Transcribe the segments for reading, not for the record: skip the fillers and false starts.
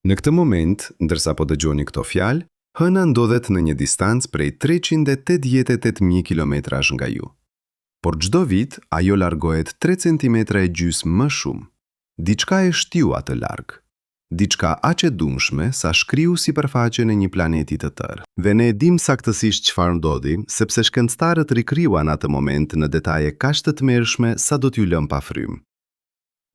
Në këtë moment, ndërsa po dëgjoni këto fjalë, hëna ndodhet në një distancë prej 388.000 kilometrash nga ju. Por çdo vit, ajo largohet 3 centimetra e gjysmë më shumë. Diçka e shtiu atë larg. Diçka aq e dumshme sa shkriu sipërfaqen e një planeti të tërë. Dhe ne e dim saktësisht çfarë ndodhi, sepse shkencëtarët rikrijuan atë moment në detaje kaq të tmerrshme sa do t'ju lëm pa frymë.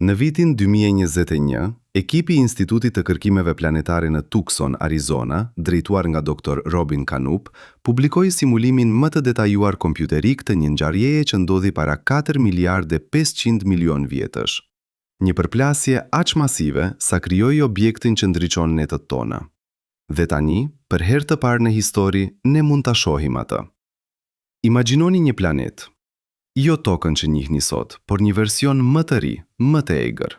Në vitin 2021, ekipi i Institutit të Kërkimeve Planetare në Tucson, Arizona, drejtuar nga Dr. Robin Canup, publikoi simulimin më të detajuar kompjuterik të një ngjarjeje që ndodhi para 4 miliardë 500 milion vjetësh. Një përplasje aq masive sa krijoi objektin që ndriçon netët tona. Dhe tani, për herë të parë në histori, ne mund ta shohim atë. Imagjinoni një planet. Jo tokën që njihni sot, por një version më të ri, më të egër.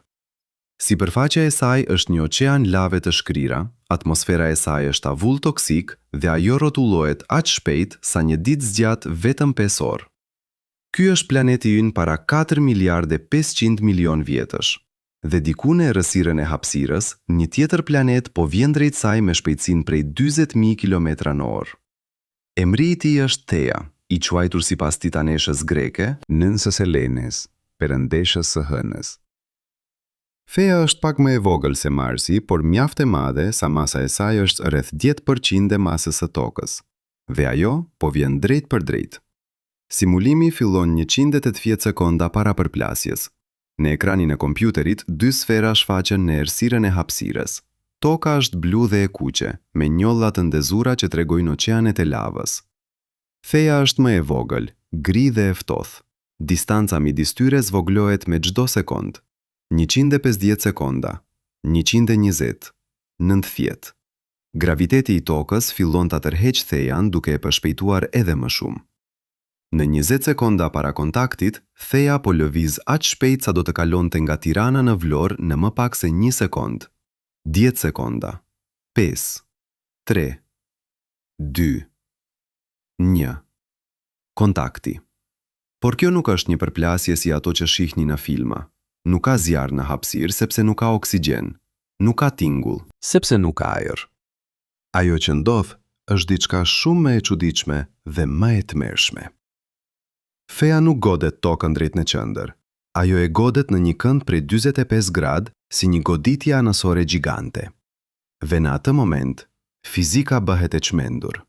Sipërfaqja e saj është një oqean lave të shkrira, atmosfera e saj është avull toksik dhe ajo rrotullohet aq shpejt sa një ditë zgjat vetëm 5 orë. Ky është planeti ynë para 4 miliardë 500 milion vjetësh. Dhe diku në errësirën e hapësirës, një tjetër planet po vjen drejt saj me shpejtësinë prej 40.000 km/h. Emri i tij është Theia, i quajtur sipas titaneshës greke, nënsës Helenes, perëndeshës së hënës. Theia është pak më e vogël se Marsi, por mjaft e madhe sa masa e saj është rreth 10% e masës së Tokës. Dhe ajo po vjen drejt për drejt. Simulimi fillon 180 sekonda para përplasjes. Në ekranin e kompjuterit, 2 sfera shfaqen në errësirën e hapësirës. Toka është blu dhe e kuqe, me njolla të ndezura që tregojnë oqeanet e lavës. Theia është më e vogël, gri dhe e ftohtë. Distanca midis tyre zvoglohet me çdo sekond. 150 sekonda, 120, 90. Graviteti i tokës fillon ta tërheqë Theian duke e përshpejtuar edhe më shumë. Në 20 sekonda para kontaktit, Theia po lëviz aq shpejt sa do të kalonte nga Tirana në Vlorë në më pak se 1 sekond. 10 sekonda. 5, 3, 2, 1. Kontakti. Por kjo nuk është një përplasje si ato që shihni në filma. Nuk ka zjarr në hapësirë sepse nuk ka oksigjen. Nuk ka tingull sepse nuk ka ajër. Ajo që ndodh është diçka shumë më e çuditshme dhe më e tmerrshme. Theia nuk godet tokën drejt në qendër. Ajo e godet në një kënd prej 45 gradë si një goditje anësore gjigante. Dhe në atë moment, fizika bëhet e çmendur.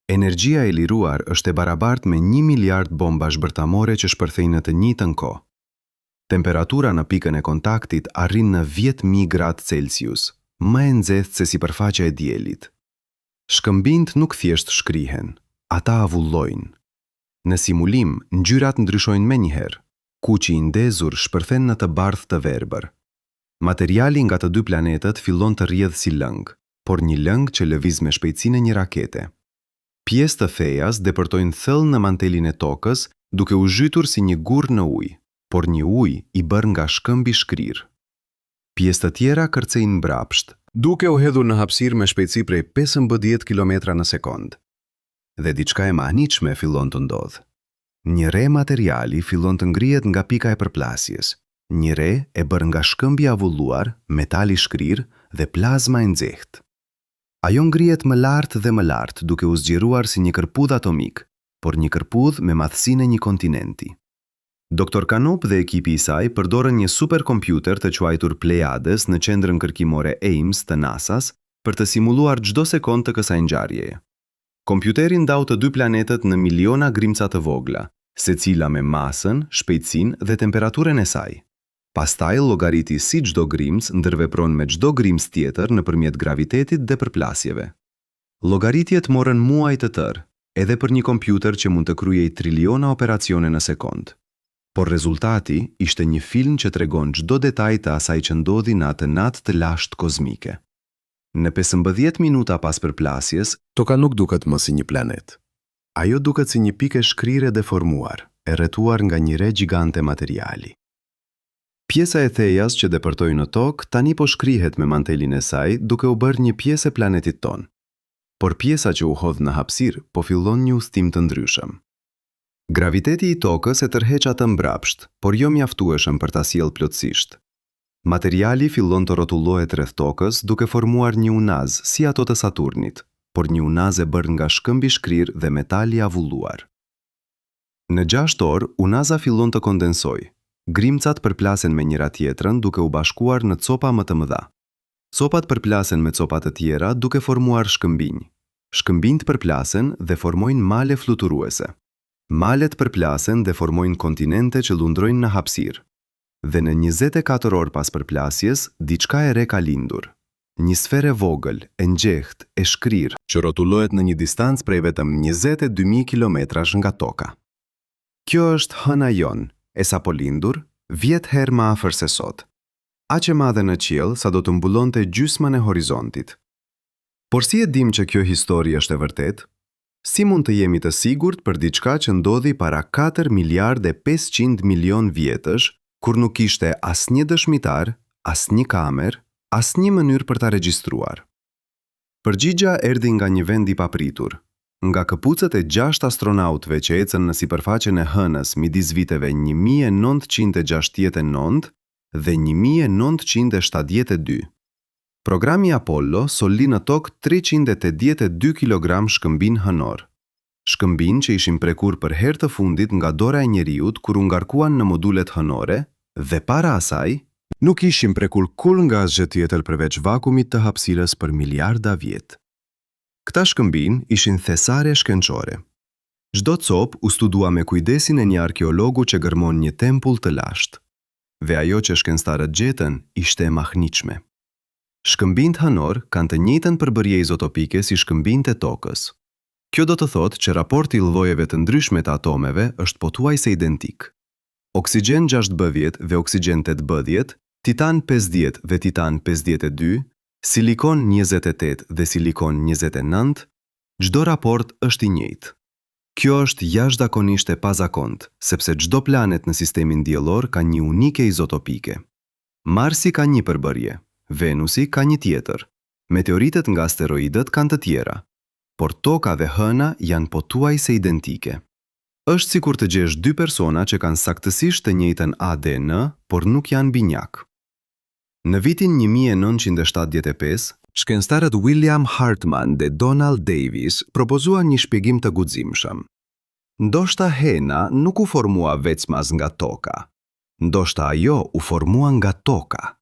Energjia e liruar është e barabartë me 1 miliard bomba shbërtamore që shpërthejnë në të njëjtën kohë. Temperatura në pikën e kontaktit arrin në 10.000 gradë Celsius, më e nxehtë se sipërfaqja e diellit. Shkëmbinjt nuk thjesht shkrihen, ata avullojnë. Në simulim, ngjyrat ndryshojnë menjëherë. Kuqi i ndezur shpërthen në të bardhë të verbër. Materiali nga të dy planetet fillon të rrjedhë si lëng, por një lëng që lëviz me shpejtësinë e një rakete. Pjesë të Theias depërtojnë thellë në mantelin e tokës, duke u zhytur si një gurr në ujë, por një ujë i bërë nga shkëmbi shkrirë. Pjesë të tjera kërcejnë mbrapsht, duke u hedhur në hapësirë me shpejtësi prej 15 km/s. Dhe diçka e mahnitshme fillon të ndodhë. Një re materiali fillon të ngrihet nga pika e përplasjes. Një re e bërë nga shkëmbi avulluar, metali shkrirë dhe plazma e nxehtë. Ajo ngrihet më lart dhe më lart, duke u zgjeruar si një kërpudh atomik, por një kërpudh me madhësinë e një kontinenti. Dr. Canup dhe ekipi i saj përdorën një superkompjuter të quajtur Pleiades në qendrën kërkimore Ames të NASA-s për të simuluar çdo sekond të kësaj ngjarjeje. Kompjuteri ndau të dy planetet në miliona grimca të vogla, secila me masën, shpejtësinë dhe temperaturën e saj. Pastaj llogariti si çdo grimc ndërvepron me çdo grimc tjetër nëpërmjet gravitetit dhe përplasjeve. Llogaritjet morën muaj të tërë, edhe për një kompjuter që mund të kryejë triliona operacione në sekond. Por rezultati ishte një film që tregon çdo detaj të asaj që ndodhi në atë natë të lashtë kozmike. Në 15 minuta pas përplasjes, toka nuk duket më si një planet. Ajo duket si një pikë shkrire deformuar, e rrethuar nga një re gjigante materiali. Pjesa e Theias që depërtoi në tokë tani po shkrihet me mantelin e saj duke u bërë një pjesë e planetit ton. Por pjesa që u hodh në hapësirë po fillon një udhtim të ndryshëm. Graviteti i tokës e tërheq atë mbrapsht, por jo mjaftueshëm për ta sjellë plotësisht. Materiali fillon të rrotullohet rreth tokës duke formuar një unaz si ato të Saturnit, por një unaz e bërë nga shkëmbi shkrir dhe metal i avulluar. Në 6 orë, unaza fillon të kondensojë. Grimcat përplasen me njëra tjetrën duke u bashkuar në copa më të mëdha. Copat përplasen me copa të tjera duke formuar shkëmbinj. Shkëmbinjt përplasen dhe formojnë male fluturuese. Malet përplasen dhe formojnë kontinente që lundrojnë në hapësirë. Dhe në 24 orë pas përplasjes, diçka e re ka lindur. Një sferë e vogël, e ngjehtë, e shkrirë, që rrotullohet në një distancë prej vetëm 22.000 kilometrash nga toka. Kjo është hëna jon, e sa po lindur, 10 herë më afër se sot. Aq e madhe në qiell sa do të mbulonte gjysmën e horizontit. Por si e dim që kjo histori është e vërtetë? Si mund të jemi të sigurt për diçka që ndodhi para 4 miliardë e 500 milion vjetësh, kur nuk kishte asnjë dëshmitar, asnjë kamerë, asnjë mënyrë për ta regjistruar? Përgjigja erdhi nga një vend i papritur. Nga këpucët e 6 astronautëve që ecën në sipërfaqen e hënës midis viteve 1969 dhe 1972. Programi Apollo solli në tokë 382 kg shkëmbin hënor. Shkëmbin që ishin prekur për herë të fundit nga dora e njeriut kur u ngarkuan në modulet hënore dhe para asaj nuk ishin prekur kur nga asgjë tjetër përveç vakumit të hapësirës për miliarda vjet. Këta shkëmbin ishin thesare shkencore. Çdo copë u studua me kujdesin e një arkeologu që gërmon një tempull të lashtë. Dhe ajo që shkencëtarët gjetën ishte e mahnitshme. Shkëmbinjt hënor kanë të njëjtën përbërje izotopike si shkëmbinjt e tokës. Kjo do të thotë që raporti i llojeve të ndryshme të atomeve është pothuajse identik. Oksigjen 6b10 dhe oksigjen 8b10, titan 50 dhe titan 52, silikon 28 dhe silikon 29, çdo raport është i njëjtë. Kjo është jashtëzakonisht e pazakontë, sepse çdo planet në sistemin diellor ka një unike izotopike. Marsi ka një përbërje, Venusi ka një tjetër, meteoritet nga asteroidët kanë të tjera, por toka dhe hëna janë pothuajse identike. Është sikur të gjesh dy persona që kanë saktësisht të njëjtën ADN, por nuk janë binjak. Në vitin 1975, shkencëtarët William Hartman dhe Donald Davis propozuan një shpjegim të guximshëm. Ndoshta hena nuk u formua veçmas nga toka. Ndoshta ajo u formua nga toka.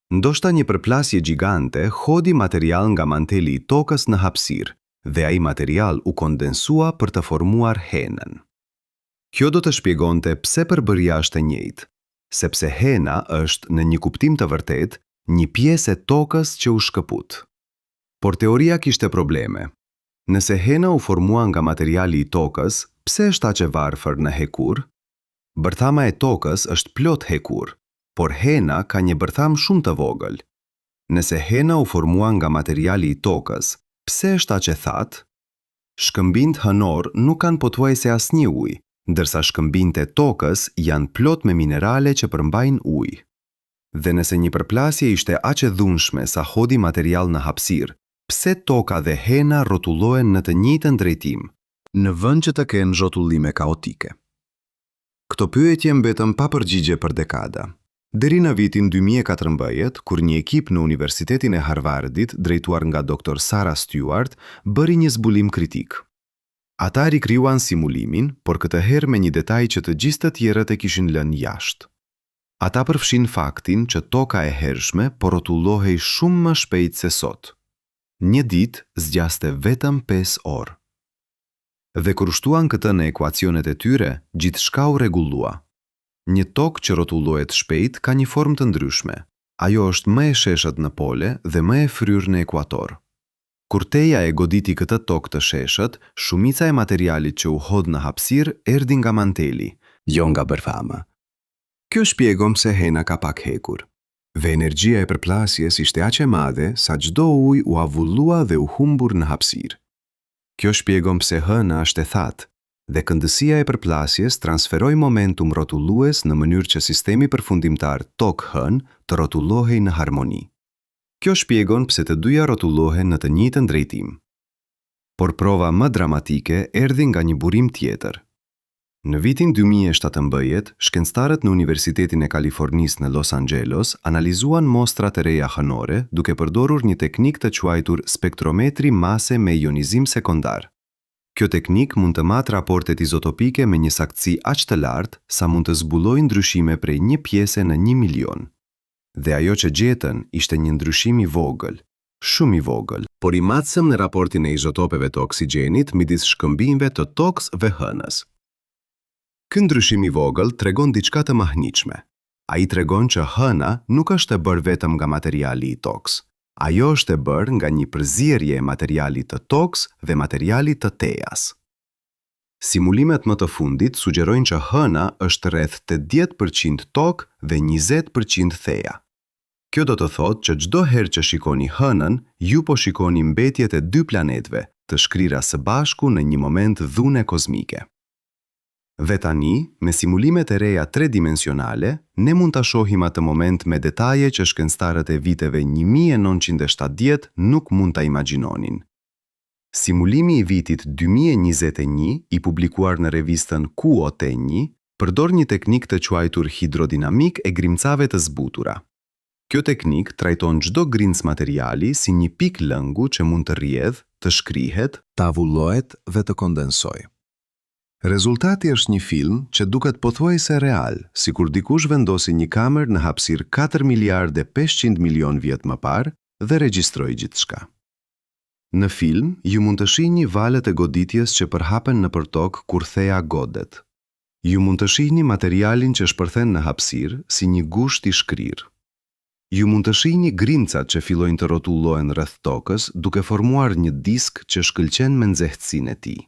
Ndoshta një përplasje gjigante hodhi material nga manteli i tokës në hapësirë dhe ai material u kondensua për të formuar henën. Kjo do të shpjegonte pse përbërja është e njëjtë, sepse hena është në një kuptim të vërtetë një pjesë e tokës që u shkëput. Por teoria kishte probleme. Nëse hena u formua nga materiali i tokës, pse është aq e varfër në hekur? Bërthama e tokës është plot hekur, por hena ka një bërtham shumë të vogël. Nëse hena u formua nga materiali i tokës, pse është aq e thatë? Shkëmbinjt hënor nuk kanë pothuajse asnjë ujë, ndërsa shkëmbinjt e tokës janë plot me minerale që përmbajnë ujë. Dhe nëse një përplasje ishte aq e dhunshme sa hodhi material në hapësirë, pse toka dhe hena rrotullohen në të njëjtën drejtim, në vend që të kenë rrotullime kaotike? Këto pyetje mbetën pa përgjigje për dekada. Deri në vitin 2014, kur një ekip në Universitetin e Harvardit, drejtuar nga Dr. Sarah Stewart, bëri një zbulim kritik. Ata rikryuan simulimin, por këtë herë me një detaj që të gjithë të tjerët e kishin lënë jashtë. Ata përfshin faktin që toka e hershme po rrotullohej shumë më shpejt se sot. Një ditë zgjaste vetëm 5 orë. Dhe kur shtuan këtë në ekuacionet e tyre, gjithçka u rregullua. Një tokë që rrotullohet shpejt ka një formë të ndryshme. Ajo është më e sheshët në pole dhe më e fryrë në ekuator. Kur teja e goditi këtë tokë të sheshët, shumica e materialit që u hodh në hapësirë erdhi nga manteli, jo nga bërthama. Kjo shpjegon pse hena ka pak hekur. Dhe energjia e përplasjes ishte aq e madhe sa çdo ujë u avullua dhe u humbur në hapësirë. Kjo shpjegon pse hëna është e thatë dhe këndësia e përplasjes transferoi momentum rrotullues në mënyrë që sistemi përfundimtar tokë-hën të rrotullohej në harmoni. Kjo shpjegon pse të dyja rrotullohen në të njëjtën drejtim. Por prova më dramatike erdhi nga një burim tjetër. Në vitin 2017, shkencëtarët në Universitetin e Kalifornisë në Los Angeles analizuan mostrat e reja hënore duke përdorur një teknik të quajtur spektrometri mase me ionizim sekondar. Kjo teknik mund të matë raportet izotopike me një saktësi aq të lartë sa mund të zbulojë ndryshime prej 1 pjese në 1.000.000. Dhe ajo që gjetën ishte një ndryshim i vogël, shumë i vogël, por i matësëm në raportin e izotopeve të oksigjenit midis shkëmbimeve të tokës dhe hënës. Ky ndryshim i vogël tregon diçka të mahnitshme. Ai tregon që hëna nuk është e bërë vetëm nga materiali i tokës. Ajo është e bërë nga një përzierje e materialit të tokës dhe materialit të tejas. Simulimet më të fundit sugjerojnë që hëna është rreth 80% tokë dhe 20% theja. Kjo do të thotë që çdo herë që shikoni hënën, ju po shikoni mbetjet e 2 planeteve, të shkrira së bashku në një moment dhune kozmike. Dhe tani, me simulimet e reja 3-dimensionale, ne mund ta shohim atë moment me detaje që shkencëtarët e viteve 1970 nuk mund ta imagjinonin. Simulimi i vitit 2021, i publikuar në revistën QOT1, përdor një teknik të quajtur hidrodinamik e grimcave të zbutura. Kjo teknik trajton çdo grimc materiali si një pikë lëngu që mund të rrjedhë, të shkrihet, të avullohet dhe të kondensojë. Rezultati është një film që duket pothuajse real, sikur dikush vendosi një kamerë në hapësirë 4 miliardë 500 milion vjet më parë dhe regjistroi gjithçka. Në film, ju mund të shihni valët e goditjes që përhapen nëpër tokë kur theja godet. Ju mund të shihni materialin që shpërthen në hapësirë si një gusht i shkrirë. Ju mund të shihni grimcat që fillojnë të rrotullohen rreth tokës duke formuar një disk që shkëlqen me nxehtësinë e tij.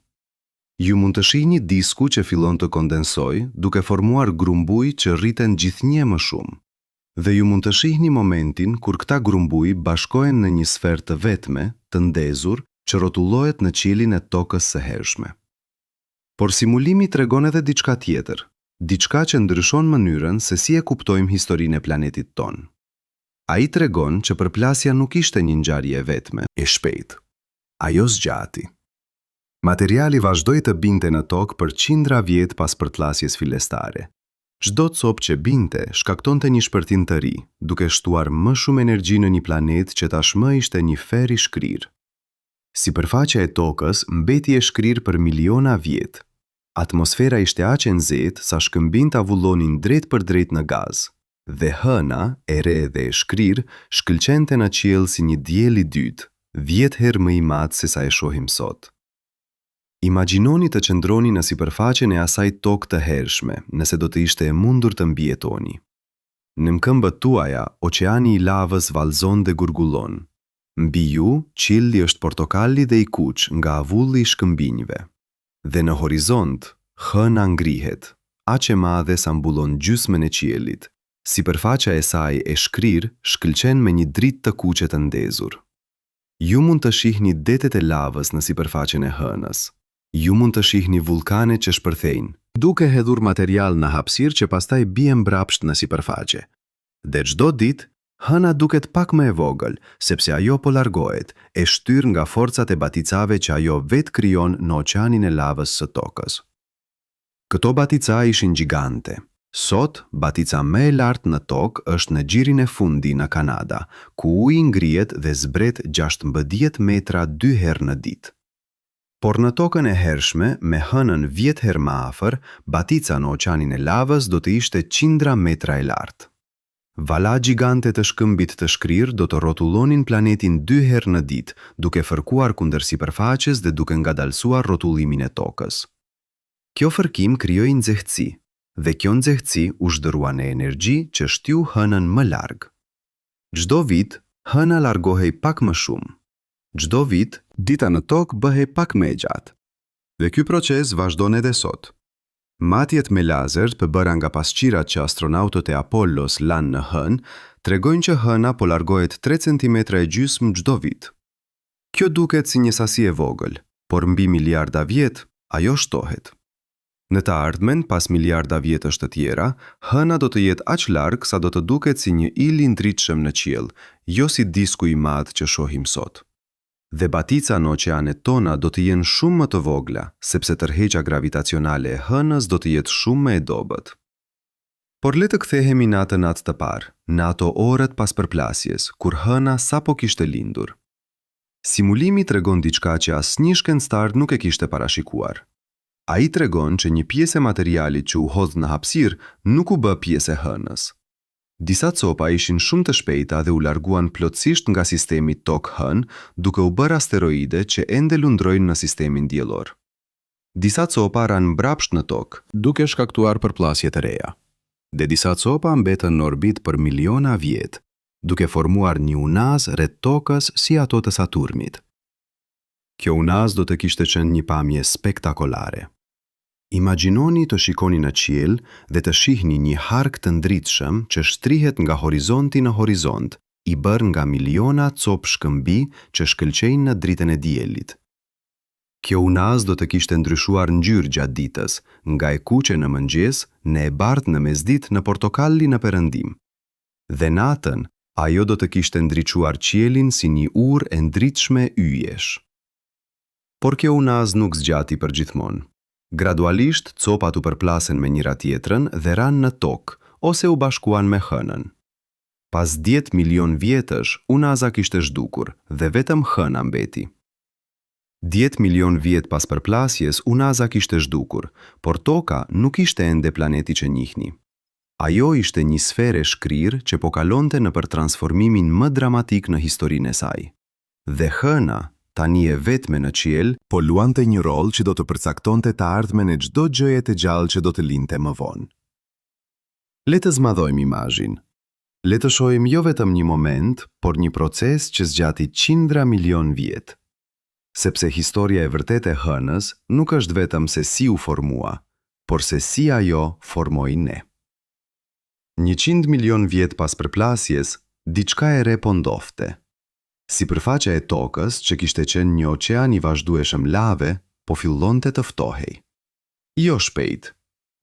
Ju mund të shihni disku që fillon të kondensojë duke formuar grumbuj që rriten gjithnjë më shumë. Dhe ju mund të shihni momentin kur këta grumbuj bashkohen në një sferë të vetme, të ndezur, që rrotullohet në qiellin e tokës së hershme. Por simulimi tregon edhe diçka tjetër, diçka që ndryshon mënyrën se si e kuptojmë historinë e planetit tonë. Ai tregon që përplasja nuk ishte një ngjarje e vetme, e shpejtë. Ajo zgjati. Materiali vazhdoi të binte në tokë për qindra vjet pas përplasjes fillestare. Çdo copë që binte shkaktonte një shpërthim të ri, duke shtuar më shumë energji në një planet që tashmë ishte një fer i shkrirë. Sipërfaqja e tokës mbeti e shkrirë për miliona vjet. Atmosfera ishte aq e nxehtë sa shkëmbinjtë avullonin drejt për drejt në gaz, dhe hëna, e re dhe e shkrirë, shkëlqente në qiell si një diell i dytë, 10 herë më i madh se sa e shohim sot. Imagjinoni të qëndroni në sipërfaqen e asaj tokë të hershme, nëse do të ishte e mundur të mbijetoni. Në këmbët tuaja, oqeani i lavës vallëzon dhe gurgullon. Mbi ju, qielli është portokalli dhe i kuq nga avulli i shkëmbinjve. Dhe në horizont, hëna ngrihet, aq e madhe sa mbullon gjysmën e qiellit. Sipërfaqja e saj e shkrirë shkëlqen me një dritë të kuqe të ndezur. Ju mund të shihni detet e lavës në sipërfaqen e hënës. Ju mund të shihni vulkane që shpërthejnë, duke hedhur material në hapësirë që pastaj bie mbrapsht në sipërfaqe. Dhe çdo ditë, hëna duket pak më e vogël, sepse ajo po largohet, e shtyr nga forcat e baticave që ajo vetë krijon në oqeanin e lavës së tokës. Këto batica ishin gjigante. Sot, batica më e lartë në tokë është në gjirin e fundi në Kanada, ku uji ngrihet dhe zbret 16 metra 2 herë në ditë. Por në tokën e hershme, me hënën 10 herë më afër, batica në oqeanin e lavës do të ishte qindra metra e lartë. Vala gjigante të shkëmbit të shkrirë do të rrotullonin planetin 2 herë në ditë, duke fërkuar kundër sipërfaqes dhe duke ngadalësuar rrotullimin e tokës. Kjo fërkim krijoi nxehtësi, dhe kjo nxehtësi u zhdërua në energji që shtyu hënën më larg. Çdo vit, hëna largohej pak më shumë. Çdo vit, dita në tokë bëhej pak më e gjatë. Dhe ky proces vazhdon edhe sot. Matjet me lazer të bëra nga pasqirat që astronautët e Apollos lanë në hënë tregojnë që hëna po largohet 3 centimetra e gjysmë çdo vit. Kjo duket si një sasi e vogël, por mbi miliarda vjet ajo shtohet. Në të ardhmen, pas miliarda vjetësh të tjera, hëna do të jetë aq larg sa do të duket si një il i ndritshëm në qiell, jo si disku i madh që shohim sot. Dhe batica në oqeanet tona do të jenë shumë më të vogla, sepse tërheqja gravitacionale e hënës do të jetë shumë më e dobët. Por le të kthehemi në atë natë të parë, në ato orët pas përplasjes, kur hëna sapo kishte lindur. Simulimi tregon diçka që asnjë shkencëtar nuk e kishte parashikuar. Ai tregon që një pjesë e materialit që u hodh në hapësirë nuk u bë pjesë e hënës. Disa copa ishin shumë të shpejta dhe u larguan plotësisht nga sistemi Tokë-Hën, duke u bërë asteroide që ende lundrojnë në sistemin diellor. Disa copa ranë mbrapsht në Tokë, duke shkaktuar përplasje të reja. Dhe disa copa mbetën në orbit për miliona vjet, duke formuar një unazë rreth Tokës si ato të Saturnit. Kjo unazë do të kishte qenë një pamje spektakolare. Imagjinoni të shikoni në qiell dhe të shihni një hark të ndritshëm që shtrihet nga horizonti në horizont, i bërë nga miliona copë shkëmbi që shkëlqejnë në dritën e diellit. Kjo unazë do të kishte ndryshuar ngjyrë gjatë ditës, nga e kuqe në mëngjes, në e bardhë në mesditë, në portokalli në perëndim. Dhe natën, ajo do të kishte ndriçuar qiellin si një urë e ndritshme yjesh. Por kjo unazë nuk zgjati përgjithmonë. Gradualisht, copat u përplasen me njëra tjetrën dhe ranë në Tokë, ose u bashkuan me hënën. Pas 10 milion vjetësh, unaza kishte zhdukur dhe vetëm hëna mbeti. 10 milion vjet pas përplasjes, unaza kishte zhdukur, por Toka nuk ishte ende planeti që njihni. Ajo ishte një sferë shkrirë që po kalonte në për transformimin më dramatik në historinë e saj. Dhe hëna, tani e vetme në qiell, po luante një rol që do të përcaktonte të ardhmen e çdo gjëje të gjallë që do të lindte më vonë. Le të zmadhojmë imazhin. Le të shohim jo vetëm një moment, por një proces që zgjati qindra milion vjet. Sepse historia e vërtetë e hënës nuk është vetëm se si u formua, por se si ajo formoi ne. 100 milion vjet pas përplasjes, diçka e re po ndodhte. Sipërfaqja e Tokës, që kishte qenë një oqean i vazhdueshëm lave, po fillonte të ftohej. Jo shpejt,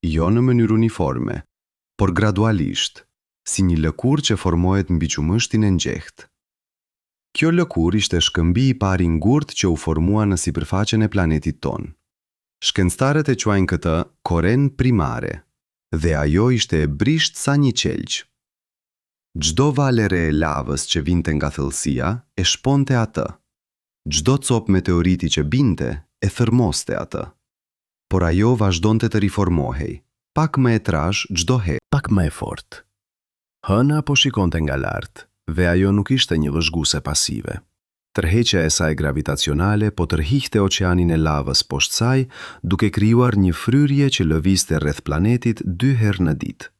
jo në mënyrë uniforme, por gradualisht, si një lëkurë që formohet mbi qumështin e ngjehtë. Kjo lëkurë ishte shkëmbi i pari ngurtë që u formua në sipërfaqen e planetit ton. Shkencëtarët e quajnë këtë koren primare, dhe ajo ishte e brisht sa një qelq. Çdo valë re e lavës që vinte nga thellësia e shponte atë. Çdo copë meteoriti që binte e thërmoste atë. Por ajo vazhdonte të riformohej, pak më e trash çdo herë, pak më e fortë. Hëna po shikonte nga lart, dhe ajo nuk ishte një vëzhguese pasive. Tërheqja e saj gravitacionale po tërhiqte oqeanin e lavës poshtë saj, duke krijuar një fryrje që lëvizte rreth planetit 2 herë në ditë.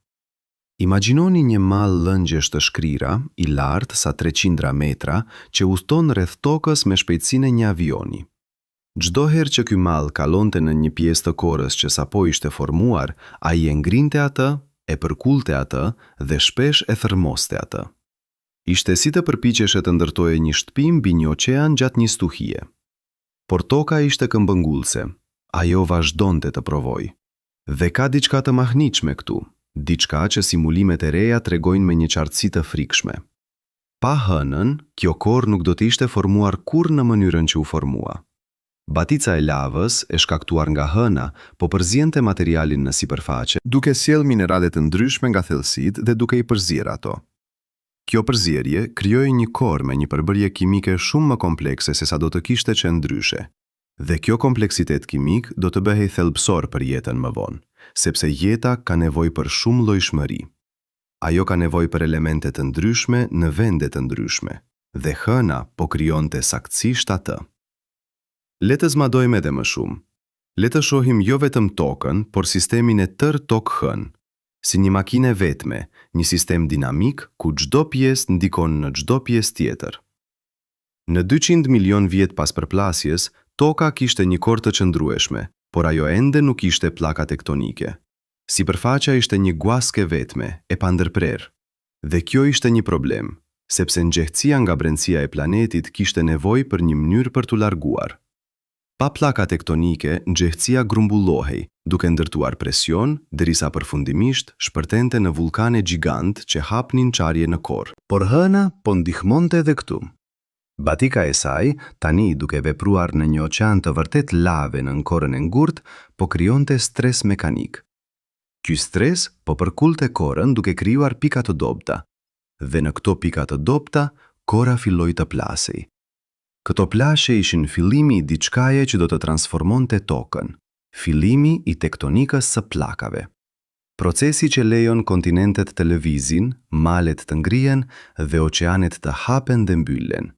Imagjinoni një mall lëngjesh të shkrira, i lartë sa 300 metra, që udhton rreth Tokës me shpejtësinë e një avioni. Çdo herë që ky mall kalonte në një pjesë të korës që sapo ishte formuar, ai e ngrinte atë, e përkulte atë dhe shpesh e thërmoste atë. Ishte si të përpiqeshe të ndërtoje një shtëpi mbi një oqean gjatë një stuhie. Por Toka ishte këmbëngulse, ajo vazhdonte të provojë. Dhe ka diçka të mahnitshme këtu, diçka që simulimet e reja tregojnë me një qartësi të frikshme. Pa hënën, kjo korë nuk do të ishte formuar kurrë në mënyrën që u formua. Batica e lavës, e shkaktuar nga hëna, po përziente materialin në sipërfaqe, duke sjellë minerale të ndryshme nga thellësitë dhe duke i përzierë ato. Kjo përzierje krijoi një korë me një përbërje kimike shumë më komplekse se sa do të kishte qenë ndryshe. Dhe kjo kompleksitet kimik do të bëhej thelbësor për jetën më vonë, sepse jeta ka nevojë për shumë llojshmëri. Ajo ka nevojë për elemente të ndryshme në vende të ndryshme, dhe hëna po krijonte saktësisht atë. Le të zmadojmë edhe më shumë. Le të shohim jo vetëm Tokën, por sistemin e tërë Tokë-Hën, si një makinë vetme, një sistem dinamik ku çdo pjesë ndikon në çdo pjesë tjetër. Në 200 milion vjet pas përplasjes, Toka kishte një korë të qëndrueshme, por ajo ende nuk ishte pllaka tektonike. Sipërfaqja ishte një guaske vetme, e pandërprerë. Dhe kjo ishte një problem, sepse nxehtësia nga brendësia e planetit kishte nevojë për një mënyrë për t'u larguar. Pa pllaka tektonike, nxehtësia grumbullohej, duke ndërtuar presion, derisa përfundimisht shpërtente në vulkane gjigant që hapnin çarje në korë. Por hëna po ndihmonte edhe këtu. Batika e saj, tani duke vepruar në një oqean të vërtet lave në korën e ngurtë, po krijonte stres mekanik. Ky stres po përkullte korën duke krijuar pika të dobta. Dhe në këto pika të dobta, kora filloi të plasej. Këto plasje ishin fillimi i diçkaje që do të transformonte tokën, fillimi i tektonikës së pllakave. Procesi që lejon kontinentet të lëvizin, malet të ngrihen dhe oqeanet të hapen dhe mbyllen.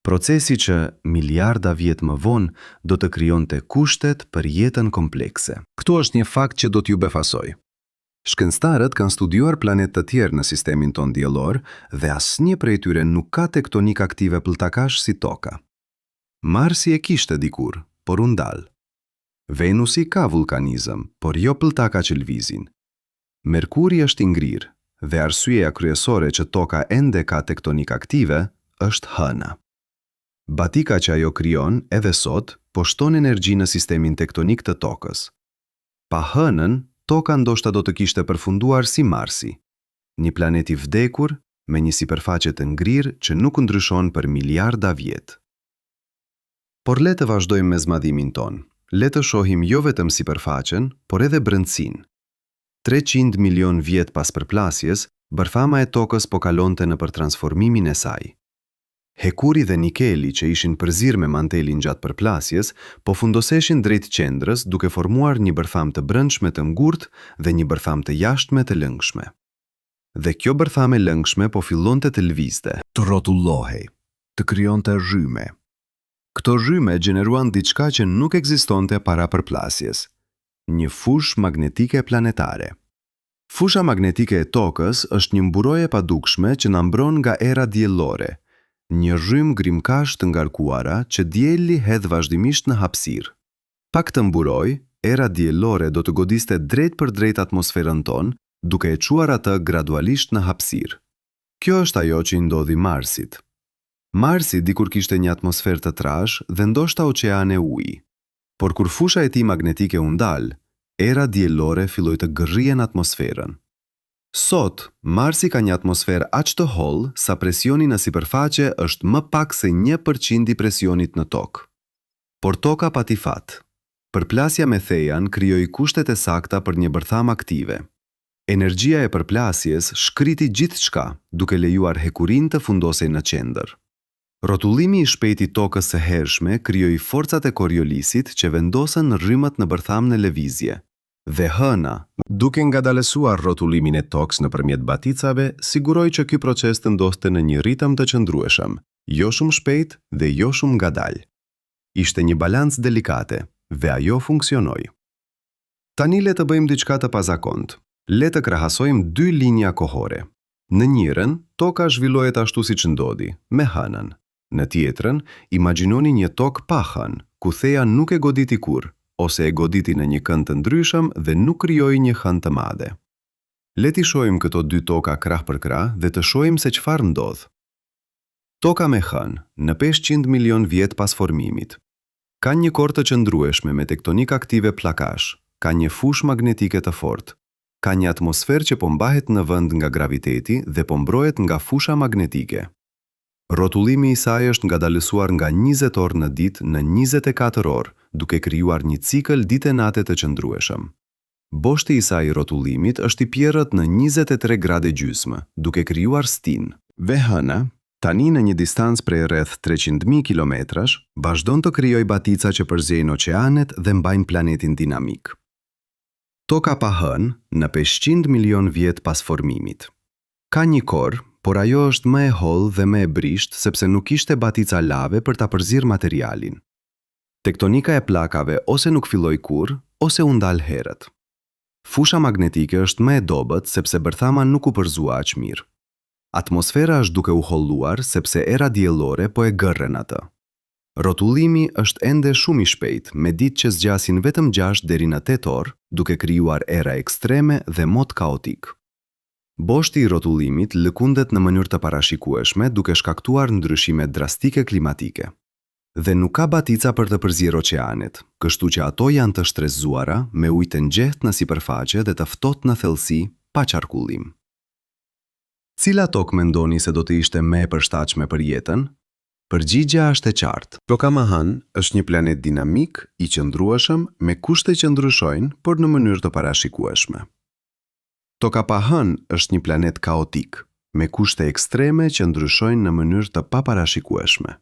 Procesi që miliarda vjet më vonë do të krijonte kushtet për jetën komplekse. Këtu është një fakt që do t'ju befasoj. Shkencëtarët kanë studiuar planetë të tjerë në sistemin ton diellor dhe asnjë prej tyre nuk ka tektonik aktive pëlltakash si Toka. Marsi e kishte dikur, por u ndal. Venusi ka vulkanizëm, por jo pëlltaka që lëvizin. Merkuri është i ngrirë dhe arsyeja kryesore që Toka ende ka tektonik aktive është hëna. Batika që ajo krijon edhe sot po shton energji në sistemin tektonik të Tokës. Pa hënën, Toka ndoshta do të kishte përfunduar si Marsi, një planet i vdekur me një sipërfaqe të ngrirë që nuk ndryshon për miliarda vjet. Por le të vazhdojmë me zmadhimin ton. Le të shohim jo vetëm sipërfaqen, por edhe brendësinë. 300 milion vjet pas përplasjes, bërthama e Tokës po kalonte në për transformimin e saj. Hekuri dhe nikeli që ishin përzir me mantelin gjatë përplasjes, po fundoseshin drejt qendrës duke formuar një bërtham të brendshme të ngurtë dhe një bërtham të jashtme të lëngshme. Dhe kjo bërtham e lëngshme po fillonte të lëvizte, të rrotullohej, të krijonte rrymë. Këto rrymë gjeneruan diçka që nuk ekzistonte para përplasjes, një fushë magnetike planetare. Fusha magnetike e Tokës është një mburojë padukshme që na mbron nga era diellore, një rrymë grimkash të ngarkuara që dielli hedh vazhdimisht në hapësirë. Pa këtë mburojë, era diellore do të godiste drejt për drejt atmosferën tonë, duke e çuar atë gradualisht në hapësirë. Kjo është ajo që i ndodhi Marsit. Marsi dikur kishte një atmosferë të trash dhe ndoshta oqeane uji. Por kur fusha e tij magnetike u ndal, era diellore filloi të gërrien atmosferën. Sot, Marsi ka një atmosferë aq të hollë sa presioni në sipërfaqe është më pak se 1% i presionit në Tokë. Por Toka pati fat. Përplasja me thejan krijoi kushtet e sakta për një bërtham aktive. Energjia e përplasjes shkriti gjithçka, duke lejuar hekurinë të fundosej në qendër. Rrotullimi i shpejtë i Tokës së hershme krijoi forcat e Koriolisit që vendosën rrymët në bërtham në lëvizje. Dhe hëna, duke ngadalësuar rrotullimin e Tokës nëpërmjet baticave, siguroi që ky proces të ndodhte në një ritëm të qëndrueshëm, jo shumë shpejt dhe jo shumë ngadal. Ishte një balancë delikate dhe ajo funksionoi. Tani le të bëjmë diçka të pazakontë. Le të krahasojmë dy linja kohore. Në njërin, Toka zhvillohet ashtu siç ndodhi, me hënën. Në tjetrën, imagjinoni një Tokë pa hënë, ku theja nuk e goditi kurrë, ose e goditi në një kënd të ndryshëm dhe nuk krijoi një hënë të madhe. Le t'i shohim këto dy toka krah për krah dhe të shohim se çfarë ndodh. Toka me hënë, në 500 milion vjet pas formimit. Ka një korë të qëndrueshme me tektonik aktive pllakash, ka një fushë magnetike të fortë, ka një atmosferë që po mbahet në vend nga graviteti dhe po mbrohet nga fusha magnetike. Rrotullimi i saj është ngadalësuar nga 20 orë në ditë në 24 orë, duke krijuar një cikël dite-nate të qëndrueshëm. Boshti i saj i rrotullimit është i pjerrët në 23 gradë gjysmë, duke krijuar stinë. Dhe hëna, tani në një distancë prej rreth 300.000 kilometrash, vazhdon të krijojë batica që përzejnë oqeanet dhe mbajnë planetin dinamik. Toka pa hënë në 500 milion vjet pas formimit. Ka një korë, por ajo është më e hollë dhe më e brisht sepse nuk kishte batica lave për ta përzirë materialin. Tektonika e pllakave ose nuk filloi kurrë, ose u ndal herët. Fusha magnetike është më e dobët sepse bërthama nuk u përzua aq mirë. Atmosfera është duke u holluar sepse era diellore po e gërren atë. Rrotullimi është ende shumë i shpejtë, me ditë që zgjasin vetëm 6 deri në 8 orë, duke krijuar era ekstreme dhe mod kaotik. Boshti i rrotullimit lëkundet në mënyrë të parashikueshme duke shkaktuar ndryshime drastike klimatike. Dhe nuk ka batica për të përzierë oqeanet, kështu që ato janë të shtrezuara me ujë të nxehtë në sipërfaqe dhe të ftohtë në thellësi, pa qarkullim. Cila tokë mendoni se do të ishte më e përshtatshme për jetën? Përgjigja është e qartë. Toka më hënë është një planet dinamik, i qëndrueshëm, me kushte që ndryshojnë, por në mënyrë të parashikueshme. Toka pa hënë është një planet kaotik, me kushte ekstreme që ndryshojnë në mënyrë të paparashikueshme.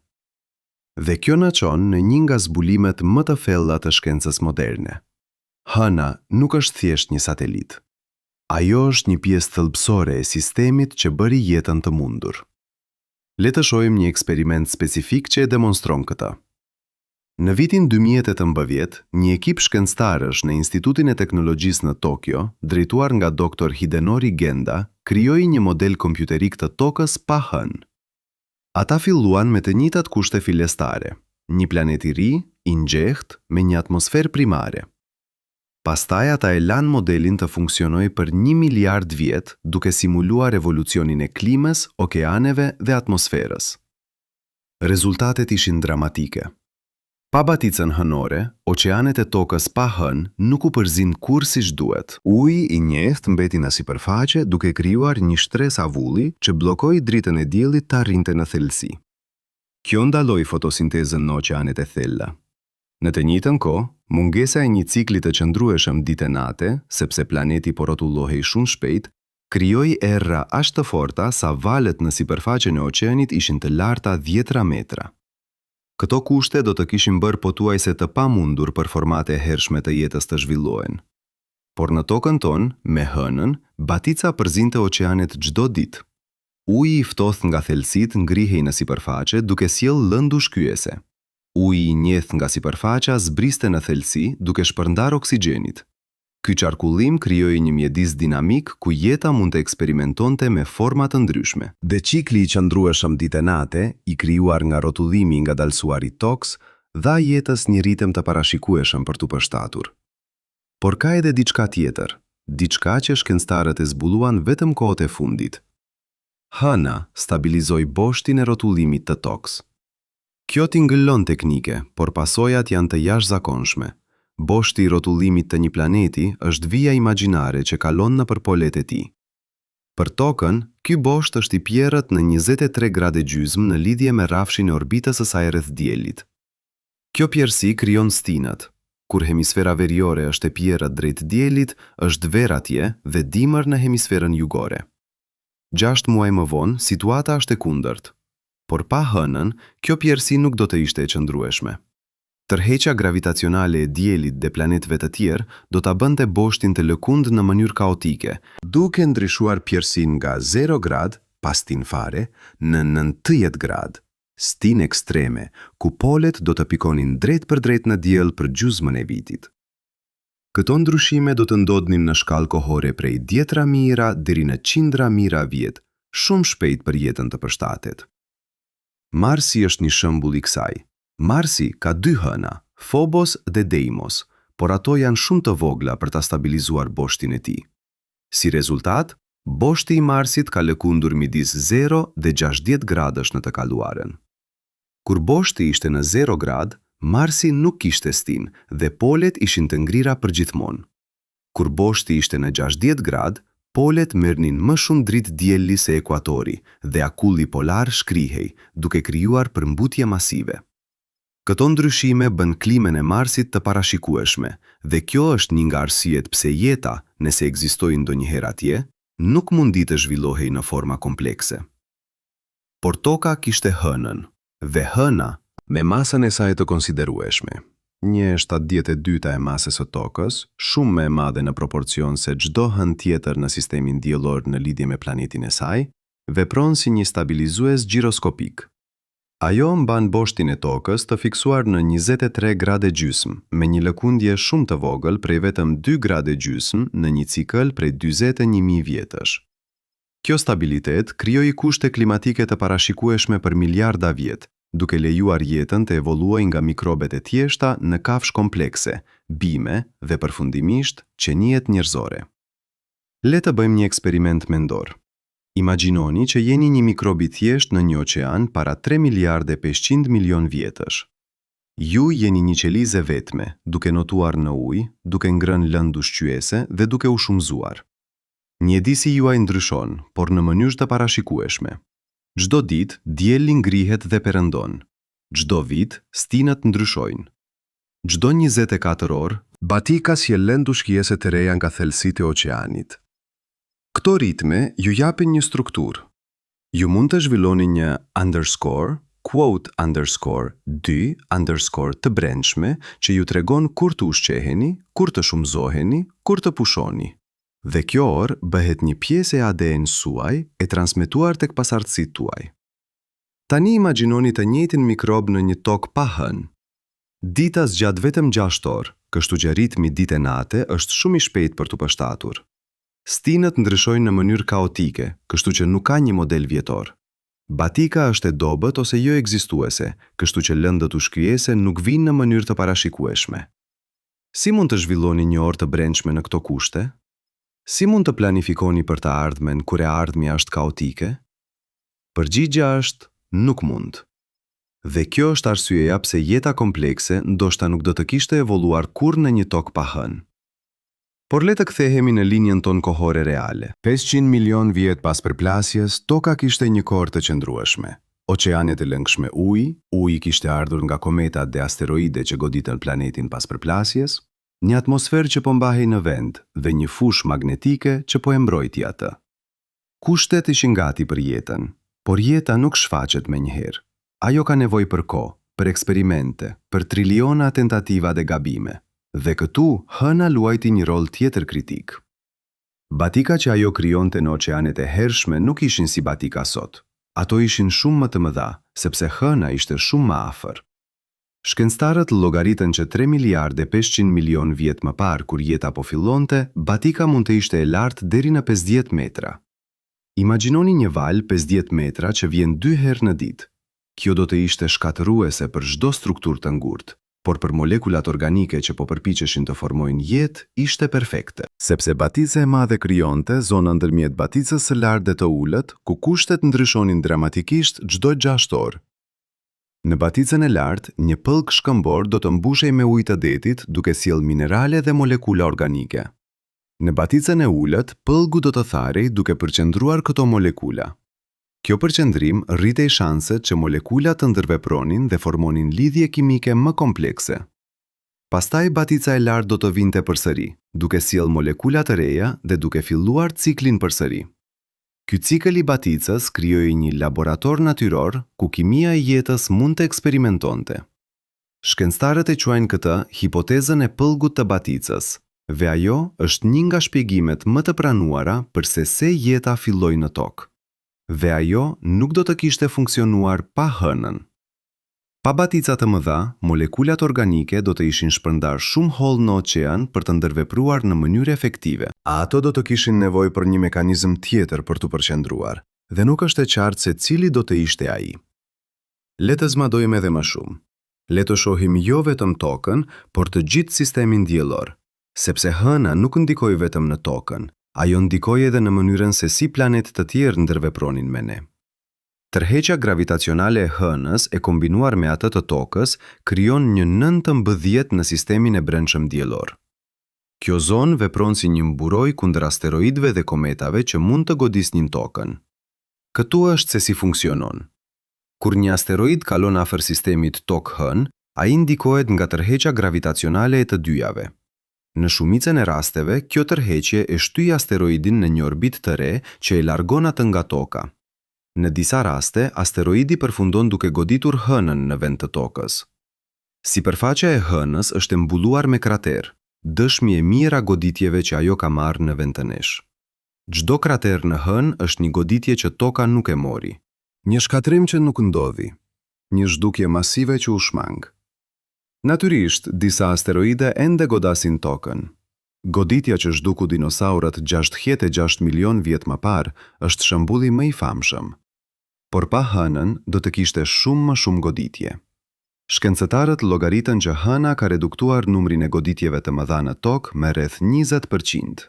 Dhe kjo na çon në një nga zbulimet më të thella të shkencës moderne. Hëna nuk është thjesht një satelit. Ajo është një pjesë thelbësore e sistemit që bëri jetën të mundur. Le të shohim një eksperiment specifik që e demonstron këtë. Në vitin 2018, një ekip shkencëtarësh në Institutin e Teknologjisë në Tokyo, drejtuar nga Dr. Hidenori Genda, krijoi një model kompjuterik të tokës pa hënë. Ata filluan me të njëjtat kushte fillestare, një planet i ri, i nxehtë, me një atmosferë primare. Pastaj ata e lanë modelin të funksionojë për 1 miliard vjet, duke simuluar evolucionin e klimës, okeaneve dhe atmosferës. Rezultatet ishin dramatike. Pa baticën hënore, oqeanet e tokës pa hënë nuk u përzin kurrë siç duhet. Uji i nxehtë mbeti në sipërfaqe duke krijuar një shtresë avulli që bllokoi dritën e diellit të arrinte në thelësi. Kjo ndaloi fotosintezën në oqeanet e thella. Në të njëjtën kohë, mungesa e një cikli të qëndrueshëm dite-nate, sepse planeti po rrotullohej shumë shpejt, krijoi errra aq të forta sa valët në sipërfaqen e oqeanit ishin të larta 10 metra. Këto kushte do të kishin bërë pothuajse të pamundur për formate e hershme të jetës të zhvillohen. Por në tokën tonë, me hënën, batica përzinte oqeanet çdo ditë. Uji i ftohtë nga thelësitë ngrihej në sipërfaqe duke sjellë lëndu shkyese. Uji i nxehtë nga sipërfaqja zbriste në thelësi duke shpërndar oksigjenit. Ky qarkullim krijoi një mjedis dinamik ku jeta mund të eksperimentonte me forma të ndryshme. Dhe cikli i qëndrueshëm dite-nate, i krijuar nga rrotullimi ngadalësuar i tokës, dha jetës një ritëm të parashikueshëm për t'u përshtatur. Por ka edhe diçka tjetër, diçka që shkencëtarët e zbuluan vetëm kohët e fundit. Hëna stabilizoi boshtin e rrotullimit të tokës. Kjo tingëllon teknike, por pasojat janë të jashtëzakonshme. Boshti i rrotullimit të një planeti është vija imagjinare që kalon nëpër polet e tij. Për tokën, ky bosht është i pjerrët në 23 gradë gjysmë në lidhje me rrafshin e orbitës së saj rreth diellit. Kjo pjerësi krijon stinat. Kur hemisfera veriore është e pjerrët drejt diellit, është verë atje dhe dimër në hemisferën jugore. 6 muaj më vonë, situata është e kundërt. Por pa hënën, kjo pjerësi nuk do të ishte e qëndrueshme. Tërheqja gravitacionale e diellit dhe planetëve të tjerë do ta bënte boshtin të lëkund në mënyrë kaotike, duke ndryshuar pjerësinë nga 0 grad, pa stinë fare, në 90 grad, stinë ekstreme, ku polet do të pikonin drejt për drejt në diell për gjysmën e vitit. Këto ndryshime do të ndodhnin në shkallë kohore prej 10 mijëra deri në 100 mijëra vjet, shumë shpejt për jetën të përshtatet. Marsi është një shembull i kësaj. Marsi ka 2 hëna, Phobos dhe Deimos, por ato janë shumë të vogla për ta stabilizuar boshtin e tij. Si rezultat, boshti i Marsit ka lëkundur midis 0 dhe 60 gradësh në të kaluaren. Kur boshti ishte në 0 grad, Marsi nuk kishte stinë dhe polet ishin të ngrira përgjithmonë. Kur boshti ishte në 60 grad, polet merrnin më shumë dritë dielli se ekuatori dhe akulli polar shkrihej, duke krijuar përmbutje masive. Këto ndryshime bën klimën e Marsit të parashikueshme dhe kjo është një nga arsyet pse jeta, nëse ekzistojë ndonjëherë atje, nuk mundi të zhvillohej në forma komplekse. Por toka kishte hënën, dhe hëna me masën e saj të konsiderueshme. 1/72 e masës së tokës, shumë më e madhe në proporcion se çdo hënë tjetër në sistemin diellor në lidhje me planetin e saj, vepron si një stabilizues gjiroskopik. Ajo mban boshtin e tokës të fiksuar në 23 gradë gjysmë, me një lëkundje shumë të vogël prej vetëm 2 gradë gjysmë në një cikël prej 41.000 vjetësh. Kjo stabilitet krijoi kushte klimatike të parashikueshme për miliarda vjet, duke lejuar jetën të evoluojë nga mikrobet e thjeshta në kafshë komplekse, bime dhe përfundimisht qenijet njerëzore. Le të bëjmë një eksperiment mendor. Imagjinoni që jeni një mikrob i thjesht në një oqean para 3 miliardë 500 milion vjetësh. Ju jeni një qelizë vetme, duke notuar në ujë, duke ngrënë lëndë ushqyese dhe duke u shumëzuar. Mjedisi juaj ndryshon, por në mënyrë të parashikueshme. Çdo ditë, dielli ngrihet dhe perëndon. Çdo vit, stinat ndryshojnë. Çdo 24 orë, batika sjellën shkijese të reja nga thelësitë e oqeanit. Këto ritme ju japin një strukturë. Ju mund të zhvilloni një underscore, quote underscore 2 underscore të brendshme që ju tregon kur të ushqeheni, kur të shumëzoheni, kur të pushoni. Dhe kjo orë bëhet një pjesë e ADN suaj e transmetuar tek pasardhësitë tuaj. Tani imagjinoni të njëjtin mikrob në një tokë pa hënë. Dita zgjat vetëm 6 orë, kështu që ritmi dite-nate është shumë i shpejtë për të përshtatur. Stinët ndryshojnë në mënyrë kaotike, kështu që nuk ka një model vjetor. Batika është e dobët ose jo ekzistuese, kështu që lëndët ushqyese nuk vinë në mënyrë të parashikueshme. Si mund të zhvilloni një orë të brendshme në këto kushte? Si mund të planifikoni për të ardhmen kur e ardhmja është kaotike? Përgjigjja është nuk mund. Dhe kjo është arsyeja pse jeta komplekse ndoshta nuk do të kishte evoluar kurrë në një tokë pa hënë. Por le të kthehemi në linjën tonë kohore reale. 500 milion vjet pas përplasjes, toka kishte një kohë të qëndrueshme. Oqeanet e lëngshme uji kishte ardhur nga kometat dhe asteroide që goditën planetin pas përplasjes, një atmosferë që po mbahej në vend dhe një fushë magnetike që po e mbrojti atë. Kushtet ishin gati për jetën, por jeta nuk shfaqet menjëherë. Ajo ka nevojë për kohë, për eksperimente, për triliona tentativa dhe gabime. Dhe këtu, hëna luajti një rol tjetër kritik. Batika që ajo krijonte në oqeanet e hershme nuk ishin si batika sot. Ato ishin shumë më të mëdha, sepse hëna ishte shumë më afër. Shkencëtarët llogaritën që 3 miliardë e 500 milion vjet më parë kur jeta po fillonte, batika mund të ishte e lartë deri në 50 metra. Imagjinoni një valë 50 metra që vjen 2 herë në ditë. Kjo do të ishte shkatëruese për çdo strukturë të ngurtë, por për molekulat organike që po përpiqeshin të formojnë jetë, ishte perfekte. Sepse batica e madhe krijonte zonën ndërmjet baticës së lartë dhe të ulët, ku kushtet ndryshonin dramatikisht çdo 6 orë. Në baticën e lartë, një pëllk shkëmbor do të mbushej me ujë të detit duke sjellë minerale dhe molekula organike. Në baticën e ulët, pëllgu do të tharej duke përqendruar këto molekula. Kjo përqendrim rritej shanset që molekulat të ndërvepronin dhe formonin lidhje kimike më komplekse. Pastaj batica e lartë do të vinte përsëri, duke sjellë molekula të reja dhe duke filluar ciklin përsëri. Ky cikël i baticës krijoi një laborator natyror ku kimia e jetës mund të eksperimentonte. Shkencëtarët e quajnë këtë hipotezën e pëllgut të baticës, dhe ajo është një nga shpjegimet më të pranuara përse se jeta filloi në tokë. Dhe ajo nuk do të kishte funksionuar pa hënën. Pa batica të mëdha, molekulat organike do të ishin shpërndar shumë hollë në oqean për të ndërvepruar në mënyrë efektive. Ato do të kishin nevojë për një mekanizëm tjetër për të përqendruar, dhe nuk është e qartë se cili do të ishte ai. Le të zmadojmë edhe më shumë. Le të shohim jo vetëm tokën, por të gjithë sistemin diellor, sepse hëna nuk ndikoi vetëm në tokën. Ajo ndikoi edhe në mënyrën se si planetë të tjerë ndërvepronin me ne. Tërheqja gravitacionale e hënës e kombinuar me atë të tokës krijon një 19 në sistemin e brendshëm diellor. Kjo zonë vepron si një mburoj kundër asteroidëve dhe kometave që mund të godisnin tokën. Këtu është se si funksionon. Kur një asteroid kalon afër sistemit tokë-hënë, ai ndikohet nga tërheqja gravitacionale e të dyjave. Në shumicën e rasteve, kjo tërheqje e shtyi asteroidin në një orbit të re që e largon atë nga toka. Në disa raste, asteroidi përfundon duke goditur hënën në vend të tokës. Sipërfaqja e hënës është e mbulluar me krater, dëshmi e mira goditjeve që ajo ka marrë në vend të nesh. Çdo krater në hënë është një goditje që toka nuk e mori. Një shkatrim që nuk ndodhi. Një zhdukje masive që u shmang. Natyrisht, disa asteroide ende godasin tokën. Goditja që zhduku dinosaurët 66 milion vjet më parë është shembulli më i famshëm. Por pa hënën do të kishte shumë më shumë goditje. Shkencëtarët llogaritën që hëna ka reduktuar numrin e goditjeve të mëdha në tokë me rreth 20%.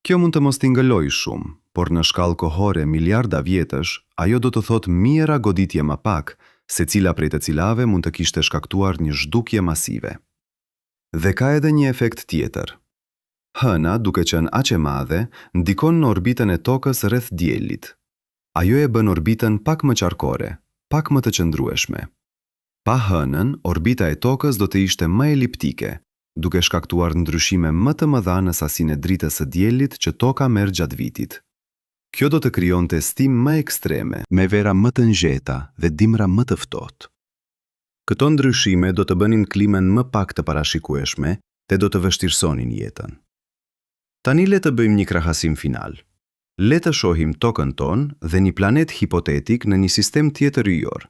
Kjo mund të mos t'ingëlojë shumë, por në shkallë kohore miliarda vjetësh, ajo do të thotë mijëra goditje më pak, secila prej të cilave mund të kishte shkaktuar një zhdukje masive. Dhe ka edhe një efekt tjetër. Hëna, duke qenë aq e madhe, ndikon në orbitën e tokës rreth diellit. Ajo e bën orbitën pak më qarkore, pak më të qëndrueshme. Pa hënën, orbita e Tokës do të ishte më eliptike, duke shkaktuar ndryshime më të mëdha në sasinë e dritës së diellit që Toka merr gjatë vitit. Kjo do të krijonte stim më ekstreme, me vera më të nxehta dhe dimra më të ftohtë. Këto ndryshime do të bënin klimën më pak të parashikueshme dhe do të vështirësonin jetën. Tani le të bëjmë një krahasim final. Le të shohim Tokën tonë dhe një planet hipotetik në një sistem tjetër yjor.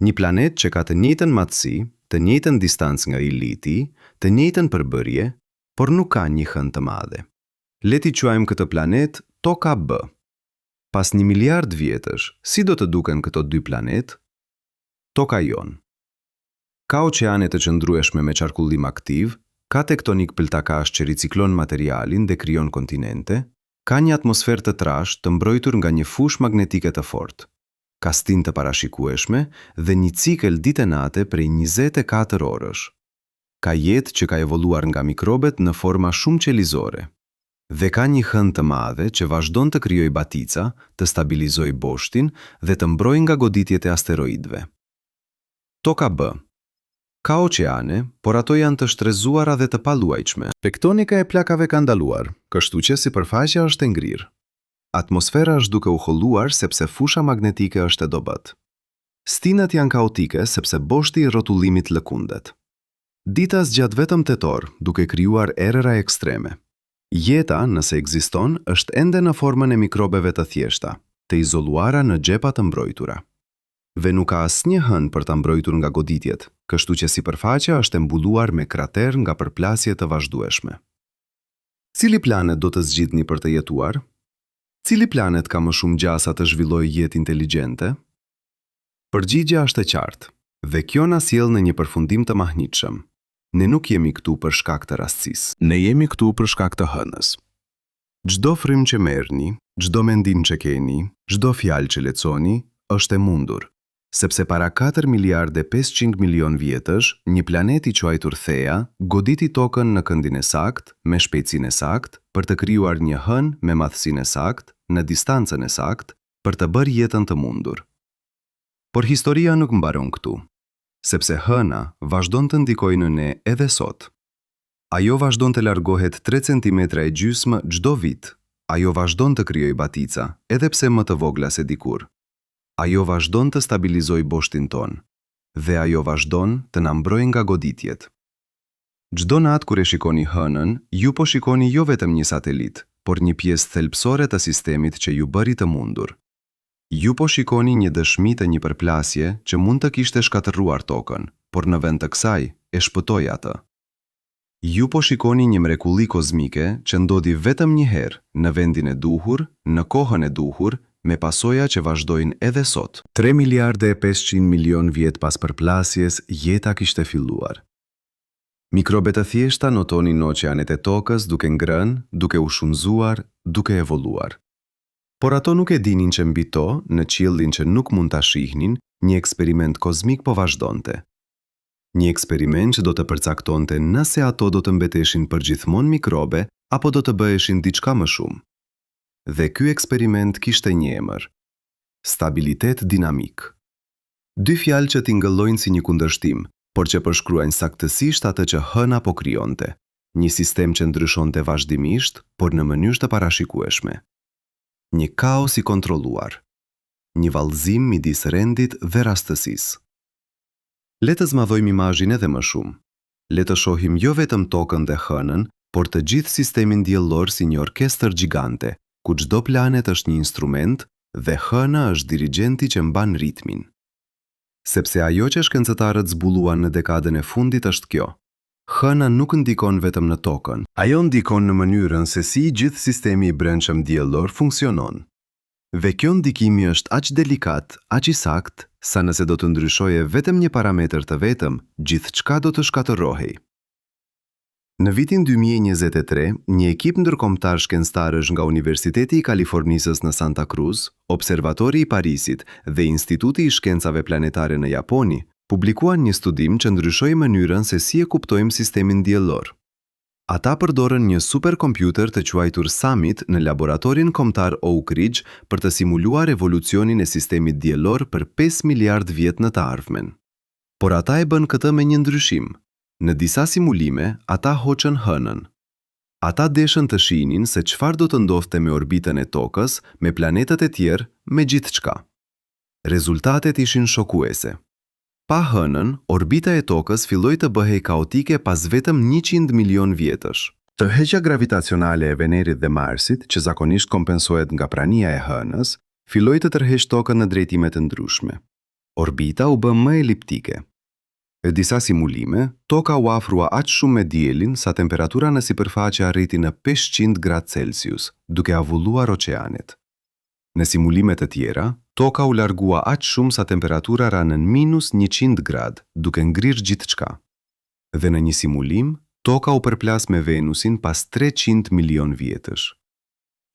Një planet që ka të njëjtën matësi, të njëjtën distancë nga Ili, të njëjtën përbërje, por nuk ka një hënë të madhe. Le t'i quajmë këtë planet Toka B. Pas 1 miliard vjetësh, si do të duken këto dy planet? Toka jon. Ka oqeane të qëndrueshme me qarkullim aktiv, ka tektonik pëltakash që riciklon materialin dhe krijon kontinente, ka një atmosferë të trashë të mbrojtur nga një fushë magnetike të fortë, ka stinë të parashikueshme dhe një cikël dite-nate prej 24 orësh. Ka jetë që ka evoluar nga mikrobet në forma shumë qelizore. Dhe ka një hënë të madhe që vazhdon të krijojë batica, të stabilizojë boshtin dhe të mbrojë nga goditjet e asteroidëve. Toka B. Ka oqeane, por ato janë të shtrezuara dhe të paluajtshme. Tektonika e plakave ka ndaluar, kështu që sipërfaqja është e ngrirë. Atmosfera është duke u holluar sepse fusha magnetike është e dobët. Stinat janë kaotike sepse boshti i rrotullimit lëkundet. Dita zgjat vetëm tetor, duke krijuar erëra ekstreme. Jeta, nëse ekziston, është ende në formën e mikrobeve të thjeshta, të izoluara në xhepa të mbrojtura. Dhe nuk ka asnjë hënë për ta mbrojtur nga goditjet, kështu që sipërfaqja është e mbuluar me krater nga përplasje të vazhdueshme. Cili planet do të zgjidhni për të jetuar? Cili planet ka më shumë gjasa të zhvillojë jetë inteligjente? Përgjigjja është e qartë, dhe kjo na sjell në një përfundim të mahnitshëm. Ne nuk jemi këtu për shkak të rastësisë. Ne jemi këtu për shkak të hënës. Çdo frym që merrni, çdo mendim që keni, çdo fjalë që lexoni, është e mundur. Sepse para 4 miliardë 500 milion vjetësh, një planet i quajtur Theia goditi Tokën në këndin e saktë, me shpejtësinë e saktë, për të krijuar një hënë me madhësinë e saktë, në distancën e saktë, për të bërë jetën të mundur. Por historia nuk mbaron këtu, sepse hëna vazhdon të ndikojë në ne edhe sot. Ajo vazhdon të largohet 3 centimetra e gjysmë çdo vit. Ajo vazhdon të krijojë batica, edhe pse më të vogla se dikur. Ajo vazhdon të stabilizojë boshtin ton, dhe ajo vazhdon të na mbrojë nga goditjet. Çdo natë kur e shikoni hënën, ju po shikoni jo vetëm një satelit, por një pjesë thelbësore të sistemit që ju bëri të mundur. Ju po shikoni një dëshmi të një përplasje që mund të kishte shkatërruar Tokën, por në vend të kësaj e shpëtoi atë. Ju po shikoni një mrekulli kozmike që ndodhi vetëm një herë, në vendin e duhur, në kohën e duhur, me pasoja që vazhdojnë edhe sot. 3 miliardë 500 milion vjet pas përplasjes, jeta kishte filluar. Mikrobet të thjeshta notonin në oqeanet e Tokës duke ngrënë, duke u shumëzuar, duke evoluar. Por ato nuk e dinin që mbi to, në qiellin që nuk mund ta shihnin, një eksperiment kozmik po vazhdonte. Një eksperiment që do të përcaktonte nëse ato do të mbeteshin përgjithmonë mikrobe apo do të bëheshin diçka më shumë. Dhe ky eksperiment kishte një emër: stabilitet dinamik. Dy fjalë që tingëllojnë si një kundërshtim, por që përshkruajnë saktësisht atë që hëna po krijonte, një sistem që ndryshonte vazhdimisht, por në mënyrë të parashikueshme. Një kaos i kontrolluar. Një vallëzim midis rendit dhe rastësisë. Le të zmadhojmë imazhin edhe më shumë. Le të shohim jo vetëm Tokën dhe hënën, por të gjithë sistemin diellor si një orkestër gjigante, ku çdo planet është një instrument dhe hëna është dirigjenti që mban ritmin. Sepse ajo që shkencëtarët zbuluan në dekadën e fundit është kjo: hëna nuk ndikon vetëm në Tokën, ajo ndikon në mënyrën se si gjithë sistemi i brendshëm diellor funksionon. Dhe kjo ndikimi është aq delikat, aq i saktë, sa nëse do të ndryshoje vetëm një parametër të vetëm, gjithçka do të shkatërrohej. Në vitin 2023, një ekip ndërkombëtar shkencëtarësh nga Universiteti i Kalifornisë në Santa Cruz, Observatori i Parisit dhe Instituti i Shkencave Planetare në Japoni, publikuan një studim që ndryshoi mënyrën se si e kuptojmë sistemin diellor. Ata përdorën një superkompjuter të quajtur Summit në laboratorin kombëtar Oak Ridge për të simuluar evolucionin e sistemit diellor për 5 miliard vjet në të ardhmen. Por ata e bën këtë me një ndryshim. Në disa simulime, ata hoqën hënën. Ata deshën të shihnin se çfarë do të ndodhte me orbitën e Tokës, me planetet e tjerë, me gjithçka. Rezultatet ishin shokuese. Pa hënën, orbita e Tokës filloi të bëhej kaotike pas vetëm 100 milion vjetësh. Tërheqja gravitacionale e Venerit dhe Marsit, që zakonisht kompensohet nga prania e hënës, filloi të tërheqë Tokën në drejtime të ndryshme. Orbita u bë më eliptike. Në disa simulime, Toka u afrua aq shumë me diellin sa temperatura në sipërfaqe arriti në 500 gradë Celsius, duke avulluar oqeanet. Në simulime të tjera, Toka u largua aq shumë sa temperatura ra në -100 gradë, duke ngrirë gjithçka. Dhe në një simulim, Toka u përplas me Venusin pas 300 milion vjetësh.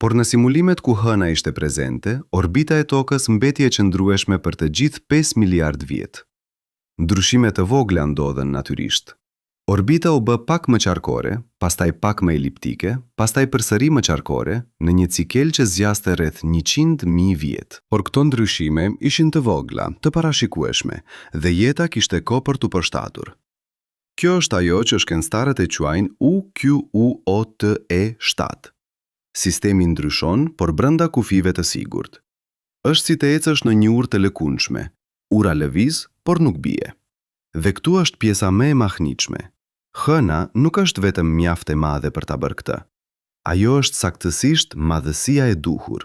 Por në simulimet ku hëna ishte prezente, orbita e Tokës mbeti e qëndrueshme për të gjithë 5 miliard vjet. Ndryshime të vogla ndodhen natyrisht. Orbita u bë pak më qarkore, pastaj pak më eliptike, pastaj përsëri më qarkore, në një cikel që zgjaste rreth 100.000 vjet. Por këto ndryshime ishin të vogla, të parashikueshme, dhe jeta kishte kohë për t'u përshtatur. Kjo është ajo që shkencëtarët e quajnë UQUOTE7. Sistemi ndryshon, por brenda kufive të sigurt. Është si të ecësh në një urë të lëkundshme. Ura lëviz, por nuk bie. Dhe këtu është pjesa më e mahnitshme. Hëna nuk është vetëm mjaft e madhe për ta bërë këtë. Ajo është saktësisht madhësia e duhur.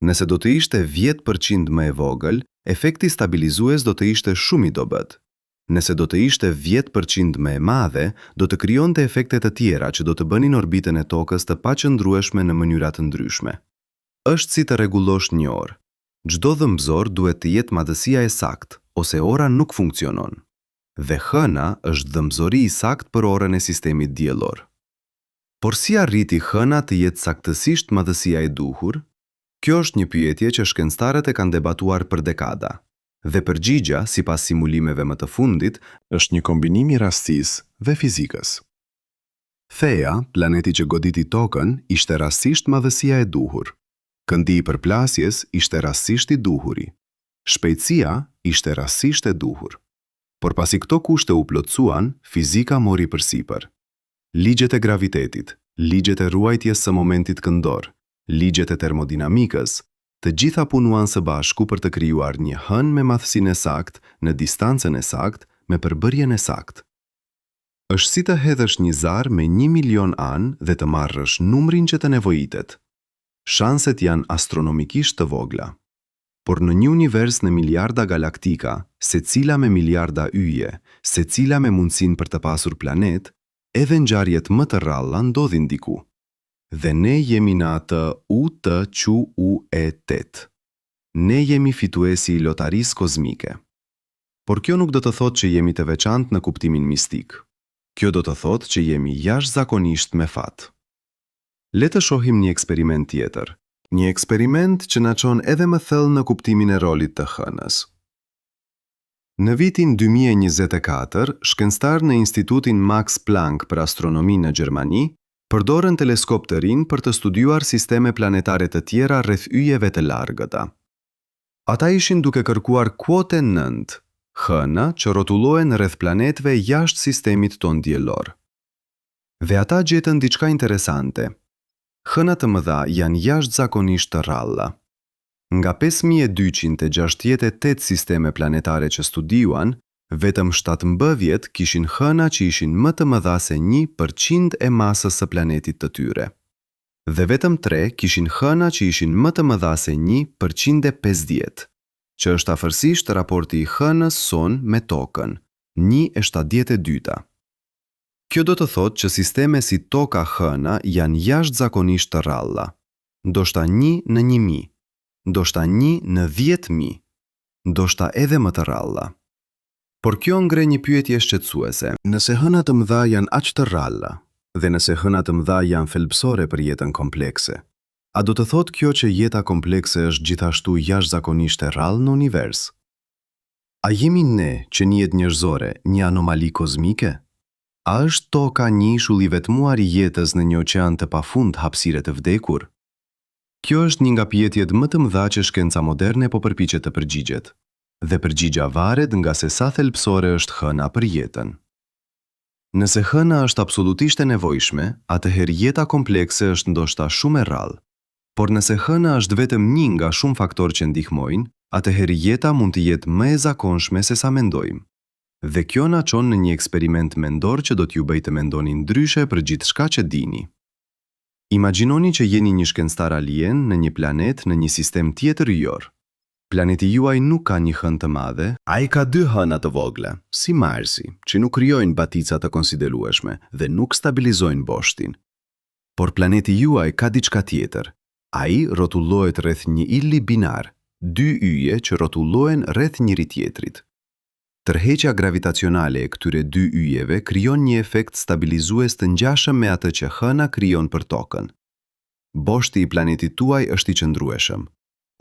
Nëse do të ishte 10% më e vogël, efekti stabilizues do të ishte shumë i dobët. Nëse do të ishte 10% më e madhe, do të krijonte efekte të tjera që do të bënin orbitën e Tokës të paqëndrueshme në mënyra të ndryshme. Është si të rregullosh një orë. Çdo dhëmbëzor duhet të jetë madhësia e saktë, ose ora nuk funksionon. Dhe hëna është dhëmbëzori i saktë për orën e sistemit diellor. Por si arriti hëna të jetë saktësisht madhësia e duhur? Kjo është një pyetje që shkencëtarët e kanë debatuar për dekada. Dhe përgjigja, sipas simulimeve më të fundit, është një kombinim i rastësisë dhe fizikës. Theia, planeti që goditi Tokën, ishte rastësisht madhësia e duhur. Këndi i përplasjes ishte rastësisht i duhuri. Shpejtësia ishte rastësisht e duhur. Por pasi këto kushte u plotësuan, fizika mori përsipër. Ligjet e gravitetit, ligjet e ruajtjes së momentit këndor, ligjet e termodinamikës, të gjitha punuan së bashku për të krijuar një hënë me madhësinë e saktë, në distancën e saktë, me përbërjen e saktë. Është si të hedhësh një zar me 1 milion anë dhe të marrësh numrin që të nevojitet. Shanset janë astronomikisht të vogla. Por në një univers në miliarda galaktika, secila me miliarda yje, secila me mundësinë për të pasur planet, edhe ngjarjet më të rralla ndodhin diku. Dhe ne jemi në atë UTQUE8. Ne jemi fituesi i lotarisë kozmike. Por kjo nuk do të thotë që jemi të veçantë në kuptimin mistik. Kjo do të thotë që jemi jashtëzakonisht me fat. Le të shohim një eksperiment tjetër. Një eksperiment që na çon edhe më thellë në kuptimin e rolit të hënës. Në vitin 2024, shkencëtar në Institutin Max Planck për astronomi në Gjermani përdorën teleskop të rinj për të studiuar sisteme planetare të tjera rreth yjeve të largëta. Ata ishin duke kërkuar kuote 9, hëna që rrotullohen rreth planetëve jashtë sistemit ton diellor. Dhe ata gjetën diçka interesante. Hëna të mëdha janë jashtëzakonisht të rralla. Nga 5268 sisteme planetare që studiuan, vetëm 17 kishin hëna që ishin më të mëdha se 1% e masës së planetit të tyre. Dhe vetëm 3 kishin hëna që ishin më të mëdha se 1/50, që është afërsisht raporti i hënës son me Tokën, 1/72. Kjo do të thotë që sisteme si Toka hëna janë jashtëzakonisht të rralla. Ndoshta 1 në 1000, ndoshta 1 në 10.000, ndoshta edhe më të rralla. Por kjo ngre një pyetje shqetësuese. Nëse hëna të mëdha janë aq të rralla, dhe nëse hëna të mëdha janë thelbësore për jetën komplekse, a do të thotë kjo që jeta komplekse është gjithashtu jashtëzakonisht e rrallë në univers? A jemi ne që njihet njerëzore një anomali kozmike? A është toka një ishulli vetmuar I jetës në një oqean të pafund hapësire të vdekur? Kjo është një nga pyetjet më të mëdha që shkenca moderne po përpiqet të përgjigjet. Dhe përgjigja varet nga se sa thelbësore është hëna për jetën. Nëse hëna është absolutisht e nevojshme, atëherë jeta komplekse është ndoshta shumë e rrallë. Por nëse hëna është vetëm një nga shumë faktorë që ndihmojnë, atëherë jeta mund të jetë më e zakonshme se sa mendojmë. Dhe kjo na çon në një eksperiment mendor që do t'ju bëj të mendoni ndryshe për gjithçka që dini. Imagjinoni që jeni një shkencëtar alien në një planet në një sistem tjetër yjor. Planeti juaj nuk ka një hënë të madhe, ai ka 2 hëna të vogla, si Marsi, që nuk krijojnë batica të konsiderueshme dhe nuk stabilizojnë boshtin. Por planeti juaj ka diçka tjetër. Ai rrotullohet rreth një illi binar, 2 yje që rrotullohen rreth njëri tjetrit. Tërheqja gravitacionale e këtyre 2 yjeve krijon një efekt stabilizues të ngjashëm me atë që hëna krijon për tokën. Boshti I planetit tuaj është I qëndrueshëm.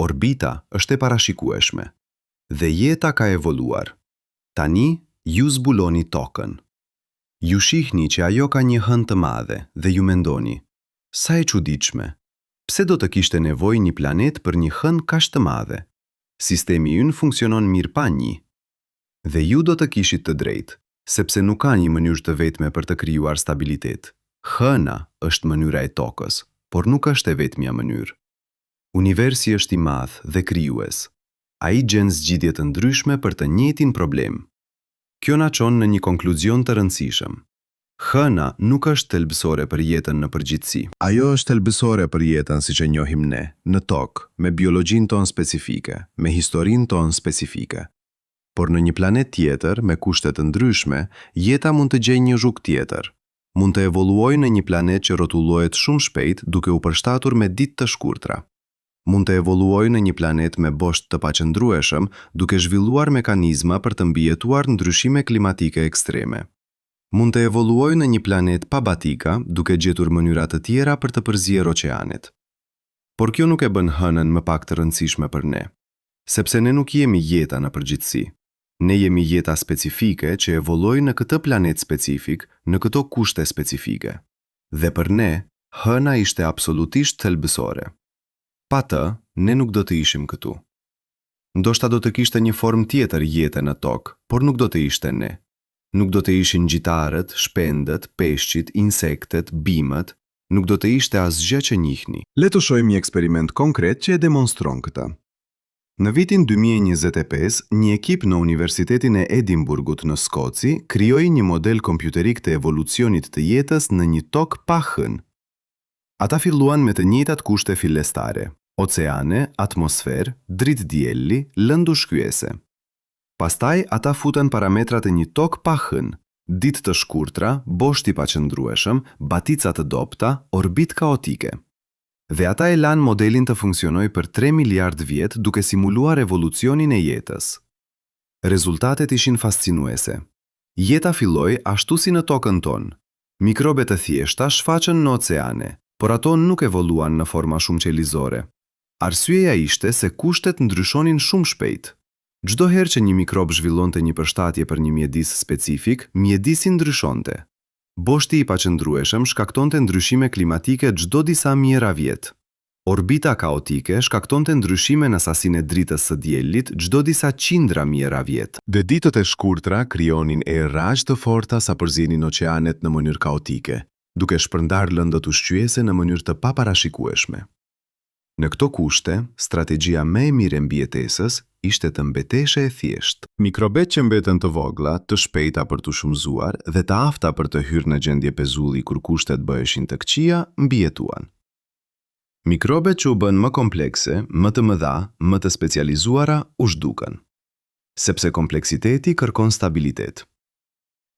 Orbita është e parashikueshme. Dhe jeta ka evoluar. Tani, ju zbuloni tokën. Ju shihni që ajo ka një hënë të madhe dhe ju mendoni, sa e çuditshme. Pse do të kishte nevojë një planet për një hënë kaq të madhe? Sistemi ynë funksionon mirë pa një. Dhe ju do të kishit të drejtë, sepse nuk ka një mënyrë të vetme për të krijuar stabilitet. Hëna është mënyra e tokës, por nuk është e vetmja mënyrë. Universi është I madh dhe krijues. Ai gjen zgjidhje të ndryshme për të njëjtin problem. Kjo na çon në një konkluzion të rëndësishëm. Hëna nuk është thelbësore për jetën në përgjithësi. Ajo është thelbësore për jetën siç e njohim ne, në tokë, me biologjinë tonë specifike, me historinë tonë specifike. Por në një planet tjetër, me kushte të ndryshme, jeta mund të gjejë një rrugë tjetër. Mund të evoluojë në një planet që rrotullohet shumë shpejt duke u përshtatur me ditë të shkurtra. Mund të evoluojë në një planet me bosht të paqëndrueshëm duke zhvilluar mekanizma për të mbijetuar ndryshime klimatike ekstreme. Mund të evoluojë në një planet pa batika duke gjetur mënyra të tjera për të përzier oqeanet. Por kjo nuk e bën hënën më pak të rëndësishme për ne, sepse ne nuk jemi jeta në përgjithësi. Ne jemi jeta specifike që evoloi në këtë planet specifik, në këto kushte specifike. Dhe për ne, hëna ishte absolutisht thelbësore. Pa të, ne nuk do të ishim këtu. Ndoshta do të kishte një formë tjetër jete në tokë, por nuk do të ishte ne. Nuk do të ishin gjitarët, shpendët, peshqit, insektet, bimët, nuk do të ishte asgjë që njihni. Le të shohim një eksperiment konkret që e demonstron këtë. Në vitin 2025, një ekip në Universitetin e Edimburgut në Skoci krijoi një model kompjuterik të evolucionit të jetës në një tokë pa hënë. Ata filluan me të njëjtat kushte fillestare: oceane, atmosferë, dritë dielli, lëndë ushqyese. Pastaj ata futën parametrat e një tokë pa hënë: ditë të shkurtra, bosht I paqëndrueshëm, batica të dobta, orbitë kaotike. Dhe ata e lanë modelin të funksionojë për 3 miliard vjet duke simuluar evolucionin e jetës. Rezultatet ishin fascinuese. Jeta filloi ashtu si në tokën tonë. Mikrobe të thjeshta shfaqen në oceane, por ato nuk evoluan në forma shumë qelizore. Arsyeja ishte se kushtet ndryshonin shumë shpejt. Çdo herë që një mikrob zhvillonte një përshtatje për një mjedis specifik, mjedisi ndryshonte. Boshti I paqëndrueshëm shkaktonte ndryshime klimatike çdo disa mijëra vjet. Orbita kaotike shkaktonte ndryshime në sasinë e dritës së diellit çdo disa qindra mijëra vjet. Dhe ditët e shkurtra krijonin errazh të forta sa përzinin oqeanet në mënyrë kaotike, duke shpërndar lëndët ushqyese në mënyrë të paparashikueshme. Në këto kushte, strategjia më e mirë e mbijetesës ishte të mbeteshe e thjeshtë. Mikrobet që mbeten të vogla, të shpejta për të shumëzuar dhe të afta për të hyrë në gjendje pezulli kur kushtet bëheshin të këqija, mbijetuan. Mikrobet që u bën më komplekse, më të mëdha, më të specializuara, u zhdukën. Sepse kompleksiteti kërkon stabilitet.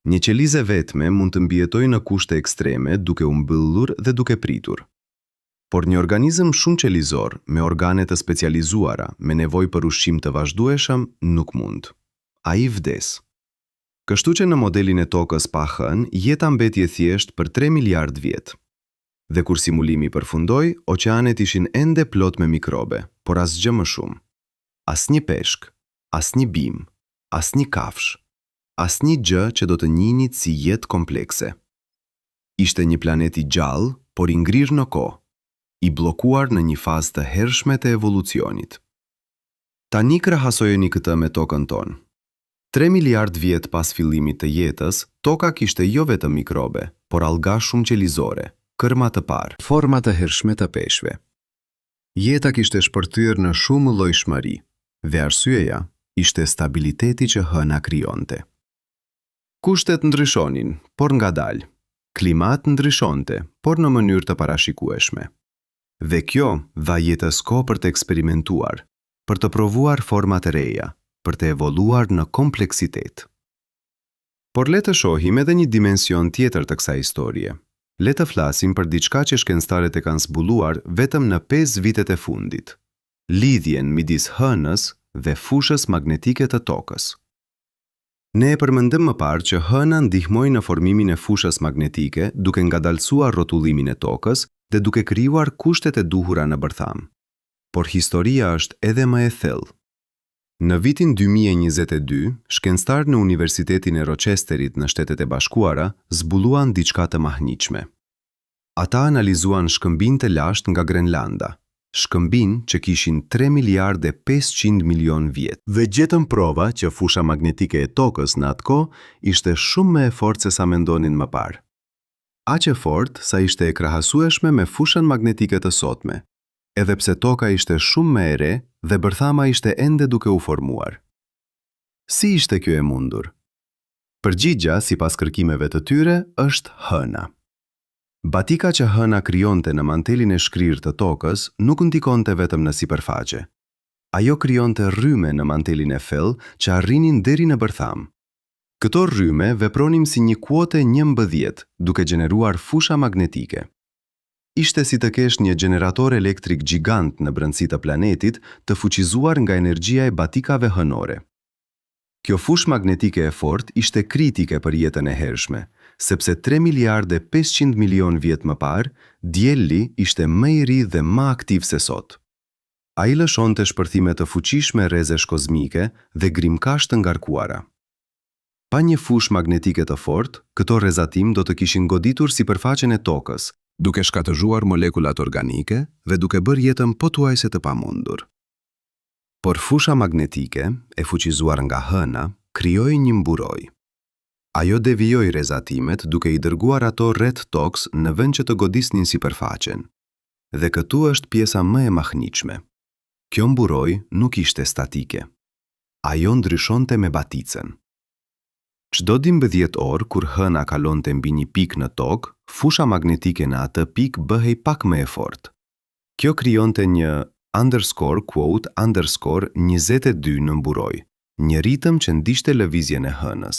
Një qelizë vetme mund të mbijetojë në kushte ekstreme duke u mbyllur dhe duke pritur. Por një organizëm shumë qelizor, me organe të specializuara, me nevojë për ushqim të vazhdueshëm, nuk mund. Ai vdes. Kështu që në modelin e tokës pa hënë, jeta mbeti e thjesht për 3 miliard vjet. Dhe kur simulimi përfundoi, oqeanet ishin ende plot me mikrobe, por asgjë më shumë. Asnjë peshk, asnjë bim, asnjë kafsh, asnjë gjë që do të njihni si jetë komplekse. Ishte një planet i gjallë, por i ngrirë në kohë, i bllokuar në një fazë të hershme të evolucionit. Tani krahasojeni këtë me tokën tonë. 3 miliard vjet pas fillimit të jetës, toka kishte jo vetëm mikrobe, por alga shumë qelizore, kërma të parë, forma të hershme të peshqve. Jeta kishte shpërthyer në shumë llojshmëri, dhe arsyeja ishte stabiliteti që hëna krijonte. Kushtet ndryshonin, por ngadalë. Klimat ndryshonte, por në mënyrë të parashikueshme. Dhe kjo dha jetës kohë për të eksperimentuar, për të provuar forma të reja, për të evoluar në kompleksitet. Por le të shohim edhe një dimension tjetër të kësaj historie. Le të flasim për diçka që shkencëtarët e kanë zbuluar vetëm në 5 vitet e fundit: lidhjen midis hënës dhe fushës magnetike të tokës. Ne e përmendëm më parë që hëna ndihmoi në formimin e fushës magnetike duke ngadalësuar rrotullimin e tokës dhe duke krijuar kushtet e duhura në bërtham. Por historia është edhe më e thellë. Në vitin 2022, shkencëtarë në Universitetin e Rochesterit në Shtetet e Bashkuara zbuluan diçka të mahnitshme. Ata analizuan shkëmbin të lashtë nga Grenlanda, shkëmbin që kishin 3 miliardë 500 milion vjet, dhe gjetën prova që fusha magnetike e tokës në atë kohë ishte shumë më e fortë se sa mendonin më parë. Aq e fortë sa ishte e krahasueshme me fushën magnetike të sotme, edhe pse toka ishte shumë më e re dhe bërthama ishte ende duke u formuar. Si ishte kjo e mundur? Përgjigja, sipas kërkimeve të tyre, është hëna. Batika që hëna krijonte në mantelin e shkrirë të tokës nuk ndikonte vetëm në sipërfaqe. Ajo krijonte rrymë në mantelin e thellë që arrinin deri në bërtham. Këto rrymë vepronin si një kuote 11, duke gjeneruar fusha magnetike. Ishte si të kesh një gjenerator elektrik gjigant në brendësi të planetit të fuqizuar nga energjia e batikave hënore. Kjo fushë magnetike e fortë ishte kritike për jetën e hershme, sepse 3 miliardë 500 milion vjet më parë, dielli ishte më i ri dhe më aktiv se sot. Ai lëshonte shpërthime të fuqishme rrezesh kozmike dhe grimkash të ngarkuara. Pa një fushë magnetike të fortë, këto rrezatim do të kishin goditur sipërfaqen e tokës, duke shkatëzuar molekulat organike dhe duke bërë jetën pothuajse të pamundur. Por fusha magnetike, e fuqizuar nga hëna, krijoi një mburoj. Ajo devijoi rrezatimet duke i dërguar ato rreth tokës në vend që të godisnin sipërfaqen. Dhe këtu është pjesa më e mahnitshme. Kjo mburoj nuk ishte statike. Ajo ndryshonte me baticën. Çdo 12 orë kur hëna kalonte mbi një pikë në tokë, fusha magnetike në atë pikë bëhej pak më e fortë. Kjo krijonte një _22 në mburoj, një ritëm që ndiqte lëvizjen e hënës.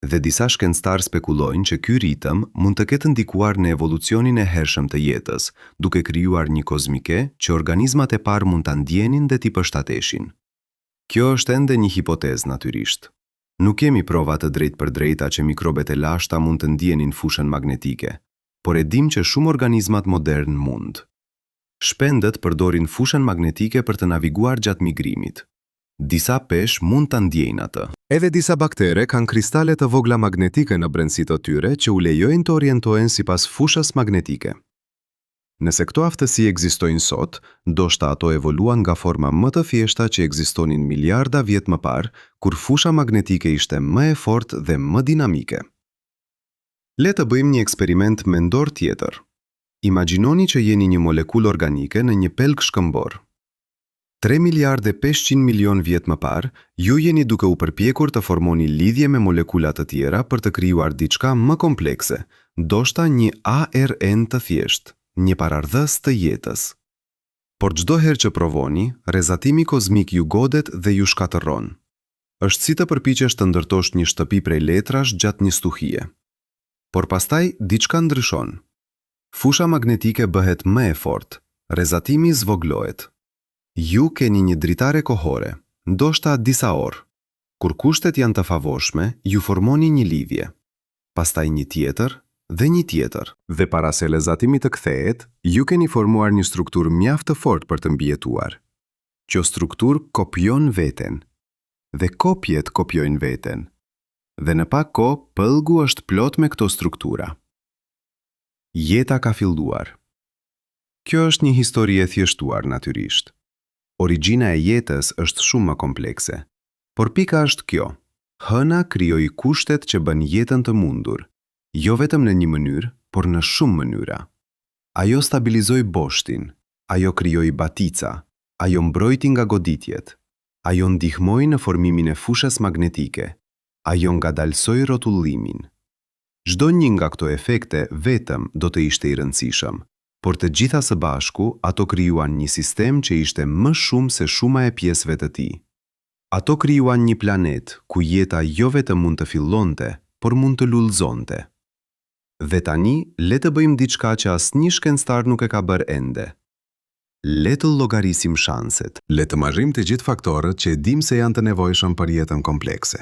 Dhe disa shkencëtarë spekulojnë që ky ritëm mund të ketë ndikuar në evolucionin e hershëm të jetës, duke krijuar një kozmike që organizmat e parë mund ta ndjenin dhe t'i përshtateshin. Kjo është ende një hipotezë natyrisht. Nuk kemi prova të drejtpërdrejta që mikrobet e lashta mund të ndjenin fushën magnetike, por e dim që shumë organizmat modern mund. Shpendët përdorin fushën magnetike për të naviguar gjatë migrimit. Disa peshq mund ta ndjejnë atë. Edhe disa baktere kanë kristale të vogla magnetike në brendësi të tyre që u lejojnë të orientohen sipas fushës magnetike. Nëse këto aftësi ekzistojnë sot, ndoshta ato evoluan nga forma më të thjeshta që ekzistonin miliarda vjet më parë, kur fusha magnetike ishte më e fortë dhe më dinamike. Le të bëjmë një eksperiment mendor tjetër. Imagjinoni që jeni një molekulë organike në një pelk shkëmbor. 3 miliardë 500 milion vjet më parë, ju jeni duke u përpjekur të formoni lidhje me molekula të tjera për të krijuar diçka më komplekse, ndoshta një ARN të thjeshtë, një parardhës të jetës. Por çdo herë që provoni, rrezatimi kozmik ju godet dhe ju shkatërron. Është si të përpiqesh të ndërtosh një shtëpi prej letrash gjatë një stuhie. Por pastaj diçka ndryshon. Fusha magnetike bëhet më e fortë, rrezatimi zvoglohet. Ju keni një dritare kohore, ndoshta disa orë. Kur kushtet janë të favoshme, ju formoni një lidhje. Pastaj një tjetër dhe një tjetër. Dhe para se rrezatimi të kthehet, ju keni formuar një strukturë mjaft të fortë për të mbijetuar. Kjo strukturë kopjon veten. Dhe kopjet kopjojnë veten. dhe në pak kohë pëllgu është plot me këto struktura. Jeta ka filluar. Kjo është një histori e thjeshtuar natyrisht. Origjina e jetës është shumë më komplekse, por pika është kjo. Hëna krijoi kushtet që bën jetën të mundur, jo vetëm në një mënyrë, por në shumë mënyra. Ajo stabilizoi boshtin, ajo krijoi batica, ajo mbrojti nga goditjet, ajo ndihmoi në formimin e fushës magnetike, ajo ngadalsoi rrotullimin. Çdo një nga këto efekte vetëm do të ishte i rëndësishëm, por të gjitha së bashku ato krijuan një sistem që ishte më shumë se shuma e pjesëve të tij. Ato krijuan një planet ku jeta jo vetëm mund të fillonte, por mund të lullëzonte. Dhe tani, le të bëjmë diçka që asnjë shkencëtar nuk e ka bërë ende. Le të llogarisim shanset. Le të marrim të gjithë faktorët që e dim se janë të nevojshëm për jetën komplekse.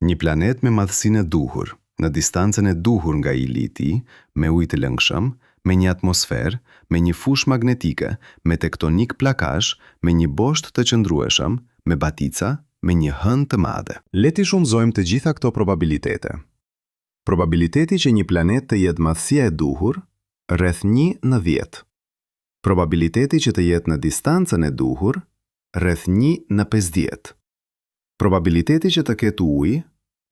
Një planet me madhësinë e duhur, në distancën e duhur nga ili i tij, me ujë të lëngshëm, me një atmosferë, me një fushë magnetike, me tektonik plakash, me një bosht të qëndrueshëm, me batica, me një hënë të madhe. Le të shumëzojmë të gjitha këto probabilitete. Probabiliteti që një planet të jetë madhësia e duhur, rreth 1/10. Probabiliteti që të jetë në distancën e duhur, rreth 1/50. Probabiliteti që të ketë ujë,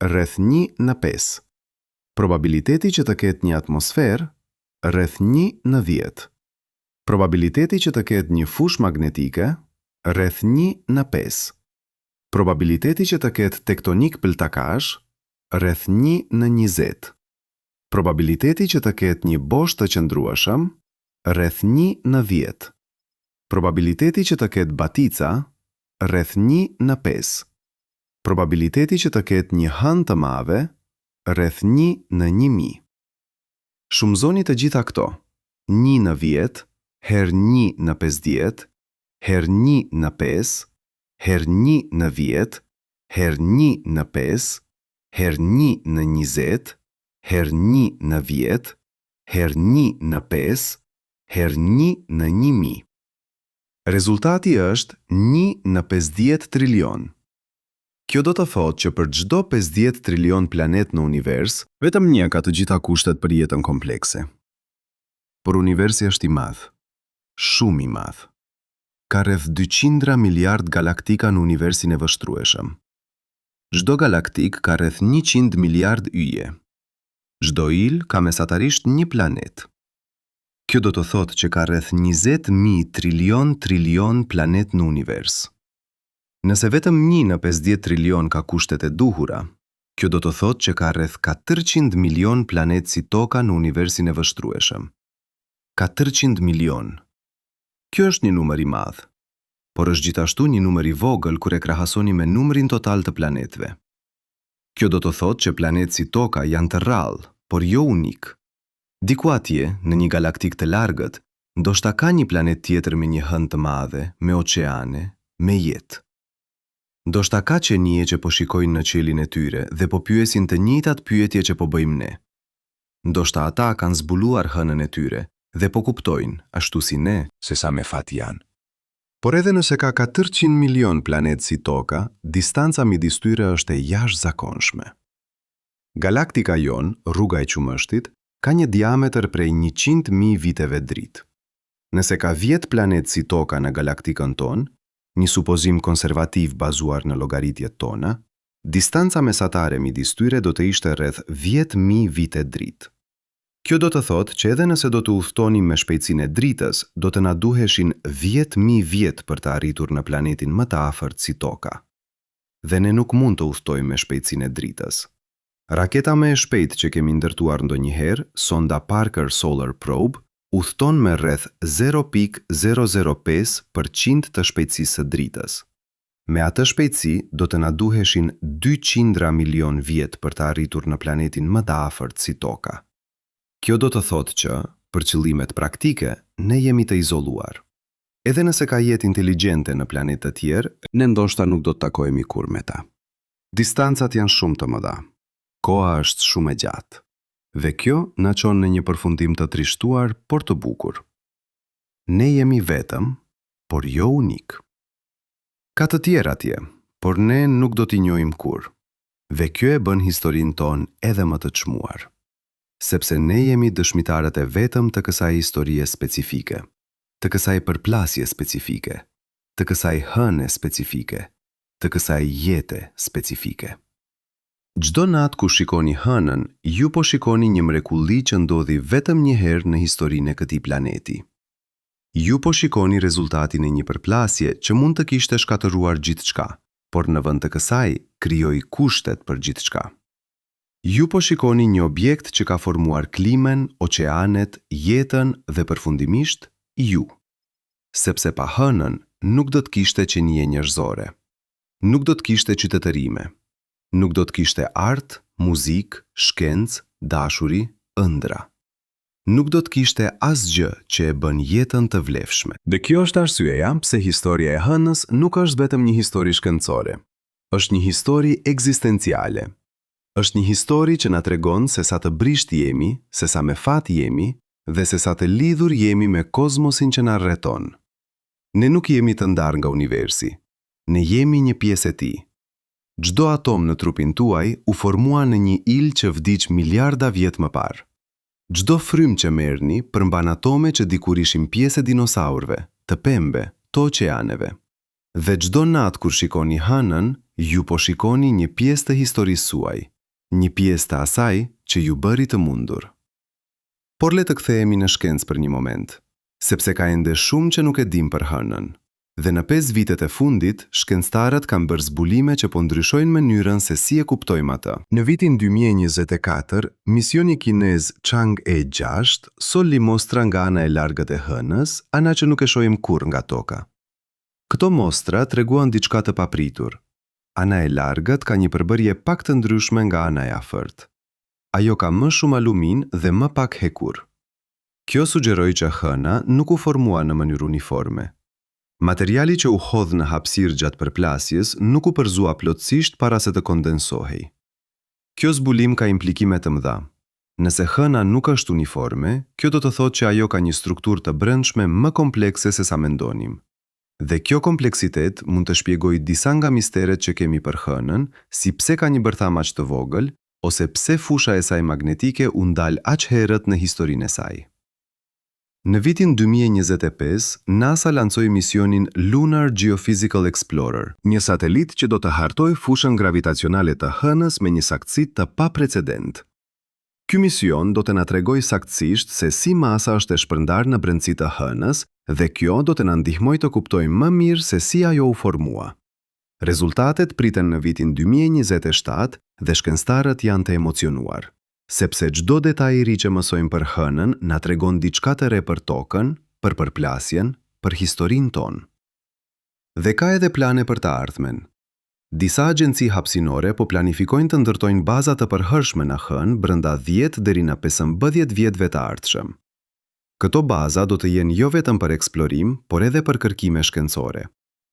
rreth 1/5. Probabiliteti që të ketë një atmosferë, rreth 1/10. Probabiliteti që të ketë një fushë magnetike, rreth 1/5. Probabiliteti që të ketë tektonik pëltakash, rreth 1/20. Probabiliteti që të ketë një bosht të qëndrueshëm, rreth 1/10. Probabiliteti që të ketë batica, rreth 1/5. Probabiliteti që të ketë një hënë të madhe, rreth 1/1000. Shumëzoni të gjitha këto. 1/10 herë 1/50 herë 1/5 herë 1/10 herë 1/5 herë 1/20 herë 1/10 herë 1/5 herë 1/1000. Rezultati është 1/50 trilion. Kjo do të thotë që për çdo 50 trilion planet në univers, vetëm një ka të gjitha kushtet për jetën komplekse. Por universi është i madh, shumë i madh. Ka rreth 200 miliard galaktika në universin e vështrueshëm. Çdo galaktik ka rreth 100 miliard yje. Çdo yll ka mesatarisht një planet. Kjo do të thotë që ka rreth 20.000 trilion planet në univers. Nëse vetëm 1/50 trilion ka kushtet e duhura, kjo do të thotë që ka rreth 400 milion planet si toka në universin e vështrueshëm. 400 milion. Kjo është një numër i madh, por është gjithashtu një numër i vogël kur e krahasoni me numrin total të planetve. Kjo do të thotë që planet si toka janë të rrallë, por jo unik. Diku atje, në një galaktik të largët, ndoshta ka një planet tjetër me një hënë të madhe, me oqeane, me jetë. Ndoshta ka qenie që po shikojnë në qiellin e tyre dhe po pyesin të njëjtat pyetje që po bëjmë ne. Ndoshta ata kanë zbuluar hënën e tyre dhe po kuptojnë, ashtu si ne, se sa me fat janë. Por edhe nëse ka 400 milion planet si toka, distanca midis tyre është e jashtëzakonshme. Galaktika jon, rruga e qumështit, ka një diametër prej 100.000 viteve dritë. Nëse ka 10 planet si toka në galaktikën tonë, një supozim konservativ bazuar në llogaritjet tona, distanca mesatare midis tyre do të ishte rreth 10.000 vite dritë. Kjo do të thotë që edhe nëse do të udhtonim me shpejtësinë e dritës, do të na duheshin 10.000 vjet për të arritur në planetin më të afërt si toka. Dhe ne nuk mund të udhtojmë me shpejtësinë e dritës. Raketa më e shpejtë që kemi ndërtuar ndonjëherë, sonda Parker Solar Probe, udhton me rreth 0.005% të shpejtësisë së dritës. Me atë shpejtësi do të na duheshin 200 milion vjet për të arritur në planetin më të afërt si toka. Kjo do të thotë që, për qëllimet praktike, ne jemi të izoluar. Edhe nëse ka jetë inteligjente në planetë të tjerë, ne ndoshta nuk do të takohemi kur me ta. Distancat janë shumë të mëdha. Koha është shumë e gjatë. Dhe kjo na çon në një përfundim të trishtuar, por të bukur. Ne jemi vetëm, por jo unik. Ka të tjerë atje, por ne nuk do t'i njohim kur. Dhe kjo e bën historinë tonë edhe më të çmuar. Sepse ne jemi dëshmitarët e vetëm të kësaj historie specifike, të kësaj përplasje specifike, të kësaj hëne specifike, të kësaj jete specifike. Çdo natë ku shikoni hënën, ju po shikoni një mrekulli që ndodhi vetëm një herë në historinë e këtij planeti. Ju po shikoni rezultatin e një përplasje që mund të kishte shkatëruar gjithçka, por në vend të kësaj krijoi kushtet për gjithçka. Ju po shikoni një objekt që ka formuar klimën, oqeanet, jetën dhe përfundimisht ju. Sepse pa hënën nuk do të kishte qenie njerëzore. Nuk do të kishte qytetërime. Nuk do të kishte art, muzik, shkencë, dashuri, ëndra. Nuk do të kishte asgjë që e bën jetën të vlefshme. Dhe kjo është arsyeja pse historia e hënës nuk është vetëm një histori shkencore. Është një histori ekzistenciale. Është një histori që na tregon se sa të brisht jemi, se sa me fat jemi dhe se sa të lidhur jemi me kozmosin që na rrethon. Ne nuk jemi të ndarë nga universi. Ne jemi një pjesë e tij. Çdo atom në trupin tuaj u formua në një il që vdiq miliarda vjet më parë. Çdo frym që merrni përmban atome që dikur ishin pjesë e dinosaurëve, të pembe, të oqeaneve. Dhe çdo natë kur shikoni hënën, ju po shikoni një pjesë të historisë suaj, një pjesë të asaj që ju bëri të mundur. Por le të kthehemi në shkencë për një moment, sepse ka ende shumë që nuk e dim për hënën. Dhe në 5 vitet e fundit, shkencëtarët kanë bërë zbulime që po ndryshojnë mënyrën se si e kuptojmë atë. Në vitin 2024, misioni kinez Chang'e-6 solli mostra nga ana e largët e hënës, ana që nuk e shohim kurrë nga toka. Këto mostra treguan diçka të papritur. Ana e largët ka një përbërje pak të ndryshme nga ana e afërt. Ajo ka më shumë alumin dhe më pak hekur. Kjo sugjeroi që hëna nuk u formua në mënyrë uniforme. Materiali që u hodh në hapësirë gjatë përplasjes nuk u përzua plotësisht para se të kondensohej. Kjo zbulim ka implikime të mëdha. Nëse hëna nuk është uniforme, kjo do të thotë që ajo ka një strukturë të brendshme më komplekse se sa mendonim. Dhe kjo kompleksitet mund të shpjegojë disa nga misteret që kemi për hënën, si pse ka një bërtham aq të vogël, ose pse fusha e saj magnetike u ndal aq herët në historinë e saj. Në vitin 2025, NASA lancoi misionin Lunar Geophysical Explorer, një satelit që do të hartojë fushën gravitacionale të hënës me një saktësi të paprecedent. Ky mision do të na tregojë saktësisht se si masa është e shpërndarë në brendësi të hënës dhe kjo do të na ndihmojë të kuptojmë më mirë se si ajo u formua. Rezultatet priten në vitin 2027 dhe shkencëtarët janë të emocionuar. Sepse çdo detaj i ri që mësojmë për hënën na tregon diçka të re për tokën, për përplasjen, për historinë tonë. Dhe ka edhe plane për të ardhmen. Disa agjenci hapësinore po planifikojnë të ndërtojnë baza të përhershme në hënë brenda 10 deri në 15 vjetëve të ardhshëm. Këto baza do të jenë jo vetëm për eksplorim, por edhe për kërkime shkencore.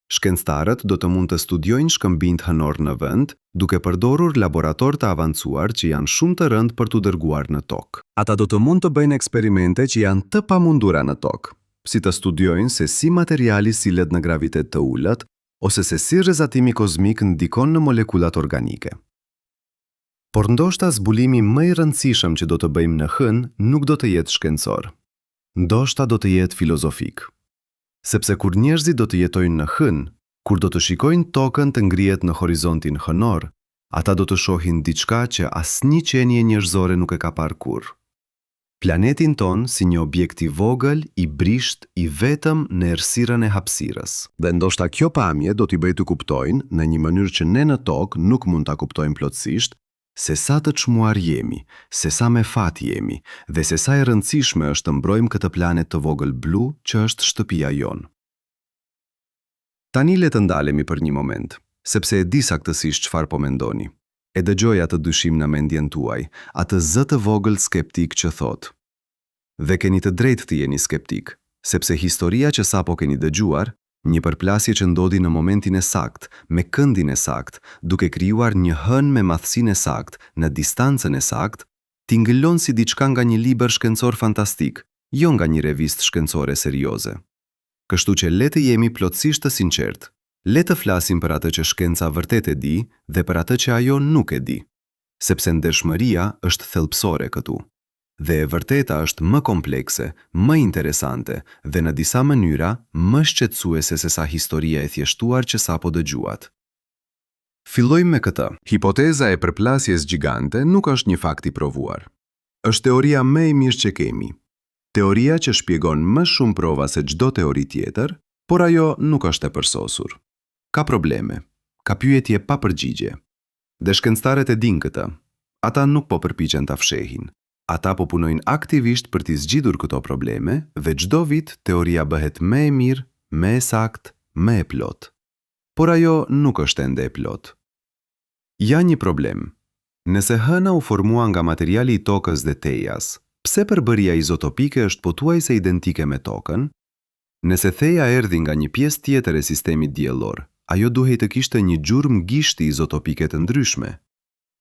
Shkencëtarët do të mund të studiojnë shkëmbinjt hënor në vend, duke përdorur laborator të avancuar që janë shumë të rëndë për t'u dërguar në tokë. Ata do të mund të bëjnë eksperimente që janë të pamundura në tokë, si të studiojnë se si materiali sillet në gravitet të ulët, ose se si rrezatimi kozmik ndikon në molekulat organike. Por ndoshta zbulimi më i rëndësishëm që do të bëjmë në hënë nuk do të jetë shkencor. Ndoshta do të jetë filozofik. Sepse kur njerëzit do të jetojnë në hënë, kur do të shikojnë tokën të ngrihet në horizontin hënor, ata do të shohin diçka që asnjë qenie njerëzore nuk e ka parë kurrë. Planetin ton si një objekt i vogël, i brisht, i vetëm në errësirën e hapësirës. Dhe ndoshta kjo pamje do t'i bëjë të kuptojnë, në një mënyrë që ne në tokë nuk mund ta kuptojmë plotësisht, se sa të çmuar jemi, se sa me fat jemi, dhe se sa e rëndësishme është të mbrojmë këtë planet të vogël blu që është shtëpia jonë. Tani le të ndalemi për një moment, sepse e di saktësisht çfarë po mendoni. E dëgjoj atë dyshim në mendjen tuaj, atë zë të vogël skeptik që thot. Dhe keni të drejtë të jeni skeptik, sepse historia që sapo keni dëgjuar, një përplasje që ndodhi në momentin e sakt, me këndin e sakt, duke krijuar një hënë me madhësinë e sakt, në distancën e sakt, tingëllon si diçka nga një libër shkencor fantastik, jo nga një revistë shkencore serioze. Kështu që le të jemi plotësisht të sinqertë, Le të flasim për atë që shkenca vërtet e di dhe për atë që ajo nuk e di, sepse ndershmëria është thelbësore këtu. Dhe e vërteta është më komplekse, më interesante dhe në disa mënyra më shqetësuese se sa historia e thjeshtuar që sapo dëgjuat. Fillojmë me këtë. Hipoteza e përplasjes gjigante nuk është një fakt i provuar. Është teoria më e mirë që kemi. Teoria që shpjegon më shumë prova se çdo teori tjetër, por ajo nuk është e përsosur. Ka probleme, ka pyetje pa përgjigje. Dhe shkencëtarët e dinë këtë. Ata nuk po përpiqen ta fshehin. Ata po punojnë aktivisht për t'i zgjidhur këto probleme dhe çdo vit teoria bëhet më e mirë, më e saktë, më e plot. Por ajo nuk është ende e plot. Ja një problem. Nëse hëna u formua nga materiali i tokës dhe tejas, pse përbërja izotopike është pothuajse identike me tokën? Nëse theja erdhi nga një pjesë tjetër e sistemit diellor, ajo duhej të kishte një gjurmë gishti izotopike të ndryshme.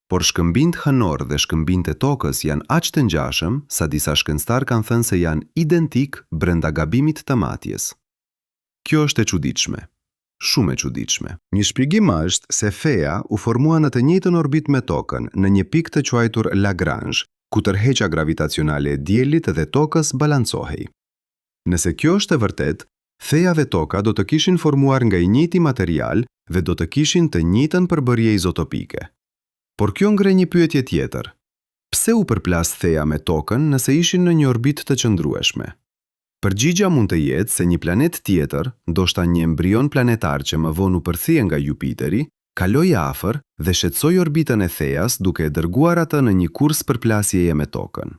Por shkëmbinjtë hënor dhe shkëmbinjtë e tokës janë aq të ngjashëm sa disa shkencëtar kanë thënë se janë identik brenda gabimit të matjes. Kjo është e çuditshme. Shumë e çuditshme. Një shpjegim është se Theia u formua në të njëjtën orbit me tokën, në një pikë të quajtur Lagrange, ku tërheqja gravitacionale e diellit dhe tokës balancohej. Nëse kjo është e vërtetë, Theia dhe toka do të kishin formuar nga i njëjti material dhe do të kishin të njëjtën përbërje izotopike. Por kjo ngre një pyetje tjetër. Pse u përplas Theia me tokën nëse ishin në një orbit të qëndrueshme? Përgjigjja mund të jetë se një planet tjetër, ndoshta një embrion planetar që më vonë u përthye nga Jupiteri, kaloi afër dhe shqetësoi orbitën e Theias duke e dërguar atë në një kurs përplasjeje me tokën.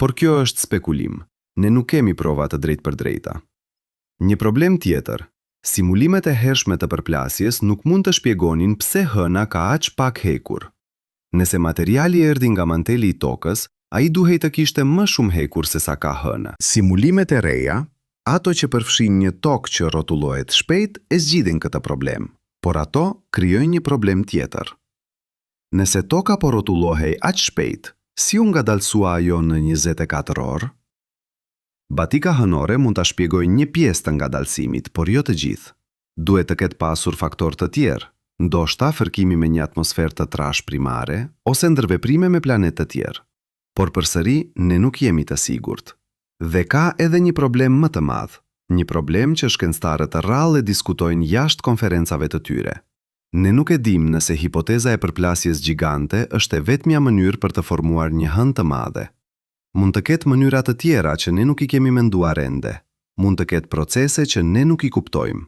Por kjo është spekulim. Ne nuk kemi prova të drejtpërdrejta. Një problem tjetër. Simulimet e hershme të përplasjes nuk mund të shpjegonin pse hëna ka aq pak hekur. Nëse materiali erdhi nga manteli i tokës, ai duhej të kishte më shumë hekur se sa ka hëna. Simulimet e reja, ato që përfshin një tokë që rrotullohet shpejt, e zgjidhin këtë problem, por ato krijojnë një problem tjetër. Nëse toka po rrotullohej aq shpejt, si u ngadalsua ajo në 24 orë? Batika hënore mund ta shpjegojë një pjesë të ngadalësimit, por jo të gjithë. Duhet të ketë pasur faktorë të tjerë, ndoshta fërkimi me një atmosferë të trash primare ose ndërveprime me planetë të tjerë. Por përsëri, ne nuk jemi të sigurt. Dhe ka edhe një problem më të madh, një problem që shkencëtarët rrallë diskutojnë jashtë konferencave të tyre. Ne nuk e dim nëse hipoteza e përplasjes gjigante është e vetmja mënyrë për të formuar një hënë të madhe. Mund të ketë mënyra të tjera që ne nuk i kemi menduar ende. Mund të ketë procese që ne nuk i kuptojmë.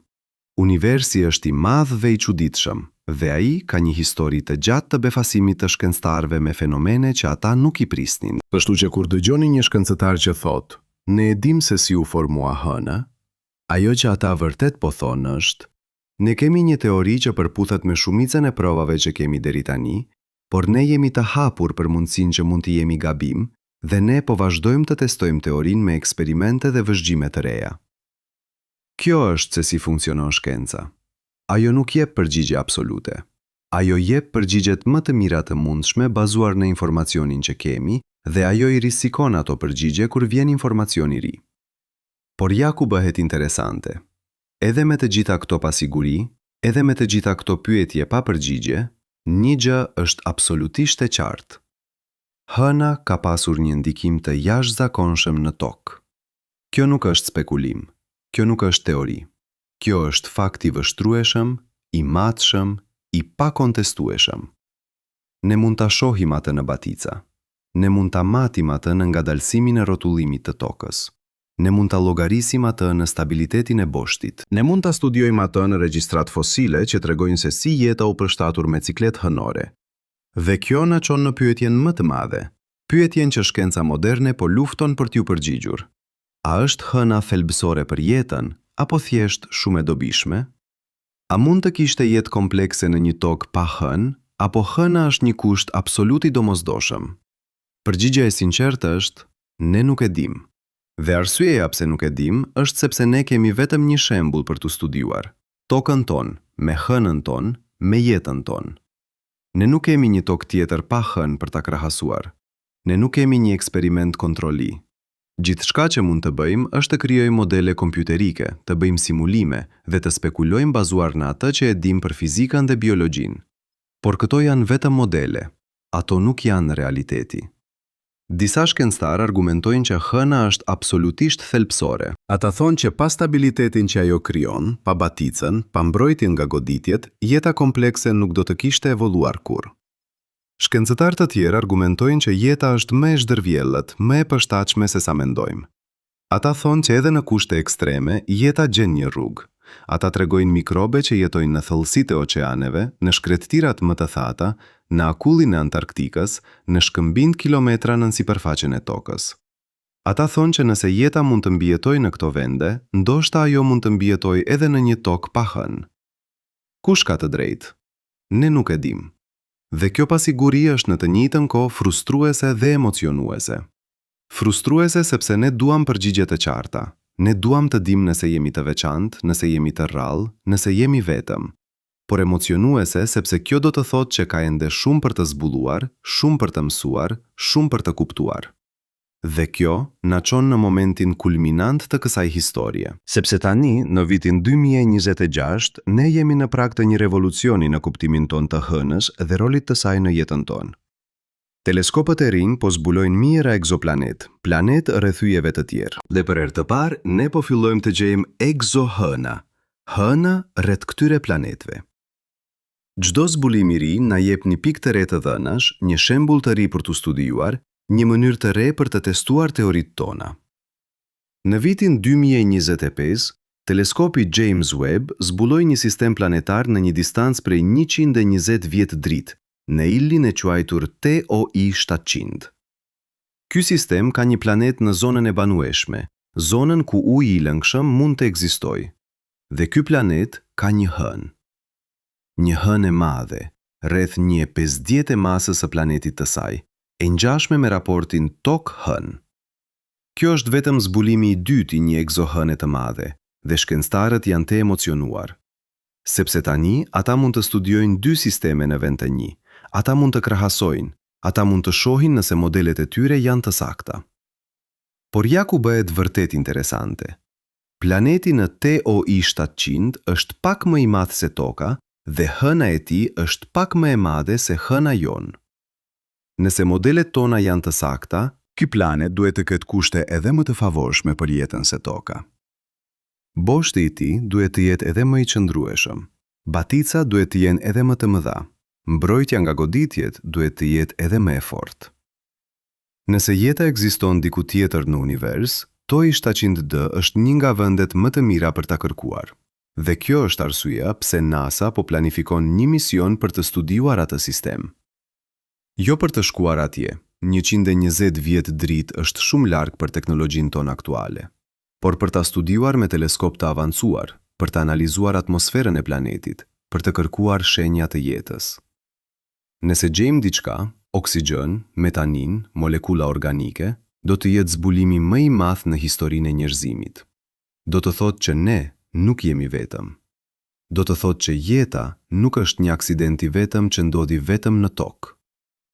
Universi është i madh dhe i çuditshëm, dhe ai ka një histori të gjatë të befasimit të shkencëtarëve me fenomene që ata nuk i prisnin. Kështu që kur dëgjoni një shkencëtar që thotë, ne e dim se si u formua hëna, ajo që ata vërtet po thonë është, ne kemi një teori që përputhet me shumicën e provave që kemi deri tani, por ne jemi të hapur për mundësinë që mund të jemi gabim, dhe ne po vazhdojmë të testojmë teorinë me eksperimente dhe vëzhgjime të reja. Kjo është se si funksionon shkenca. Ajo nuk jep përgjigje absolute. Ajo jep përgjigjet më të mira të mundshme bazuar në informacionin që kemi dhe ajo i risikon ato përgjigje kur vjen informacion i ri. Por ja ku bëhet interesante. Edhe me të gjitha këto pasiguri, edhe me të gjitha këto pyetje pa përgjigje, një gjë është absolutisht e qartë. Hëna ka pasur një ndikim të jashtëzakonshëm në tokë. Kjo nuk është spekulim. Kjo nuk është teori. Kjo është fakt i vështrueshëm, i matshëm, i pakontestueshëm. Ne mund ta shohim atë në batica. Ne mund ta matim atë në ngadalësimin e rrotullimit të tokës. Ne mund ta llogarisim atë në stabilitetin e boshtit. Ne mund ta studiojmë atë në regjistrat fosile që tregojnë se si jeta u përshtatur me ciklet hënore. Dhe kjo na çon në pyetjen më të madhe, pyetjen që shkenca moderne po lufton për t'ju përgjigjur. A është hëna thelbësore për jetën, apo thjesht shumë e dobishme? A mund të kishte jetë komplekse në një tokë pa hënë, apo hëna është një kusht absolut i domosdoshëm? Përgjigjja e sinqertë është, ne nuk e dim. Dhe arsyeja pse nuk e dim është sepse ne kemi vetëm një shembull për t'u studiuar. Tokën tonë, me hënën tonë, me jetën tonë. Ne nuk kemi një tokë tjetër pa hënë për ta krahasuar. Ne nuk kemi një eksperiment kontroli. Gjithçka që mund të bëjmë është të krijojmë modele kompjuterike, të bëjmë simulime dhe të spekulojmë bazuar në atë që e dim për fizikën dhe biologjinë. Por këto janë vetëm modele, ato nuk janë realiteti. Disa shkencëtar argumentojnë që hëna është absolutisht thelbësore. Ata thonë që pa stabilitetin që ajo krijon, pa baticën, pa mbrojtjen nga goditjet, jeta komplekse nuk do të kishte evoluar kurrë. Shkencëtar të tjerë argumentojnë që jeta është më e zhdërvjellët, më e përshtatshme se sa mendojmë. Ata thonë që edhe në kushte ekstreme, jeta gjen një rrugë. Ata tregojnë mikrobe që jetojnë në thellësitë e oqeaneve, në shkretëtirat më të thata, në akullin e Antarktikës, në shkëmbind kilometra nën sipërfaqen e tokës. Ata thonë që nëse jeta mund të mbijetojë në këto vende, ndoshta ajo mund të mbijetojë edhe në një tokë pa hënë. Kush ka të drejtë? Ne nuk e dim. Dhe kjo pasiguri është në të njëjtën kohë frustruese dhe emocionuese. Frustruese sepse ne duam përgjigje të qarta. Ne duam të dim nëse jemi të veçantë, nëse jemi të rrallë, nëse jemi vetëm. Por emocionuese sepse kjo do të thotë që ka ende shumë për të zbuluar, shumë për të mësuar, shumë për të kuptuar. Dhe kjo na çon në momentin kulminant të kësaj historie. Sepse tani, në vitin 2026, ne jemi në prag të një revolucioni në kuptimin ton të hënës dhe rolit të saj në jetën tonë. Teleskopët e rinj po zbulojnë mijëra egzoplanet, planet rrethyjeve të tjerë. Dhe për herë të parë, ne po fillojmë të gjejmë egzohëna, hëna rreth këtyre planetve. Çdo zbulim i ri na jep një pikë të re të dhënash, një shembull të ri për të studiuar, një mënyrë të re për të testuar teoritë tona. Në vitin 2025, teleskopi James Webb zbuloi një sistem planetar në një distancë prej 120 vjet dritë, në ilin e quajtur TOI 700. Ky sistem ka një planet në zonën e banueshme, zonën ku uji i lëngshëm mund të ekzistojë. Dhe ky planet ka një hënë. Një hënë e madhe, rreth 1/50 e masës së planetit të saj, e ngjashme me raportin Tokë-hënë. Kjo është vetëm zbulimi i dytë i një egzohëne të madhe, dhe shkencëtarët janë të emocionuar. Sepse tani ata mund të studiojnë dy sisteme në vend të një. Ata mund të krahasojnë, ata mund të shohin nëse modelet e tyre janë të sakta. Por ja ku bëhet vërtet interesante. Planeti në TOI 700 është pak më i madh se Toka dhe hëna e tij është pak më e madhe se hëna jonë. Nëse modelet tona janë të sakta, ky planet duhet të ketë kushte edhe më të favorshme për jetën se Toka. Boshti i tij duhet të jetë edhe më i qëndrueshëm. Batica duhet të jenë edhe më të mëdha. Mbrojtja nga goditjet duhet të jetë edhe më e fortë. Nëse jeta ekziston diku tjetër në univers, TOI 700D është një nga vendet më të mira për ta kërkuar. Dhe kjo është arsyeja pse NASA po planifikon një mision për të studiuar atë sistem. Jo për të shkuar atje, 120 vjet dritë është shumë larg për teknologjinë tonë aktuale, por për ta studiuar me teleskop të avancuar, për të analizuar atmosferën e planetit, për të kërkuar shenja të jetës. Nëse gjejmë diçka, oksigjen, metanin, molekula organike, do të jetë zbulimi më i madh në historinë e njerëzimit. Do të thotë që ne nuk jemi vetëm. Do të thotë që jeta nuk është një aksident i vetëm që ndodhi vetëm në tokë.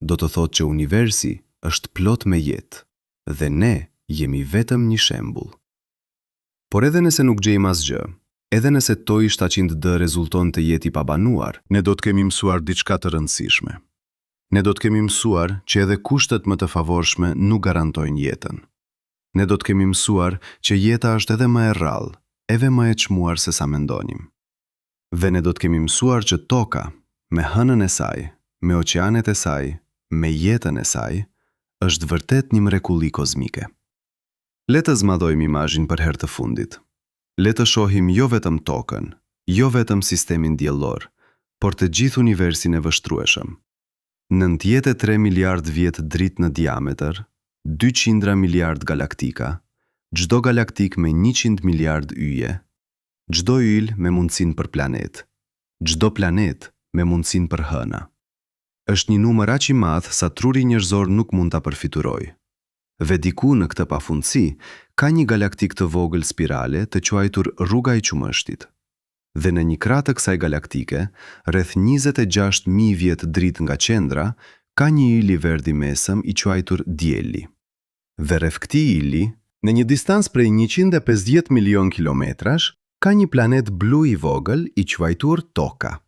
Do të thotë që universi është plot me jetë dhe ne jemi vetëm një shembull. Por edhe nëse nuk gjejmë asgjë, edhe nëse TOI 700D rezulton të jetë i pabanuar, ne do të kemi mësuar diçka të rëndësishme. Ne do të kemi mësuar që edhe kushtet më të favorshme nuk garantojnë jetën. Ne do të kemi mësuar që jeta është edhe më e rrallë, edhe më e çmuar se sa mendonim. Dhe ne do të kemi mësuar që Toka, me hënën e saj, me oqeanet e saj, me jetën e saj, është vërtet një mrekulli kozmike. Le të zmadhojmë imazhin për herë të fundit. Le të shohim jo vetëm Tokën, jo vetëm sistemin diellor, por të gjithë universin e vështrueshëm. 93 miliard vjet dritë në diametër, 200 miliard galaktika, çdo galaktik me 100 miliard yje, çdo yll me mundësinë për planet, çdo planet me mundësinë për hëna. Është një numër aq i madh sa truri njerëzor nuk mund ta përfiturojë. Dhe diku në këtë pafundësi, ka një galaktik të vogël spirale të quajtur rruga e qumështit. Dhe në një krah të kësaj galaktike, rreth 26.000 vjet dritë nga qendra, ka një yll i verdh i mesëm i quajtur dielli. Dhe rreth këtij yli, Në një distancë prej 150 milion kilometrash, ka një planet blu i vogël i quajtur Toka.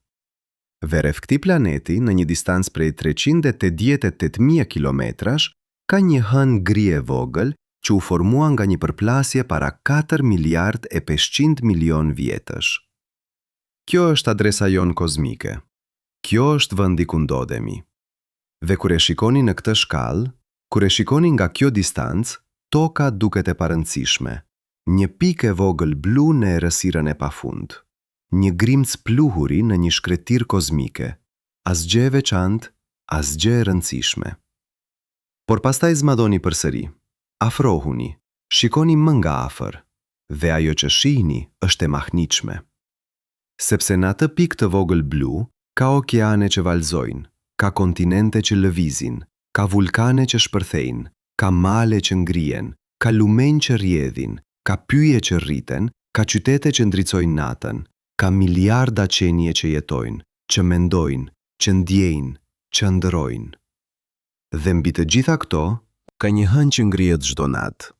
Veref këtij planeti, në një distancë prej 388.000 kilometrash, ka një hën gri e vogël që u formua nga një përplasje para 4 miliard e 500 milion vjetësh. Kjo është adresa jonë kozmike. Kjo është vendi ku ndodhemi. Dhe kur e shikoni në këtë shkallë, kur e shikoni nga kjo distancë, Toka duket e parëndësishme. Një pikë e vogël blu në errësirën e pafund. Një grimc pluhuri në një shkretir kozmike. Asgjë e veçantë, asgjë e rëndësishme. Por pastaj zmadoni përsëri. Afrohuni, shikoni më nga afër, dhe ajo që shihni është e mahnitshme. Sepse në atë pikë të vogël blu, ka okeane që valzojnë, ka kontinente që lëvizin, ka vulkane që shpërthejnë, ka male që ngrihen, ka lumenj që rrjedhin, ka pyje që rriten, ka qytete që ndricojnë natën, ka miliarda qenie që jetojnë, që mendojnë, që ndjejnë, që ndërojnë. Dhe mbi të gjitha këto, ka një hën që ngrihet çdo natë,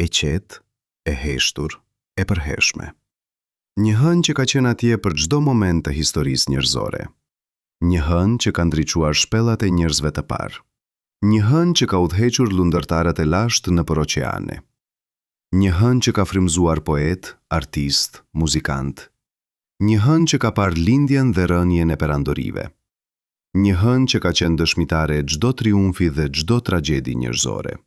e qetë, e heshtur, e përhershme. Një hën që ka qenë atje për çdo moment të historisë njerëzore. Një hën që ka ndriçuar shpellat e njerëzve të parë. Një hën që ka udhëhequr lundërtarët e lashtë nëpër oqeane. Një hën që ka frymzuar poet, artist, muzikant. Një hën që ka parë lindjen dhe rënien e perandorive. Një hën që ka qenë dëshmitare e çdo triumfi dhe çdo tragjedi njerëzore.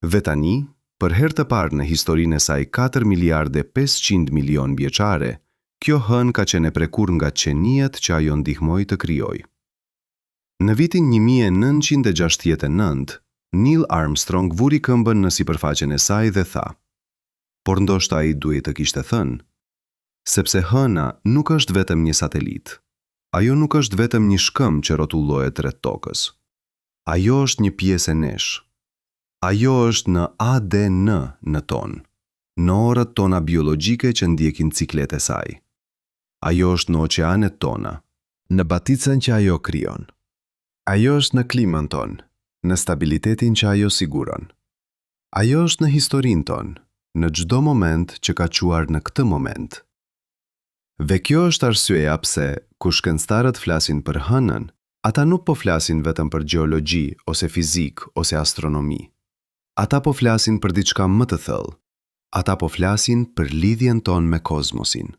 Dhe tani, për herë të parë në historinë e saj 4 miliardë 500 milion vjeçare, kjo hën ka qenë e prekur nga qeniet që ajo ndihmoi të krijojë. Në vitin 1969, Neil Armstrong vuri këmbën në sipërfaqen e saj dhe tha: "Por ndoshta ai duhej të kishte thënë, sepse hëna nuk është vetëm një satelit. Ajo nuk është vetëm një shkëm që rrotullohet rreth tokës. Ajo është një pjesë e nesh. Ajo është në ADN në tonë, në orët tona biologjike që ndjekin ciklet e saj. Ajo është në oqeanet tona, në baticën që ajo krijon. Ajo është në klimën tonë, në stabilitetin që ajo siguron. Ajo është në historinë tonë, në çdo moment që ka quar në këtë moment." Dhe kjo është arsyeja pse, kur shkencëtarët flasin për hënën, ata nuk po flasin vetëm për gjeologji ose fizik ose astronomi. Ata po flasin për diçka më të thellë. Ata po flasin për lidhjen tonë me kozmosin.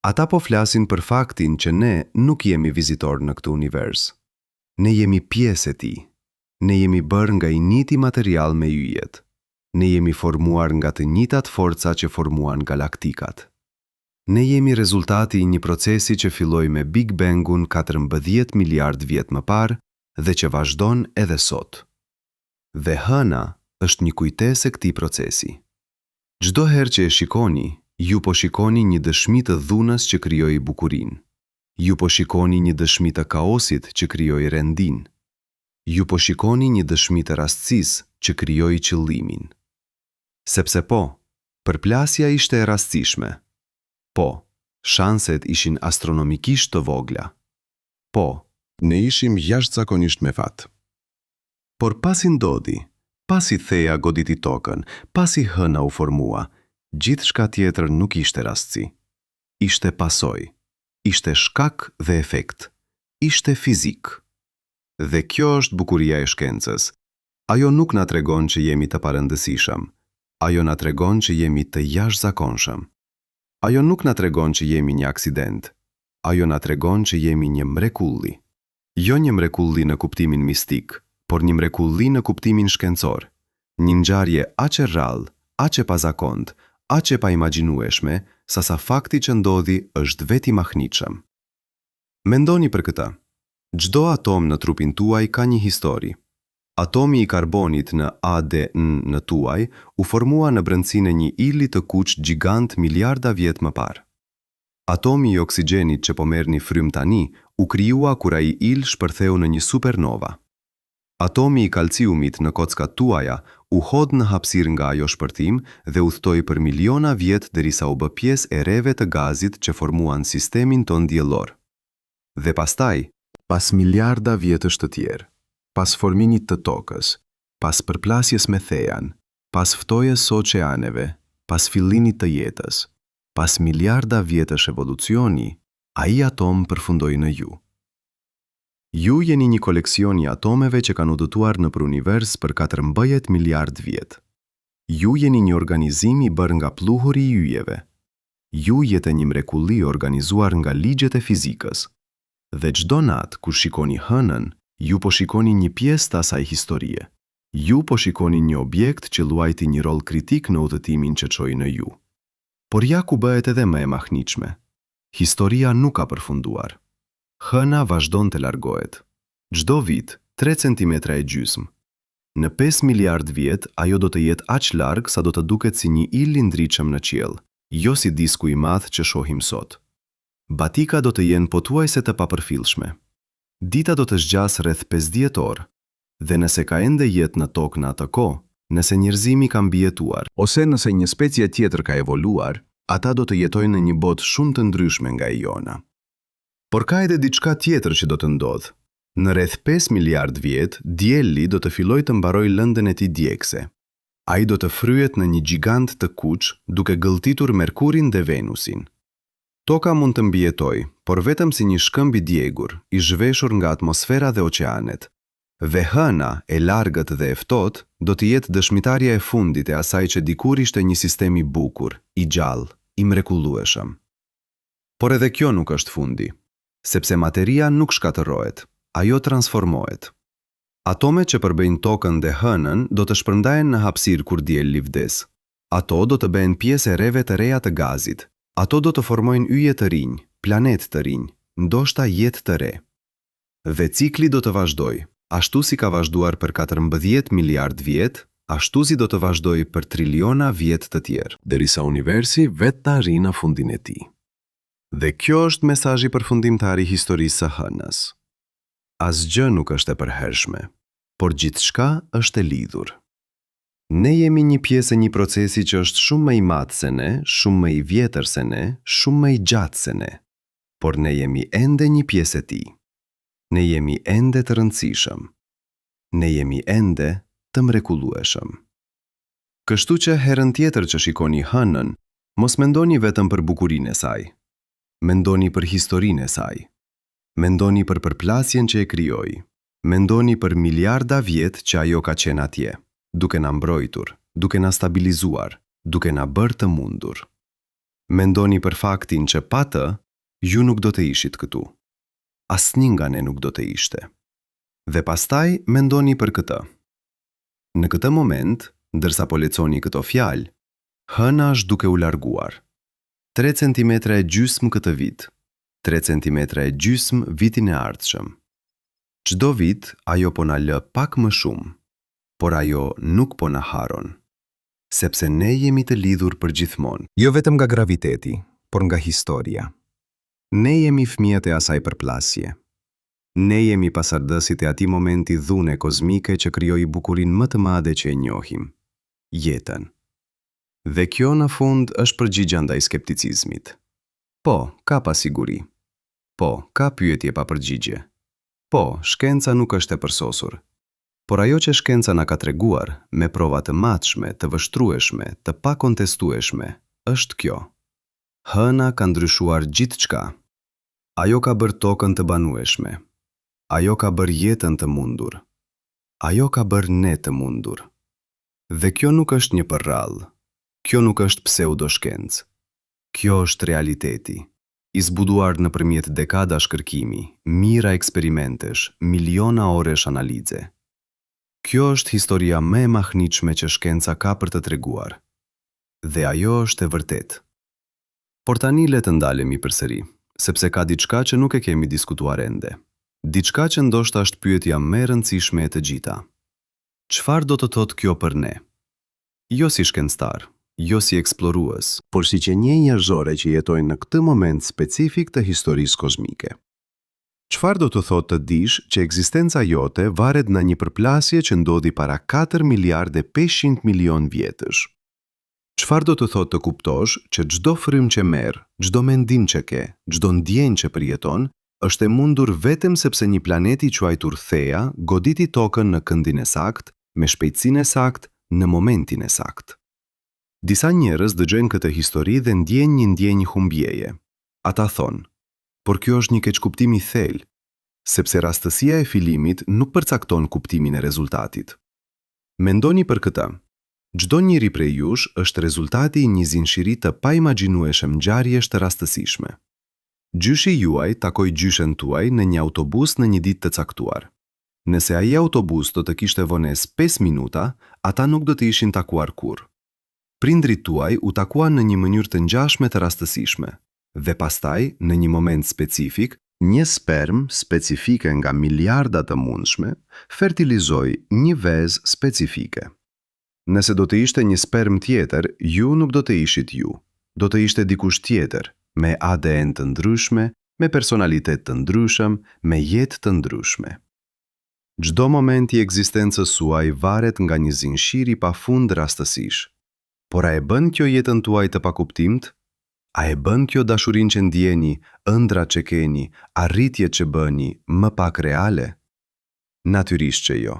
Ata po flasin për faktin që ne nuk jemi vizitor në këtë univers. Ne jemi pjesë e tij. Ne jemi bërë nga i njëjti material me yjet. Ne jemi formuar nga të njëjtat forca që formuan galaktikat. Ne jemi rezultati i një procesi që filloi me Big Bangun 14 miliard vjet më parë dhe që vazhdon edhe sot. Dhe hëna është një kujtesë e këtij procesi. Çdo herë që e shikoni, ju po shikoni një dëshmi të dhunës që krijoi bukurinë. Ju po shikoni një dëshmi të kaosit që krijoi rendin. Ju po shikoni një dëshmi të rastësisë që krijoi qëllimin. Sepse po, përplasja ishte e rastësishme. Po, shanset ishin astronomikisht të vogla. Po, ne ishim jashtëzakonisht me fat. Por pasi ndodhi, pasi theja goditi tokën, pasi hëna u formua, gjithçka tjetër nuk ishte rastësi. Ishte pasojë. Ishte shkak dhe efekt. Ishte fizik. Dhe kjo është bukuria e shkencës. Ajo nuk na tregon që jemi të parëndësishëm. Ajo na tregon që jemi të jashtëzakonshëm. Ajo nuk na tregon që jemi një aksident. Ajo na tregon që jemi një mrekulli. Jo një mrekulli në kuptimin mistik, por një mrekulli në kuptimin shkencor. Një ngjarje aq e rrallë, aq e pazakont, aq e paimagjinueshme, sa fakti që ndodhi është vetë i mahnitshëm. Mendoni për këtë. Çdo atom në trupin tuaj ka një histori. Atomi i karbonit në ADN në tuaj u formua në brendësinë e një ili të kuq gjigant miliarda vjet më parë. Atomi i oksigjenit që po merrni frym tani u krijua kur ai il shpërtheu në një supernova. Atomi i kalciumit në kockat tuaja u hodh në hapësirë nga ajo shpërthim dhe udhtoi për miliona vjet derisa u bë pjesë e reve të gazit që formuan sistemin ton diellor. Dhe pastaj, pas miliarda vjetësh të tjerë, pas formimit të tokës, pas përplasjes me thejan, pas ftojës së oqeaneve, pas fillimit të jetës, pas miliarda vjetësh evolucioni, ai atom përfundoi në ju. Ju jeni një koleksion i atomeve që kanë udhëtuar nëpër univers për 14 miliard vjet. Ju jeni një organizim i bërë nga pluhuri i yjeve. Ju jete një mrekulli organizuar nga ligjet e fizikës. Dhe çdo natë kur shikoni hënën, ju po shikoni një pjesë të asaj historie. Ju po shikoni një objekt që luajti një rol kritik në udhëtimin që çoi në ju. Por ja ku bëhet edhe më e mahniqme. Historia nuk ka përfunduar. Hëna vazhdon të largohet. Çdo vit, 3 centimetra e gjysmë. Në 5 miliard vjet, ajo do të jetë aq larg sa do të duket si një il i ndritshëm në qiell, jo si disku i madh që shohim sot. Batika do të jenë pothuajse të papërfillshme. Dita do të zgjas rreth 50 orë, dhe nëse ka ende jetë në tokë në atë kohë, nëse njerëzimi ka mbijetuar, ose nëse një specie tjetër ka evoluar, ata do të jetojnë në një botë shumë të ndryshme nga e jona. Por ka edhe diçka tjetër që do të ndodhë. Në rreth 5 miliard vjet, dielli do të fillojë të mbarojë lëndën e tij djegëse. Ai do të fryhet në një gjigant të kuq, duke gëlltitur Merkurin dhe Venusin. Toka mund të mbijetojë, por vetëm si një shkëmb i djegur, i zhveshur nga atmosfera dhe oqeanet. Dhe hëna, e largët dhe e ftohtë, do të jetë dëshmitarja e fundit e asaj që dikur ishte një sistem i bukur, i gjallë, i mrekullueshëm. Por edhe kjo nuk është fundi, sepse materia nuk shkatërrohet, ajo transformohet. Atomet që përbëjnë tokën dhe hënën do të shpërndahen në hapësirë kur dielli vdes. Ato do të bëhen pjesë e rreve të reja të gazit. Ato do të formojnë yje të rinj, planet të rinj, ndoshta jetë të re. Dhe cikli do të vazhdojë, ashtu si ka vazhduar për 14 miliard vjet, ashtu si do të vazhdojë për triliona vjet të tjerë, derisa universi vetë të arrijë në fundin e tij. Dhe kjo është mesazhi përfundimtar i historisë së hënës. Asgjë nuk është e përhershme, por gjithçka është e lidhur. Ne jemi një pjesë e një procesi që është shumë më i madh se ne, shumë më i vjetër se ne, shumë më i gjatë se ne. Por ne jemi ende një pjesë e tij. Ne jemi ende të rëndësishëm. Ne jemi ende të mrekullueshëm. Kështu që herën tjetër që shikoni hënën, mos mendoni vetëm për bukurinë e saj. Mendoni për historinë e saj. Mendoni për përplasjen që e krijoi. Mendoni për miliarda vjet që ajo ka qenë atje, duke na mbrojtur, duke na stabilizuar, duke na bërë të mundur. Mendoni për faktin që pa të, ju nuk do të ishit këtu. Asnjë nga ne nuk do të ishte. Dhe pastaj mendoni për këtë. Në këtë moment, ndërsa po lexoni këto fjalë, hëna është duke u larguar. 3 centimetra e gjysmë këtë vit, 3 centimetra e gjysmë vitin e ardhshëm. Çdo vit, ajo po na lë pak më shumë, por ajo nuk po na haron, sepse ne jemi të lidhur përgjithmonë. Jo vetëm nga graviteti, por nga historia. Ne jemi fëmijët e asaj përplasje. Ne jemi pasardhësit e atij momenti dhune kozmike që krijoi bukurinë më të madhe që e njohim, jetën. Dhe kjo në fund është përgjigja ndaj skepticizmit. Po, ka pasiguri. Po, ka pyetje pa përgjigje. Po, shkenca nuk është e përsosur. Por ajo që shkenca na ka treguar, me prova të matshme, të vështrueshme, të pakontestueshme, është kjo. Hëna ka ndryshuar gjithçka. Ajo ka bërë tokën të banueshme. Ajo ka bërë jetën të mundur. Ajo ka bërë ne të mundur. Dhe kjo nuk është një përrall. Kjo nuk është pseudoshkencë. Kjo është realiteti, i zbuduar nëpërmjet dekadash kërkimi, mijëra eksperimentesh, miliona oresh analize. Kjo është historia më e mahniqme që shkenca ka për të treguar. Dhe ajo është e vërtetë. Por tani le të ndalemi përsëri, sepse ka diçka që nuk e kemi diskutuar ende. Diçka që ndoshta është pyetja më e rëndësishme e të gjitha. Çfarë do të thotë kjo për ne? Jo si shkencëtar, jo si eksplorues, por si qenie njerëzore që jetojnë në këtë moment specifik të historisë kozmike. Çfarë do të thotë të dish që ekzistenca jote varet në një përplasje që ndodhi para 4 miliardë 500 milion vjetësh? Çfarë do të thotë të kuptosh që çdo frym që merr, çdo mendim që ke, çdo ndjenjë që përjeton, është e mundur vetëm sepse një planet i quajtur Theia goditi tokën në këndin e saktë, me shpejtësinë e saktë, në momentin e saktë. Disa njerëz dëgjojnë këtë histori dhe ndjejnë një ndjenjë humbjeje. Ata thonë, por kjo është një keqkuptim i thellë, sepse rastësia e fillimit nuk përcakton kuptimin e rezultatit. Mendoni për këtë. Çdo njeri prej jush është rezultati i një zinxhiri të paimagjinueshëm ngjarjesh të rastësishme. Gjyshi juaj takoi gjyshen tuaj në një autobus në një ditë të caktuar. Nëse ai autobus do të kishte vonesë 5 minuta, ata nuk do të ishin takuar kurrë. Prindrit tuaj u takuan në një mënyrë të ngjashme të rastësishme, dhe pastaj, në një moment specifik, një sperm specifike nga miliarda të mundshme fertilizoi një vezë specifike. Nëse do të ishte një sperm tjetër, ju nuk do të ishit ju. Do të ishte dikush tjetër, me ADN të ndryshme, me personalitet të ndryshëm, me jetë të ndryshme. Çdo moment i ekzistencës suaj varet nga një zinxhir i pafund rastësish. Por a e bën kjo jetën tuaj të pakuptimt? A e bën kjo dashurinë që ndjeni, ëndrat që keni, arritjet që bëni, më pak reale? Natyrisht që jo.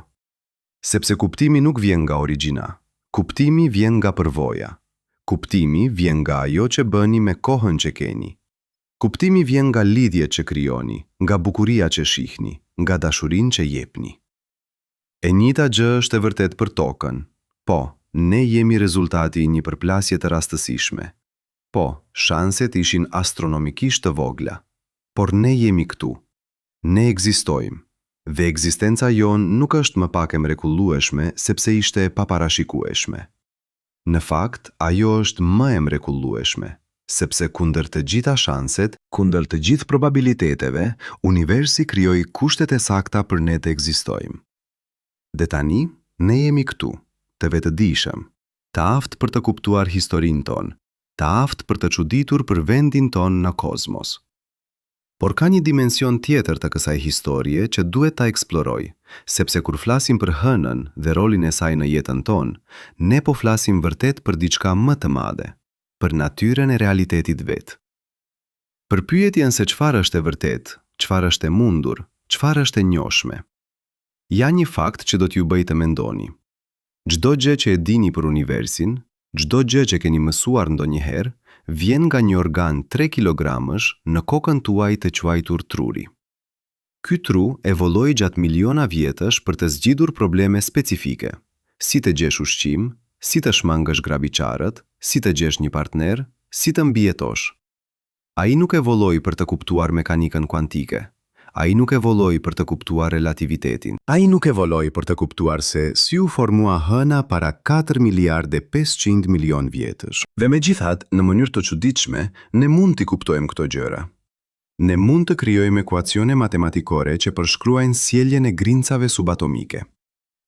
Sepse kuptimi nuk vjen nga origjina. Kuptimi vjen nga përvoja. Kuptimi vjen nga ajo që bëni me kohën që keni. Kuptimi vjen nga lidhjet që krijoni, nga bukuria që shihni, nga dashurinë që jepni. E njëjta gjë është e vërtet për tokën. Po, ne jemi rezultati i një përplasje të rastësishme. Po, shanset ishin astronomikisht të vogla. Por ne jemi këtu. Ne ekzistojmë. Dhe ekzistenca jonë nuk është më pak e mrekullueshme sepse ishte e paparashikueshme. Në fakt, ajo është më e mrekullueshme, sepse kundër të gjitha shanset, kundër të gjithë probabiliteteve, universi krijoi kushtet e sakta për ne të ekzistojmë. Dhe tani, ne jemi këtu, të vetëdijshëm, të aftë për të kuptuar historinë tonë, të aftë për të çuditur për vendin tonë në kozmos. Por ka një dimension tjetër të kësaj historie që duhet ta eksploroj, sepse kur flasim për hënën dhe rolin e saj në jetën tonë, ne po flasim vërtet për diçka më të madhe, për natyrën e realitetit vetë. Për pyetjen se çfarë është e vërtet, çfarë është e mundur, çfarë është e njohshme. Ja një fakt që do t'ju bëj të mendoni. Çdo gjë që e dini për universin, çdo gjë që keni mësuar ndonjëherë, vjen nga një organ 3 kilogramësh në kokën tuaj të quajtur truri. Ky tru evoloi gjatë miliona vjetësh për të zgjidhur probleme specifike, si të gjesh ushqim, si të shmangësh grabiqarët, si të gjesh një partner, si të mbijetosh. Ai nuk evoloi për të kuptuar mekanikën kuantike. Ai nuk evoloi për të kuptuar relativitetin. Ai nuk evoloi për të kuptuar se si u formua hëna para 4 miliardë 500 milion vjetësh. Dhe megjithatë, në mënyrë të çuditshme, ne mund t'i kuptojmë këto gjëra. Ne mund të krijojmë ekuacione matematikore që përshkruajnë sjelljen e grincave subatomike.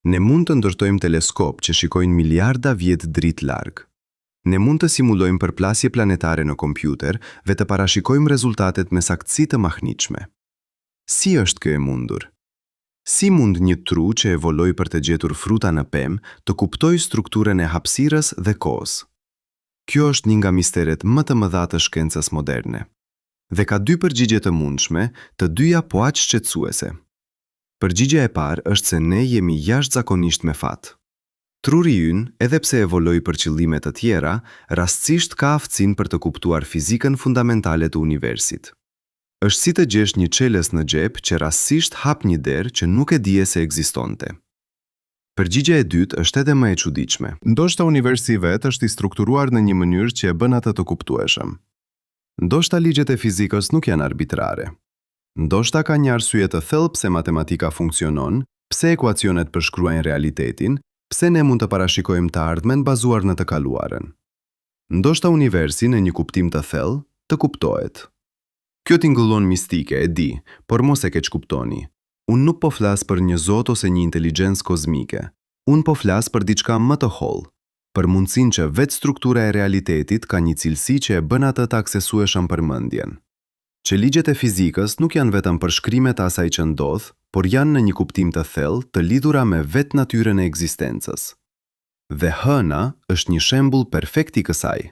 Ne mund të ndërtojmë teleskop që shikojnë miliarda vjet dritë larg. Ne mund të simulojmë përplasje planetare në kompjuter dhe të parashikojmë rezultatet me saktësi të mahniqme. Si është kjo e mundur? Si mund një tru që evoloi për të gjetur fruta në pemë të kuptojë strukturën e hapësirës dhe kohës? Kjo është një nga misteret më të mëdha të shkencës moderne. Dhe ka dy përgjigje të mundshme, të dyja po aq shqetësuese. Përgjigjja e parë është se ne jemi jashtëzakonisht me fat. Truri ynë, edhe pse evoloi për qëllime të tjera, rastësisht ka aftësinë për të kuptuar fizikën fundamentale të universit. Është si të gjesh një çelës në xhep që rastësisht hap një derë që nuk e dije se ekzistonte. Përgjigjja e dytë është edhe më e çuditshme. Ndoshta universi vetë është i strukturuar në një mënyrë që e bën atë të kuptueshëm. Ndoshta ligjet e fizikës nuk janë arbitrare. Ndoshta ka një arsye të thellë pse matematika funksionon, pse ekuacionet përshkruajnë realitetin, pse ne mund të parashikojmë të ardhmen bazuar në të kaluarën. Ndoshta universi në një kuptim të thellë të kuptohet. Kjo tingëllon mistike, e di, por mos e keq kuptoni. Unë nuk po flas për një zot ose një inteligjencë kozmike. Unë po flas për diçka më të hollë, për mundësinë që vetë struktura e realitetit ka një cilësi që e bën atë të aksesueshëm për mendjen. Që ligjet e fizikës nuk janë vetëm përshkrimet e asaj që ndodh, por janë në një kuptim të thellë të lidhura me vetë natyrën e ekzistencës. Dhe hëna është një shembull perfekt i kësaj.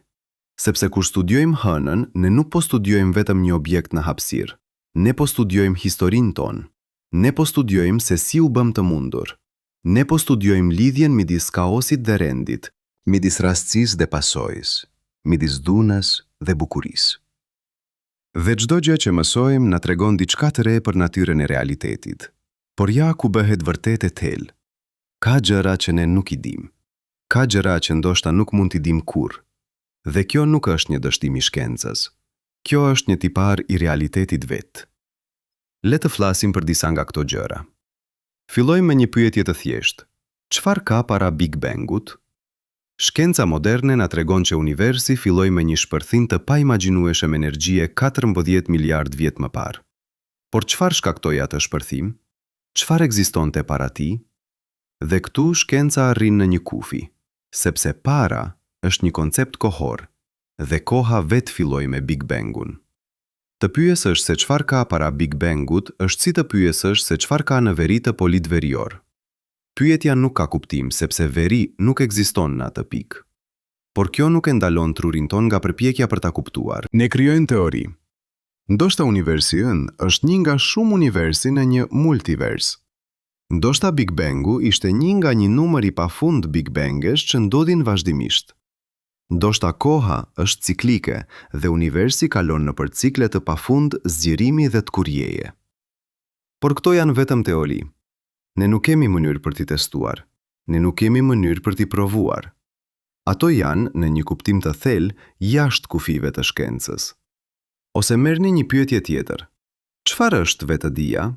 Sepse kur studiojmë hënën, ne nuk po studiojmë vetëm një objekt në hapësirë. Ne po studiojmë historinë tonë. Ne po studiojmë se si u bëm të mundur. Ne po studiojmë lidhjen midis kaosit dhe rendit, midis rastësisë dhe pasojës, midis dhunës dhe bukurisë. Dhe çdo gjë që mësojmë na tregon diçka të re për natyrën e realitetit. Por ja ku bëhet vërtet e thellë. Ka gjëra që ne nuk i dim. Ka gjëra që ndoshta nuk mund t'i dim kurrë. Dhe kjo nuk është një dështim i shkencës. Kjo është një tipar i realitetit vetë. Le të flasim për disa nga këto gjëra. Fillojmë me një pyetje të thjeshtë. Çfarë ka para Big Bangut? Shkenca moderne na tregon që universi filloi me një shpërthim të paimagjinueshëm energjie 14 miliard vjet më parë. Por çfarë shkaktoi atë shpërthim? Çfarë ekzistonte para tij? Dhe këtu shkenca arrin në një kufi, sepse para është një koncept kohor, dhe koha vetë filloi me Big Bangun. Të pyesësh se çfarë ka para Big Bangut është si të pyesësh se çfarë ka në veri të polit verior. Pyetja nuk ka kuptim sepse veri nuk ekziston në atë pikë. Por kjo nuk e ndalon trurin ton nga përpjekja për ta kuptuar. Ne krijojmë teori. Ndoshta universi ynë është një nga shumë universi në një multivers. Ndoshta Big Bangu ishte një nga një numër i pafund Big Bangesh që ndodhin vazhdimisht. Ndoshta koha është ciklike dhe universi kalon nëpër cikle të pafund zgjerimi dhe të kurjeje. Por këto janë vetëm teori. Ne nuk kemi mënyrë për t'i testuar. Ne nuk kemi mënyrë për t'i provuar. Ato janë, në një kuptim të thellë, jashtë kufive të shkencës. Ose merrni një pyetje tjetër. Çfarë është vetëdia?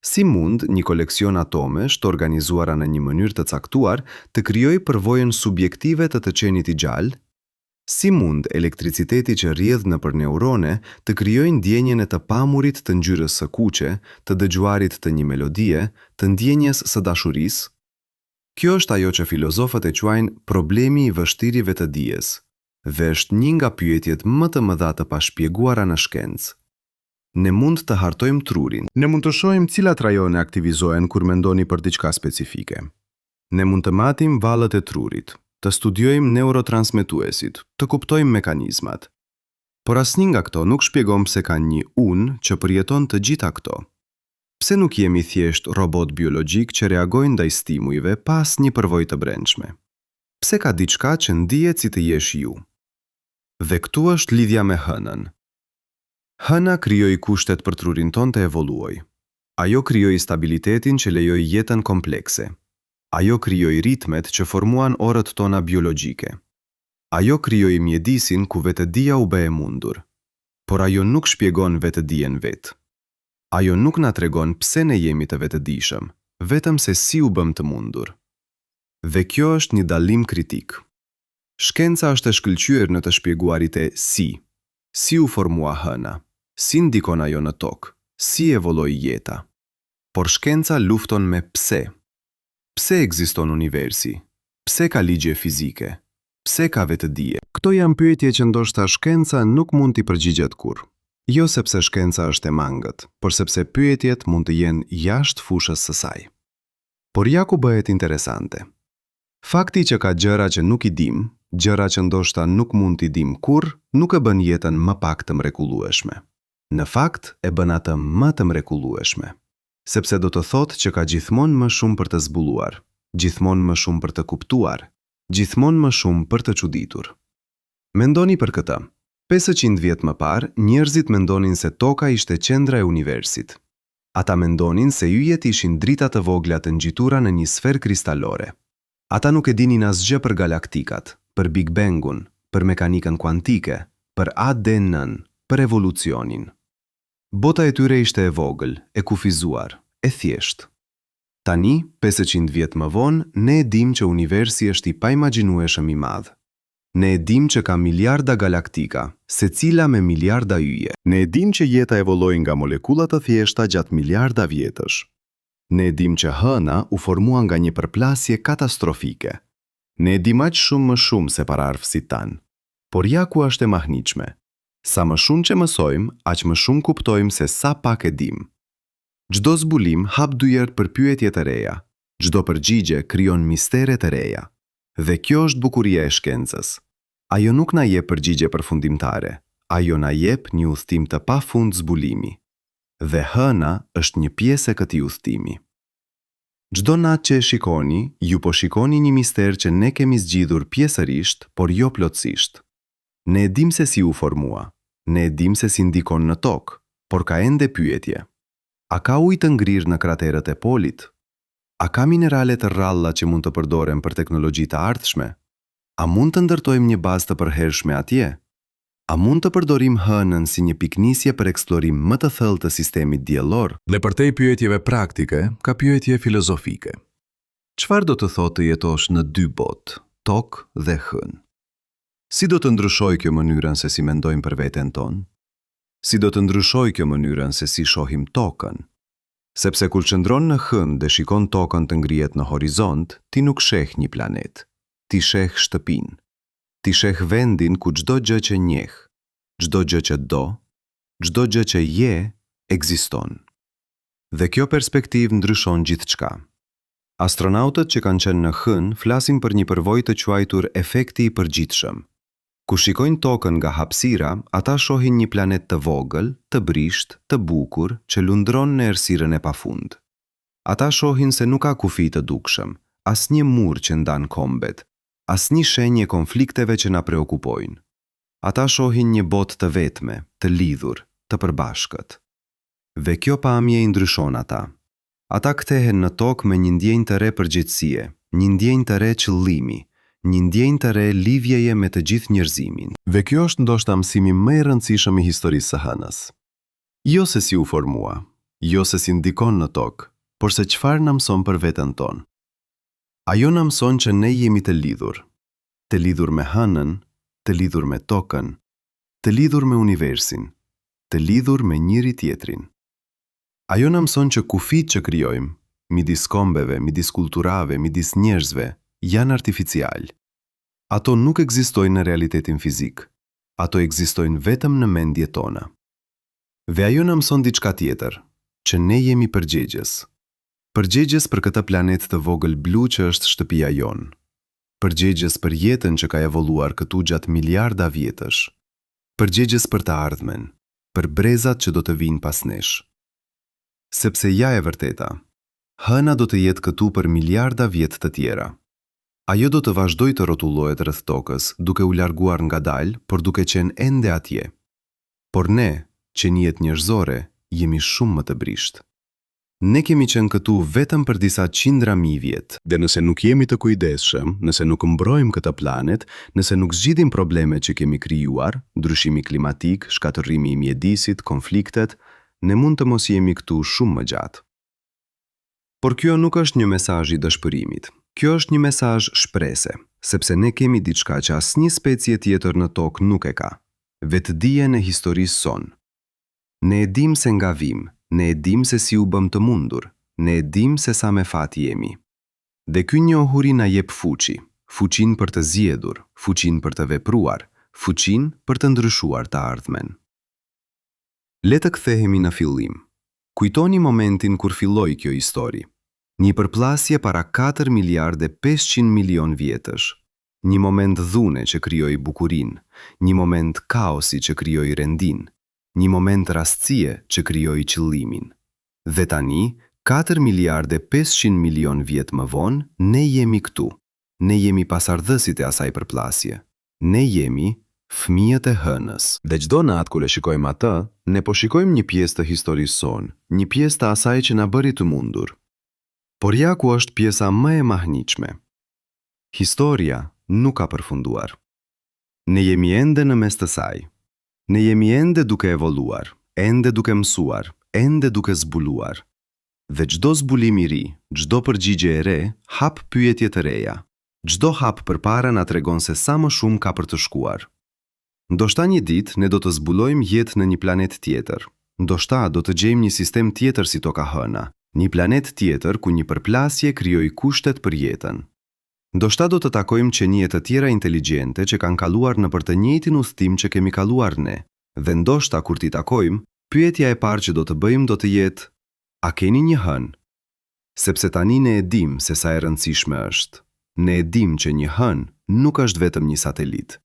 Si mund një koleksion atomesh të organizuara në një mënyrë të caktuar të krijojë përvojën subjektive të qenit i gjallë? Si mund elektriciteti që rrjedh nëpër neurone të krijojë ndjenjen e të pamurit të ngjyrës së kuqe, të dëgjuarit të një melodie, të ndjenjes së dashurisë? Kjo është ajo që filozofët e quajnë problemi i vështirë i vetëdijes, dhe është një nga pyetjet më të mëdha të pashpjeguara në shkencë. Ne mund të hartojmë trurin. Ne mund të shohim cilat rajone aktivizohen kur mendoni për diçka specifike. Ne mund të matim valët e trurit, të studiojmë neurotransmetuesit, të kuptojmë mekanizmat. Por asnjë nga këto nuk shpjegon pse ka një unë që përjeton të gjitha këto. Pse nuk jemi thjesht robot biologjik që reagojnë ndaj stimujve pas një përvojë të brendshme? Pse ka diçka që ndihet si të jesh ju? Dhe këtu është lidhja me hënën. Hëna krijoi kushtet për trurin ton të evoluoj. Ajo krijoi stabilitetin që lejoi jetën komplekse. Ajo krijoi ritmet që formuan orët tona biologjike. Ajo krijoi mjedisin ku vetëdia u bë e mundur. Por ajo nuk shpjegon vetëdijen vetë. Ajo nuk na tregon pse ne jemi të vetëdijshëm, vetëm se si u bëm të mundur. Dhe kjo është një dallim kritik. Shkenca është e shkëlqyer në të shpjeguarit e si. Si u formua hëna? Si ndikon ajo në tokë? Si evoloi jeta? Por shkenca lufton me pse. Pse ekziston universi? Pse ka ligje fizike? Pse ka vetëdije? Këto janë pyetje që ndoshta shkenca nuk mund t'i përgjigjet kurrë. Jo sepse shkenca është e mangët, por sepse pyetjet mund të jenë jashtë fushës së saj. Por ja ku bëhet interesante. Fakti që ka gjëra që nuk i dim, gjëra që ndoshta nuk mund t'i dim kurrë, nuk e bën jetën më pak të mrekullueshme. Në fakt, e bën atë më të mrekullueshme. Sepse do të thotë që ka gjithmonë më shumë për të zbuluar, gjithmonë më shumë për të kuptuar, gjithmonë më shumë për të çuditur. Mendoni për këtë. 500 vjet më parë, njerëzit mendonin se toka ishte qendra e universit. Ata mendonin se yjet ishin drita të vogla të ngjitura në një sferë kristalore. Ata nuk e dinin asgjë për galaktikat, për Big Bangun, për mekanikën kuantike, për ADN-n, për evolucionin. Bota e tyre ishte e vogël, e kufizuar, e thjesht. Tani, 500 vjet më vonë, ne e dim që universi është i paimagjinueshëm i madh. Ne e dim që ka miliarda galaktika, secila me miliarda yje. Ne e dim që jeta evoloi nga molekula të thjeshta gjatë miliarda vjetësh. Ne e dim që hëna u formua nga një përplasje katastrofike. Ne e dim aq shumë më shumë se paraardhësit tanë. Por ja ku është e mahnitshme. Sa më shumë që mësojmë, aq më shumë kuptojmë se sa pak e dim. Çdo zbulim hap dyert për pyetje të reja. Çdo përgjigje krijon mistere të reja. Dhe kjo është bukuria e shkencës. Ajo nuk na jep përgjigje përfundimtare. Ajo na jep një udhtim të pafund zbulimi. Dhe hëna është një pjesë e këtij udhtimi. Çdo natë që e shikoni, ju po shikoni një mister që ne kemi zgjidhur pjesërisht, por jo plotësisht. Ne e dim se si u formua, ne e dim se si ndikon në tokë, por ka ende pyetje. A ka ujë të ngrirë në kraterët e polit? A ka minerale të rralla që mund të përdoren për teknologji të ardhshme? A mund të ndërtojmë një bazë të përhershme atje? A mund të përdorim hënën si një piknisje për eksplorim më të thellë të sistemit diellor? Dhe përtej pyetjeve praktike, ka pyetje filozofike. Çfarë do të thotë të jetosh në dy botë, tokë dhe hënë? Si do të ndryshojë kjo mënyrën se si mendojmë për veten tonë? Si do të ndryshojë kjo mënyrën se si shohim tokën? Sepse kur qëndron në hënë dhe shikon tokën të ngrihet në horizont, ti nuk sheh një planet. Ti sheh shtëpinë. Ti sheh vendin ku çdo gjë që njeh, çdo gjë që do, çdo gjë që je, ekziston. Dhe kjo perspektivë ndryshon gjithçka. Astronautët që kanë qenë në hënë flasin për një përvojë të quajtur efekti i përgjithshëm. Kur shikojnë tokën nga hapësira, ata shohin një planet të vogël, të brisht, të bukur, që lundron në errësirën e pafund. Ata shohin se nuk ka kufi të dukshëm, asnjë mur që ndan kombet, asnjë shenjë konflikteve që na preokupojnë. Ata shohin një botë të vetme, të lidhur, të përbashkët. Dhe kjo pamje i ndryshon ata. Ata kthehen në tokë me një ndjenjë të re përgjegjësie, një ndjenjë të re qëllimi, një ndjenjë të re lidhjeje me të gjithë njerëzimin. Dhe kjo është ndoshta mësimi më i rëndësishëm i historisë së hënës. Jo se si u formua, jo se si ndikon në tokë, por se çfarë na mëson për veten tonë. Ajo na mëson që ne jemi të lidhur me hënën, të lidhur me tokën, të lidhur me universin, të lidhur me njëri tjetrin. Ajo na mëson që kufit që krijojmë, midis kombeve, midis kulturave, midis njerëzve, janë artificial. Ato nuk ekzistojnë në realitetin fizik. Ato ekzistojnë vetëm në mendjet tona. Dhe ajo na mëson diçka tjetër, që ne jemi përgjegjës. Përgjegjës për këtë planet të vogël blu që është shtëpia jonë. Përgjegjës për jetën që ka evoluar këtu gjatë miliarda vjetësh. Përgjegjës për të ardhmen, për brezat që do të vinë pas nesh. Sepse ja e vërteta, hëna do të jetë këtu për miliarda vjet të tjera. Ajo do të vazhdojë të rrotullohet rreth tokës, duke u larguar ngadalë, por duke qenë ende atje. Por ne, qenijet njerëzore, jemi shumë më të brisht. Ne kemi qenë këtu vetëm për disa qindra mijë vjet. Dhe nëse nuk jemi të kujdesshëm, nëse nuk mbrojmë këtë planet, nëse nuk zgjidhim problemet që kemi krijuar, ndryshimi klimatik, shkatërrimi i mjedisit, konfliktet, ne mund të mos jemi këtu shumë më gjatë. Por kjo nuk është një mesazh i dëshpërimit. Kjo është një mesazh shprese, sepse ne kemi diçka që asnjë specie tjetër në tokë nuk e ka. Vetëdijen e historisë sonë. Ne e dim se nga vim, ne e dim se si u bëm të mundur, ne e dim se sa me fat jemi. Dhe ky njohuri na jep fuqi, fuqinë për të zgjedhur, fuqinë për të vepruar, fuqinë për të ndryshuar të ardhmen. Le të kthehemi në fillim. Kujtoni momentin kur filloi kjo histori. Një përplasje para 4 miliardë 500 milion vjetësh. Një moment dhune që krijoi bukurinë, një moment kaosi që krijoi rendin, një moment rastësie që krijoi qëllimin. Dhe tani, 4 miliardë 500 milion vjet më vonë, ne jemi këtu. Ne jemi pasardhësit e asaj përplasje. Ne jemi fëmijët e hënës. Dhe çdo natë kur e shikojmë atë, ne po shikojmë një pjesë të historisë sonë, një pjesë të asaj që na bëri të mundur. Por ja ku është pjesa më e mahnitshme. Historia nuk ka përfunduar. Ne jemi ende në mes të saj. Ne jemi ende duke evoluar, ende duke mësuar, ende duke zbuluar. Dhe çdo zbulim i ri, çdo përgjigje e re, hap pyetje të reja. Çdo hap përpara na tregon se sa më shumë ka për të shkuar. Ndoshta një ditë ne do të zbulojmë jetë në një planet tjetër. Ndoshta do të gjejmë një sistem tjetër si toka hëna. Një planet tjetër ku një përplasje krijoi kushtet për jetën. Ndoshta do të takojmë qenie të tjera inteligjente që kanë kaluar nëpër të njëjtin udhtim që kemi kaluar ne. Dhe ndoshta kur t'i takojmë, pyetja e parë që do të bëjmë do të jetë: a keni një hënë? Sepse tani ne e dim se sa e rëndësishme është. Ne e dim që një hënë nuk është vetëm një satelit.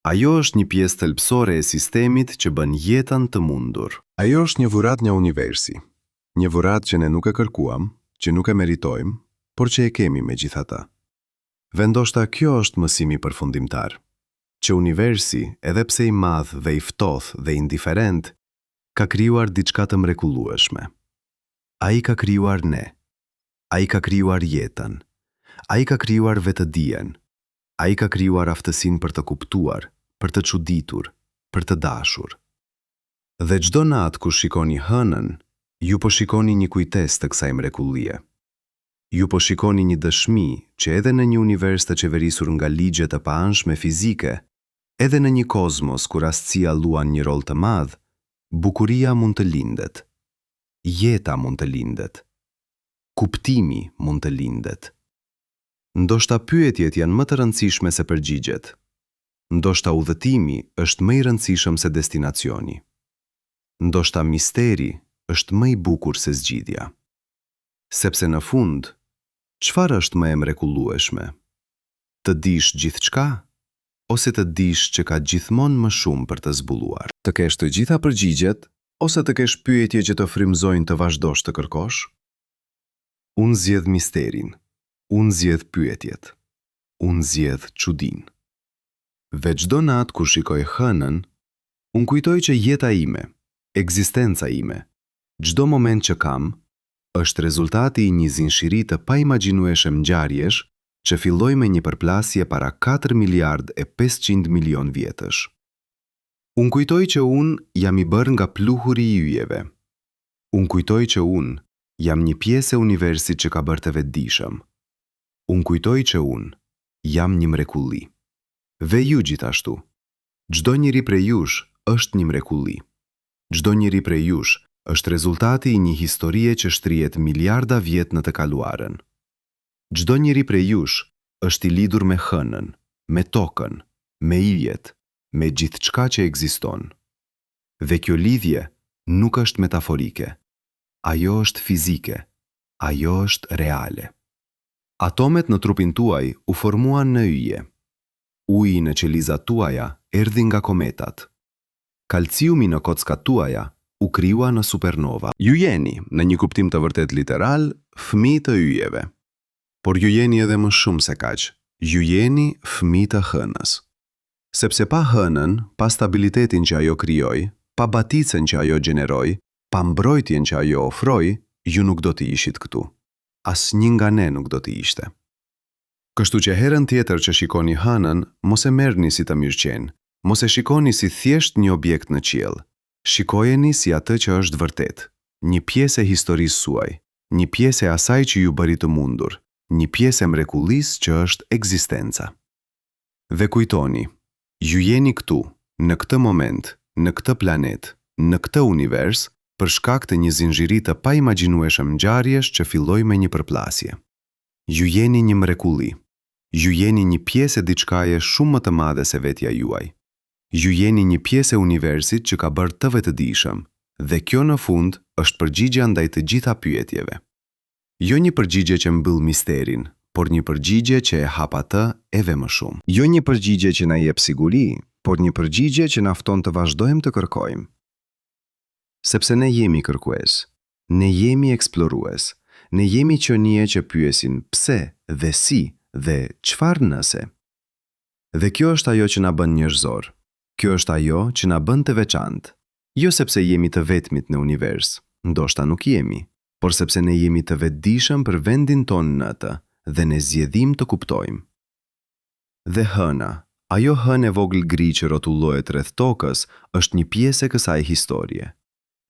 Ajo është një pjesë thelbësore e sistemit që bën jetën të mundur. Ajo është një dhuratë nga universi. Një dhuratë që ne nuk e kërkuam, që nuk e meritojmë, por që e kemi me gjithata. Vendoshta kjo është mësimi përfundimtar, që universi, edhe pse i madh dhe i ftohtë dhe indiferent, ka krijuar diçka të mrekullueshme. Ai ka krijuar ne. Ai ka krijuar jetën. Ai ka krijuar vetëdijen. Ai ka krijuar aftësinë për të kuptuar, për të çuditur, për të dashur. Dhe çdo natë kur shikoni hënën, ju po shikoni një kujtesë të kësaj mrekullie. Ju po shikoni një dëshmi që edhe në një univers të qeverisur nga ligje të paanshme fizike, edhe në një kozmos kur rastësia luan një rol të madh, bukuria mund të lindet. Jeta mund të lindet. Kuptimi mund të lindet. Ndoshta pyetjet janë më të rëndësishme se përgjigjet. Ndoshta udhëtimi është më i rëndësishëm se destinacioni. Ndoshta misteri është më i bukur se zgjidhja. Sepse në fund, çfarë është më e mrekullueshme? Të dish gjithçka ose të dish që ka gjithmonë më shumë për të zbuluar? Të kesh të gjitha përgjigjet ose të kesh pyetje që të frymëzojnë të vazhdosh të kërkosh? Unë zgjedh misterin. Unë zgjedh pyetjet. Unë zgjedh çudinë. Dhe çdo natë kur shikoj hënën, unë kujtoj që jeta ime, ekzistenca ime, çdo moment që kam, është rezultati i një zinshiri të paimagjinueshëm ngjarjesh që filloi me një përplasje para 4 miliard e 500 milion vjetësh. Unë kujtoj që unë jam i bërë nga pluhuri i yjeve. Unë kujtoj që unë jam një pjesë e universit që ka bërë të vetëdijshëm. Unë kujtoj që unë jam një mrekulli. Dhe ju gjithashtu. Çdo njeri prej jush është një mrekulli. Çdo njeri prej jush është rezultati i një historie që shtrihet miliarda vjet në të kaluarën. Çdo njeri prej jush është i lidhur me hënën, me tokën, me yjet, me gjithçka që ekziston. Dhe kjo lidhje nuk është metaforike. Ajo është fizike. Ajo është reale. Atomet në trupin tuaj u formuan në yje. Uji në qelizat tuaja erdhi nga kometat. Kalciumi në kockat tuaja u krijua në supernova. Ju jeni, në një kuptim të vërtet literal, fëmijë të yjeve. Por ju jeni edhe më shumë se kaq. Ju jeni fëmijë të hënës. Sepse pa hënën, pa stabilitetin që ajo krijoi, pa baticën që ajo gjeneroi, pa mbrojtjen që ajo ofroi, ju nuk do të ishit këtu. Asnjë nga ne nuk do të ishte. Kështu që herën tjetër që shikoni hënën, mos e merrni si të mirëqenë, mos e shikoni si thjesht një objekt në qiell. Shikojeni si atë që është vërtet, një pjesë e historisë suaj, një pjesë e asaj që ju bëri të mundur, një pjesë e mrekullisë që është ekzistenca. Dhe kujtoni, ju jeni këtu, në këtë moment, në këtë planet, në këtë univers, për shkak të një zinxhiri të paimagjinueshëm ngjarjesh që filloi me një përplasje. Ju jeni një mrekulli. Ju jeni një pjesë e diçkaje shumë më të madhe se vetja juaj. Ju jeni një pjesë e universit që ka bërë të vetëdijshëm, dhe kjo në fund është përgjigjja ndaj të gjitha pyetjeve. Jo një përgjigje që mbyll misterin, por një përgjigje që e hap atë edhe më shumë. Jo një përgjigje që na jep siguri, por një përgjigje që na fton të vazhdojmë të kërkojmë. Sepse ne jemi kërkues, ne jemi eksplorues, ne jemi qenie që pyesin pse dhe si dhe çfarë nëse. Dhe kjo është ajo që na bën njerëzor. Kjo është ajo që na bën të veçantë. Jo sepse jemi të vetmit në univers, ndoshta nuk jemi, por sepse ne jemi të vetëdijshëm për vendin tonë në të dhe ne zgjedhim të kuptojmë. Dhe hëna, ajo hënë e vogël gri që rrotullohet rreth tokës, është një pjesë e kësaj historie.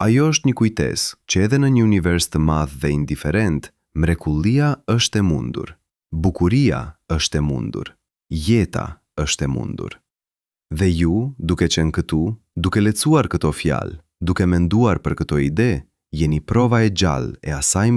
Ajo është një kujtesë që edhe në një univers të madh dhe indiferent, mrekullia është e mundur. Bukuria është e mundur. Jeta është e mundur. Dhe ju, duke qenë këtu, duke lecuar këto fjalë, duke menduar për këto ide, jeni prova e gjallë e asaj